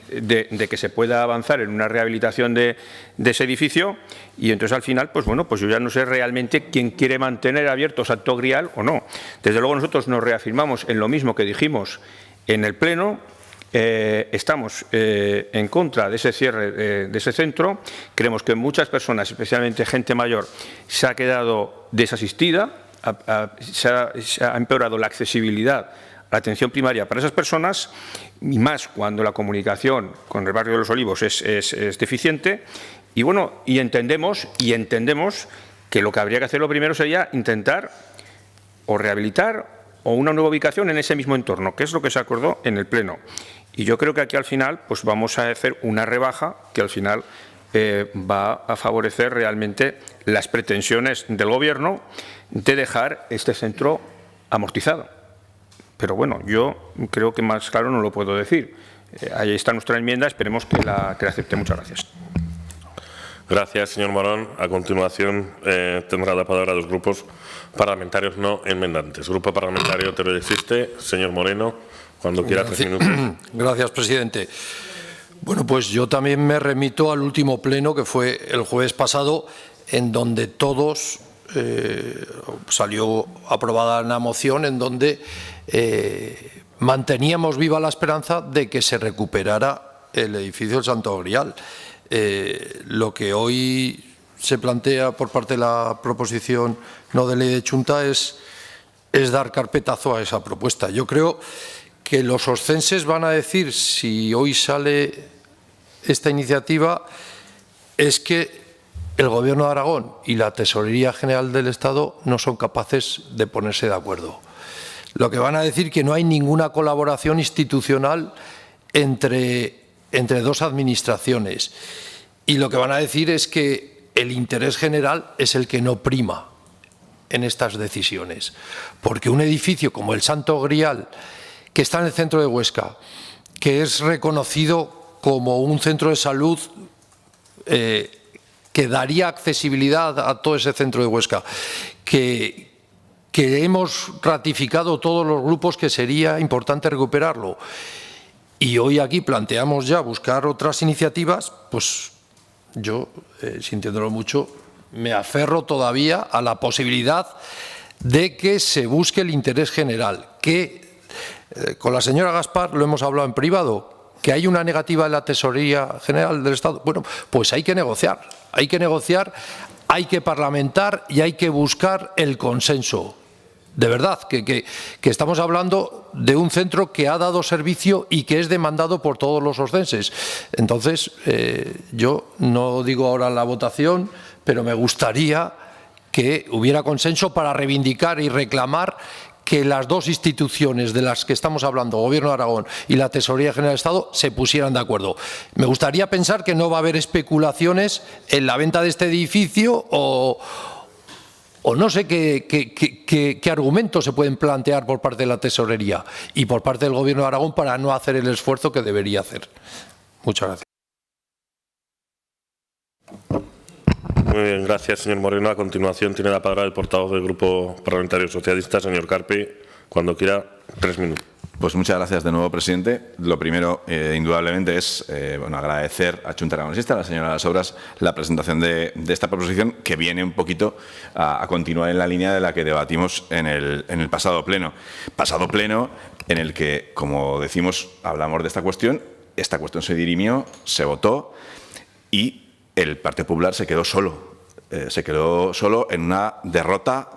de que se pueda avanzar en una rehabilitación de ese edificio, y entonces al final, pues bueno, pues yo ya no sé realmente quién quiere mantener abierto Santo Grial o no. Desde luego nosotros nos reafirmamos en lo mismo que dijimos en el Pleno. Estamos en contra de ese cierre de ese centro. Creemos que muchas personas, especialmente gente mayor, se ha quedado desasistida, se ha empeorado la accesibilidad a la atención primaria para esas personas, y más cuando la comunicación con el barrio de Los Olivos es deficiente. Y bueno, y entendemos que lo que habría que hacer lo primero sería intentar o rehabilitar o una nueva ubicación en ese mismo entorno, que es lo que se acordó en el Pleno. Y yo creo que aquí al final pues vamos a hacer una rebaja que al final va a favorecer realmente las pretensiones del Gobierno de dejar este centro amortizado. Pero bueno, yo creo que más claro no lo puedo decir. Ahí está nuestra enmienda, esperemos que la acepte. Muchas gracias. Gracias, señor Morón. A continuación tendrá la palabra los grupos parlamentarios no enmendantes. Grupo Parlamentario Teruel Existe, señor Moreno, cuando quiera, 3 minutos. Gracias, presidente. Bueno, pues yo también me remito al último pleno, que fue el jueves pasado, en donde todos salió aprobada una moción en donde manteníamos viva la esperanza de que se recuperara el edificio del Santo Grial. Lo que hoy se plantea por parte de la proposición no de ley de Junta es dar carpetazo a esa propuesta. Yo creo que los oscenses van a decir, si hoy sale esta iniciativa, es que el Gobierno de Aragón y la Tesorería General del Estado no son capaces de ponerse de acuerdo. Lo que van a decir que no hay ninguna colaboración institucional entre entre dos administraciones. Y lo que van a decir es que el interés general es el que no prima en estas decisiones. Porque un edificio como el Santo Grial, que está en el centro de Huesca, que es reconocido como un centro de salud que daría accesibilidad a todo ese centro de Huesca, que hemos ratificado todos los grupos que sería importante recuperarlo. Y hoy aquí planteamos ya buscar otras iniciativas, pues yo, sintiéndolo mucho, me aferro todavía a la posibilidad de que se busque el interés general, que con la señora Gaspar lo hemos hablado en privado, que hay una negativa en la Tesorería General del Estado. Bueno, pues hay que negociar, hay que parlamentar y hay que buscar el consenso. De verdad, que estamos hablando de un centro que ha dado servicio y que es demandado por todos los oscenses. Entonces, yo no digo ahora la votación, pero me gustaría que hubiera consenso para reivindicar y reclamar que las dos instituciones de las que estamos hablando, Gobierno de Aragón y la Tesorería General del Estado, se pusieran de acuerdo. Me gustaría pensar que no va a haber especulaciones en la venta de este edificio o no sé qué argumentos se pueden plantear por parte de la Tesorería y por parte del Gobierno de Aragón para no hacer el esfuerzo que debería hacer. Muchas gracias. Muy bien, gracias, señor Moreno. A continuación tiene la palabra el portavoz del Grupo Parlamentario Socialista, señor Carpi. Cuando quiera, 3 minutos. Pues muchas gracias de nuevo, presidente. Lo primero, indudablemente, es agradecer a Chunta Aragonesista, a la señora Las Obras, la presentación de esta proposición, que viene un poquito a continuar en la línea de la que debatimos en el pasado pleno. Pasado pleno en el que, como decimos, hablamos de esta cuestión se dirimió, se votó y el Partido Popular se quedó solo. Se quedó solo en una derrota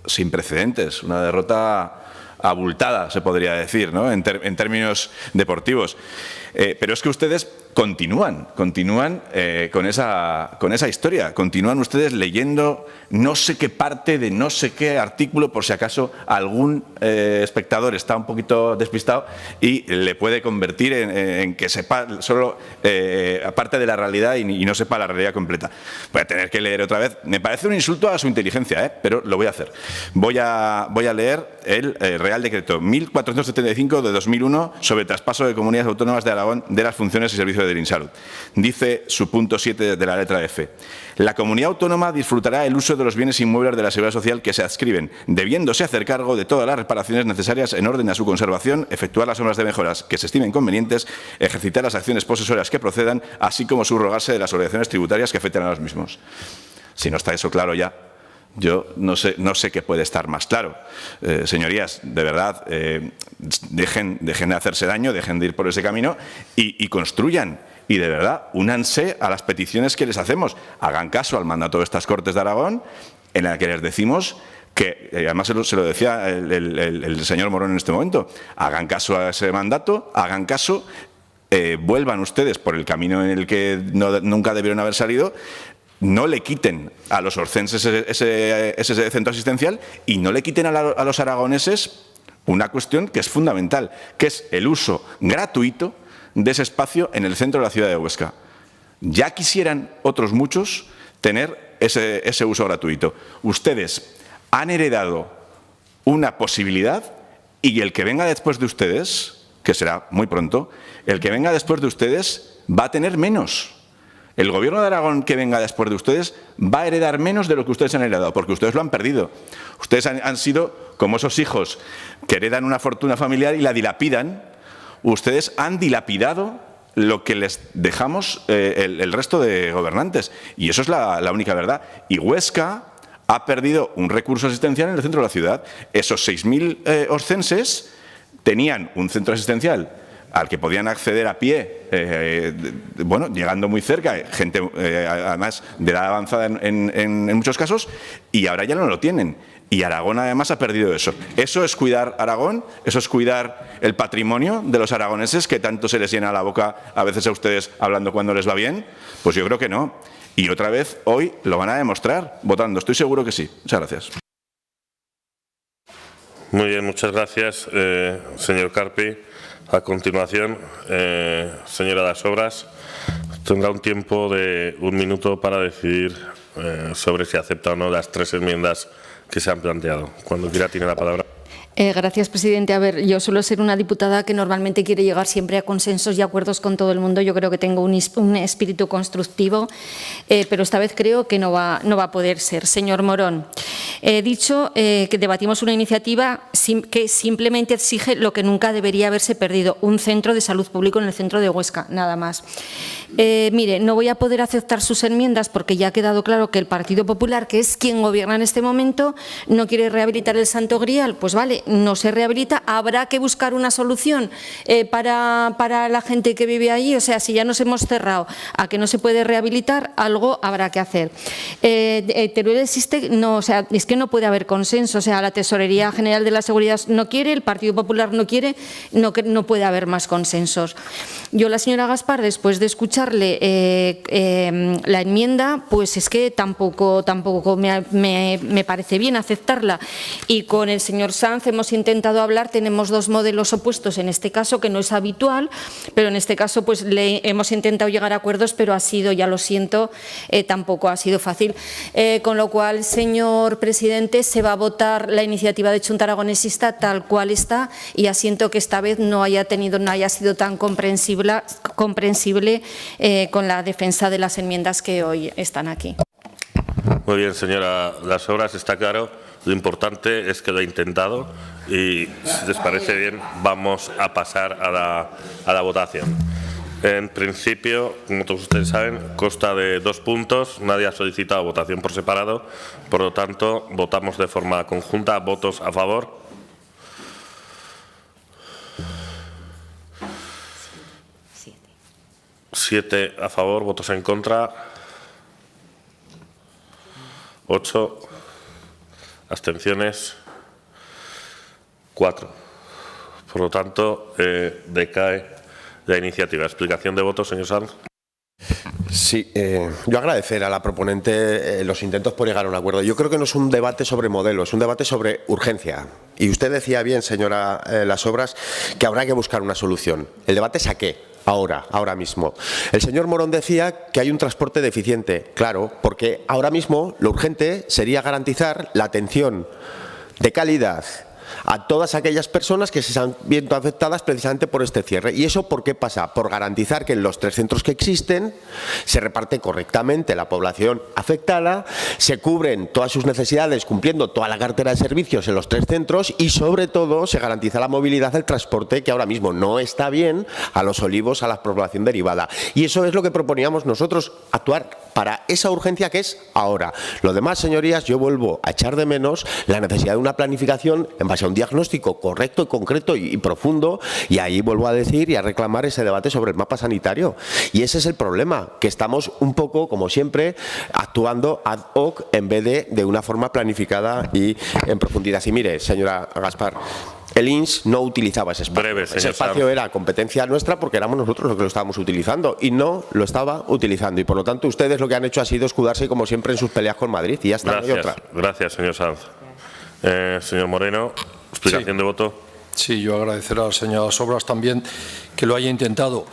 sin precedentes, una derrota abultada, se podría decir, ¿no? en términos deportivos. Pero es que ustedes continúan con esa historia. Continúan ustedes leyendo no sé qué parte de no sé qué artículo, por si acaso algún espectador está un poquito despistado y le puede convertir en que sepa solo parte de la realidad y no sepa la realidad completa. Voy a tener que leer otra vez. Me parece un insulto a su inteligencia, pero lo voy a hacer. Voy a leer el Real Decreto 1475 de 2001 sobre traspaso de comunidades autónomas de Aragón de las funciones y servicios del INSALUD. Dice su punto 7 de la letra F. La comunidad autónoma disfrutará el uso de los bienes inmuebles de la Seguridad Social que se adscriben, debiéndose hacer cargo de todas las reparaciones necesarias en orden a su conservación, efectuar las obras de mejoras que se estimen convenientes, ejercitar las acciones posesoras que procedan, así como subrogarse de las obligaciones tributarias que afecten a los mismos. Si no está eso claro ya, yo no sé qué puede estar más claro. Señorías, de verdad, dejen de hacerse daño, dejen de ir por ese camino y construyan. Y de verdad, únanse a las peticiones que les hacemos. Hagan caso al mandato de estas Cortes de Aragón, en la que les decimos que, además se lo decía el señor Morón en este momento, hagan caso a ese mandato, hagan caso, vuelvan ustedes por el camino en el que nunca debieron haber salido, no le quiten a los orcenses ese centro asistencial y no le quiten a los aragoneses una cuestión que es fundamental, que es el uso gratuito de ese espacio en el centro de la ciudad de Huesca. Ya quisieran otros muchos tener ese uso gratuito. Ustedes han heredado una posibilidad y el que venga después de ustedes, que será muy pronto, el que venga después de ustedes va a tener menos. El Gobierno de Aragón que venga después de ustedes va a heredar menos de lo que ustedes han heredado, porque ustedes lo han perdido. Ustedes han sido como esos hijos que heredan una fortuna familiar y la dilapidan. Ustedes han dilapidado lo que les dejamos el resto de gobernantes. Y eso es la única verdad. Y Huesca ha perdido un recurso asistencial en el centro de la ciudad. Esos 6.000 oscenses tenían un centro asistencial al que podían acceder a pie, llegando muy cerca, gente además de edad avanzada en muchos casos, y ahora ya no lo tienen. Y Aragón además ha perdido eso. Eso es cuidar Aragón, eso es cuidar el patrimonio de los aragoneses, que tanto se les llena la boca a veces a ustedes hablando cuando les va bien. Pues yo creo que no. Y otra vez hoy lo van a demostrar votando. Estoy seguro que sí. Muchas gracias. Muy bien, muchas gracias, señor Carpi. A continuación, señora Das Obras, tendrá un tiempo de 1 minuto para decidir sobre si acepta o no las 3 enmiendas que se han planteado. Cuando quiera, tiene la palabra. Gracias, presidente. A ver, yo suelo ser una diputada que normalmente quiere llegar siempre a consensos y acuerdos con todo el mundo. Yo creo que tengo un espíritu constructivo, pero esta vez creo que no va a poder ser. Señor Morón, he dicho que debatimos una iniciativa que simplemente exige lo que nunca debería haberse perdido, un centro de salud público en el centro de Huesca, nada más. Mire, no voy a poder aceptar sus enmiendas porque ya ha quedado claro que el Partido Popular, que es quien gobierna en este momento, no quiere rehabilitar el Santo Grial. Pues vale, no se rehabilita, habrá que buscar una solución para la gente que vive allí. O sea, si ya nos hemos cerrado a que no se puede rehabilitar, algo habrá que hacer. Teruel existe, no, o sea, es que no puede haber consenso. O sea, la Tesorería General de la Seguridad no quiere, el Partido Popular no quiere, no puede haber más consensos. Yo, la señora Gaspar, después de escucharle la enmienda, pues es que tampoco me parece bien aceptarla. Y con el señor Sanz hemos intentado hablar, tenemos 2 modelos opuestos en este caso, que no es habitual, pero en este caso pues hemos intentado llegar a acuerdos, pero ha sido, ya lo siento, tampoco ha sido fácil. Con lo cual, señor presidente, se va a votar la iniciativa de Chunta Aragonesista tal cual está, y ya siento que esta vez no haya sido tan comprensible con la defensa de las enmiendas que hoy están aquí. Muy bien, señora Das Obras, está claro. Lo importante es que lo ha intentado y, si les parece bien, vamos a pasar a la votación. En principio, como todos ustedes saben, consta de 2 puntos. Nadie ha solicitado votación por separado. Por lo tanto, votamos de forma conjunta. ¿Votos a favor? ¿7 a favor? ¿Votos en contra? 8. Abstenciones, 4. Por lo tanto, decae la iniciativa. ¿Explicación de voto, señor Sanz? Sí, yo agradecer a la proponente los intentos por llegar a un acuerdo. Yo creo que no es un debate sobre modelo, es un debate sobre urgencia. Y usted decía bien, señora Las Obras, que habrá que buscar una solución. El debate es a qué. Ahora mismo. El señor Morón decía que hay un transporte deficiente. Claro, porque ahora mismo lo urgente sería garantizar la atención de calidad a todas aquellas personas que se están viendo afectadas precisamente por este cierre. ¿Y eso por qué pasa? Por garantizar que en los 3 centros que existen se reparte correctamente la población afectada, se cubren todas sus necesidades cumpliendo toda la cartera de servicios en los 3 centros y, sobre todo, se garantiza la movilidad del transporte, que ahora mismo no está bien, a Los Olivos, a la población derivada. Y eso es lo que proponíamos nosotros, actuar para esa urgencia que es ahora. Lo demás, señorías, yo vuelvo a echar de menos la necesidad de una planificación en base a un diagnóstico correcto y concreto y profundo, y ahí vuelvo a decir y a reclamar ese debate sobre el mapa sanitario. Y ese es el problema, que estamos un poco, como siempre, actuando ad hoc en vez de una forma planificada y en profundidad. Y mire, señora Gaspar, el INS no utilizaba ese espacio. Ese espacio era competencia nuestra porque éramos nosotros los que lo estábamos utilizando y no lo estaba utilizando. Y por lo tanto, ustedes lo que han hecho ha sido escudarse, como siempre, en sus peleas con Madrid. Y ya está. Gracias, no hay otra. Gracias, señor Sanz. Señor Moreno, explicación de voto. Sí, yo agradecer a la señora Das Obras también que lo haya intentado.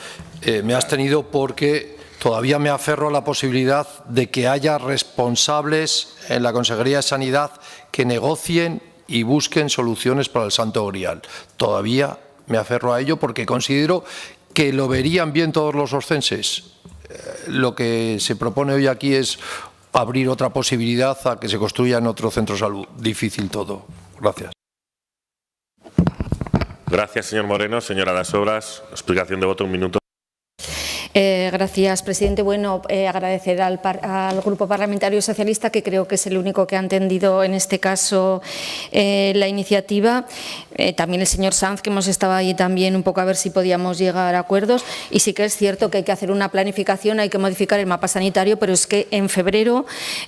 Me ha abstenido porque todavía me aferro a la posibilidad de que haya responsables en la Consejería de Sanidad que negocien y busquen soluciones para el Santo Grial. Todavía me aferro a ello porque considero que lo verían bien todos los oscenses. Lo que se propone hoy aquí es abrir otra posibilidad a que se construya en otro centro de salud. Difícil todo. Gracias. Gracias, señor Moreno. Señora Das Obras, explicación de voto, 1 minuto. Gracias, presidente. Bueno, agradecer al Grupo Parlamentario Socialista, que creo que es el único que ha entendido en este caso la iniciativa. También el señor Sanz, que hemos estado allí también un poco a ver si podíamos llegar a acuerdos. Y sí que es cierto que hay que hacer una planificación, hay que modificar el mapa sanitario, pero es que en febrero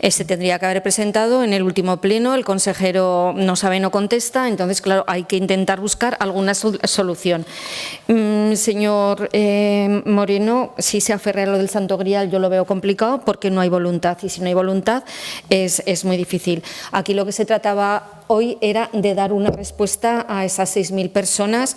se tendría que haber presentado en el último pleno. El consejero no sabe, no contesta. Entonces, claro, hay que intentar buscar alguna solución. Señor Moreno, si se aferra a lo del Santo Grial, yo lo veo complicado porque no hay voluntad, y si no hay voluntad es muy difícil. Aquí lo que se trataba hoy era de dar una respuesta a esas 6.000 personas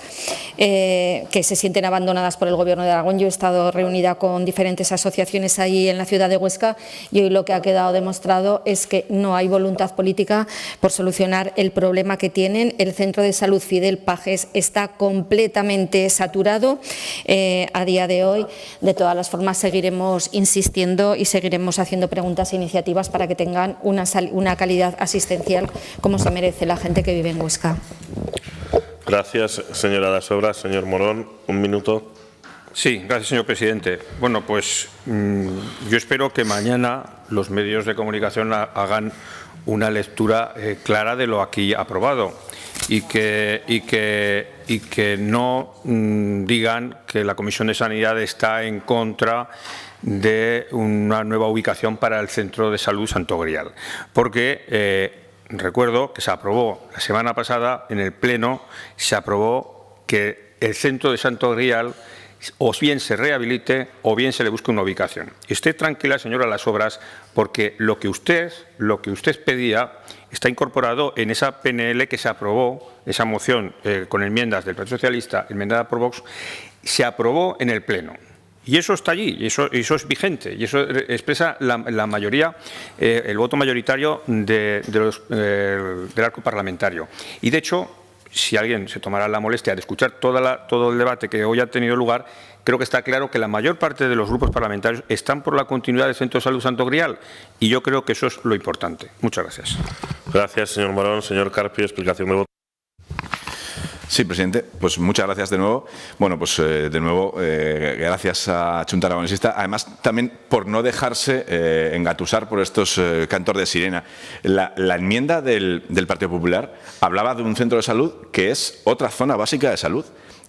que se sienten abandonadas por el Gobierno de Aragón. Yo he estado reunida con diferentes asociaciones ahí en la ciudad de Huesca y hoy lo que ha quedado demostrado es que no hay voluntad política por solucionar el problema que tienen. El Centro de Salud Fidel Pajes está completamente saturado a día de hoy. De todas las formas, seguiremos insistiendo y seguiremos haciendo preguntas e iniciativas para que tengan una calidad asistencial como se merece la gente que vive en Huesca. Gracias, señora Das Obras. Señor Morón, un minuto. Sí, gracias, señor presidente. Bueno, pues yo espero que mañana los medios de comunicación hagan una lectura clara de lo aquí aprobado y que no digan que la Comisión de Sanidad está en contra de una nueva ubicación para el Centro de Salud Santo Grial, porque recuerdo que se aprobó la semana pasada en el Pleno, se aprobó que el Centro de Santo Grial o bien se rehabilite o bien se le busque una ubicación. Y esté tranquila, señora Das Obras, porque lo que usted pedía está incorporado en esa PNL que se aprobó, esa moción con enmiendas del Partido Socialista, enmendada por Vox, se aprobó en el Pleno. Y eso está allí, y eso es vigente, y eso expresa la mayoría, el voto mayoritario del arco parlamentario. Y de hecho, si alguien se tomará la molestia de escuchar todo el debate que hoy ha tenido lugar, creo que está claro que la mayor parte de los grupos parlamentarios están por la continuidad del Centro de Salud Santo Grial, y yo creo que eso es lo importante. Muchas gracias. Gracias, señor Morón. Señor Carpi, explicación de voto. Sí, presidente. Pues muchas gracias de nuevo. Bueno, pues de nuevo, gracias a Chunta Aragonesista. Además, también por no dejarse engatusar por estos cantos de sirena. La enmienda del Partido Popular hablaba de un centro de salud que es otra zona básica de salud.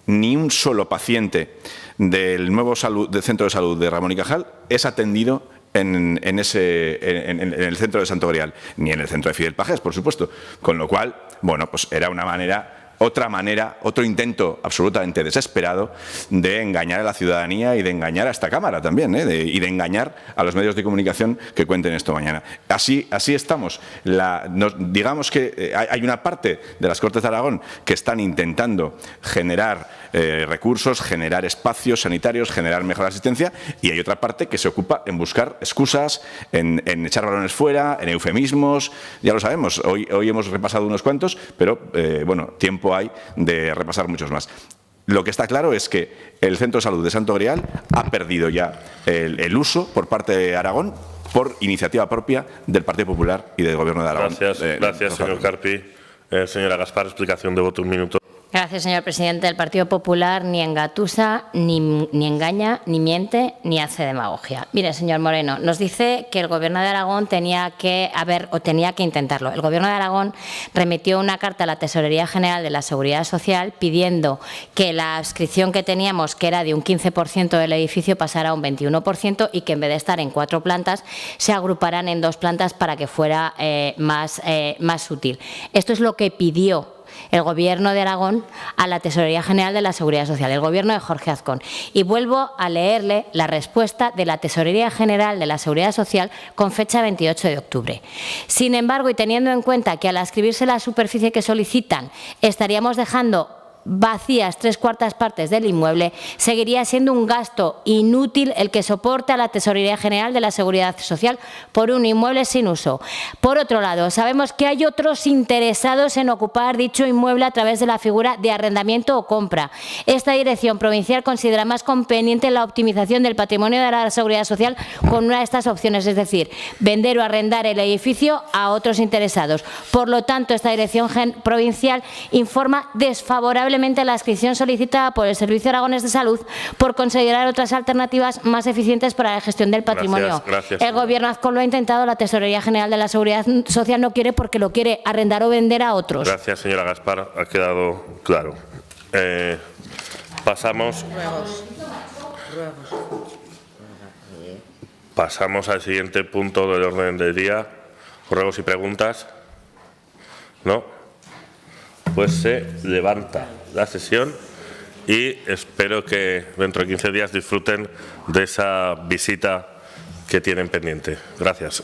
Ni un solo paciente del nuevo del centro de salud de Ramón y Cajal es atendido en el centro de Santo Grial, ni en el centro de Fidel Pajes, por supuesto. Con lo cual, bueno, pues era otro intento absolutamente desesperado de engañar a la ciudadanía y de engañar a esta Cámara también, y de engañar a los medios de comunicación que cuenten esto mañana. Así estamos. Digamos que hay una parte de las Cortes de Aragón que están intentando generar recursos, generar espacios sanitarios, generar mejor asistencia, y hay otra parte que se ocupa en buscar excusas, en echar balones fuera, en eufemismos. Ya lo sabemos, hoy hemos repasado unos cuantos, pero bueno, tiempo hay de repasar muchos más. Lo que está claro es que el Centro de Salud de Santo Grial ha perdido ya el uso por parte de Aragón por iniciativa propia del Partido Popular y del Gobierno de Aragón. Gracias, señor Carpi. Señora Gaspar, explicación de voto, un minuto. Gracias, señor presidente. El Partido Popular ni engatusa, ni engaña, ni miente, ni hace demagogia. Mire, señor Moreno, nos dice que el Gobierno de Aragón tenía que intentarlo. El Gobierno de Aragón remitió una carta a la Tesorería General de la Seguridad Social pidiendo que la adscripción que teníamos, que era de un 15% del edificio, pasara a un 21% y que en vez de estar en 4 plantas, se agruparan en 2 plantas para que fuera más útil. Esto es lo que pidió el Gobierno de Aragón a la Tesorería General de la Seguridad Social, el Gobierno de Jorge Azcón. Y vuelvo a leerle la respuesta de la Tesorería General de la Seguridad Social con fecha 28 de octubre. Sin embargo, y teniendo en cuenta que al adscribirse la superficie que solicitan estaríamos dejando vacías 3/4 partes del inmueble, seguiría siendo un gasto inútil el que soporte a la Tesorería General de la Seguridad Social por un inmueble sin uso. Por otro lado, sabemos que hay otros interesados en ocupar dicho inmueble a través de la figura de arrendamiento o compra. Esta Dirección Provincial considera más conveniente la optimización del patrimonio de la Seguridad Social con una de estas opciones, es decir, vender o arrendar el edificio a otros interesados. Por lo tanto, esta Dirección Provincial informa desfavorablemente la adscripción solicitada por el Servicio Aragonés de Salud por considerar otras alternativas más eficientes para la gestión del patrimonio. Gracias. El Gobierno Azcón lo ha intentado, la Tesorería General de la Seguridad Social no quiere porque lo quiere arrendar o vender a otros. Gracias, señora Gaspar. Ha quedado claro. Pasamos al siguiente punto del orden del día. Ruegos y preguntas. ¿No? Pues se levanta la sesión y espero que dentro de 15 días disfruten de esa visita que tienen pendiente. Gracias.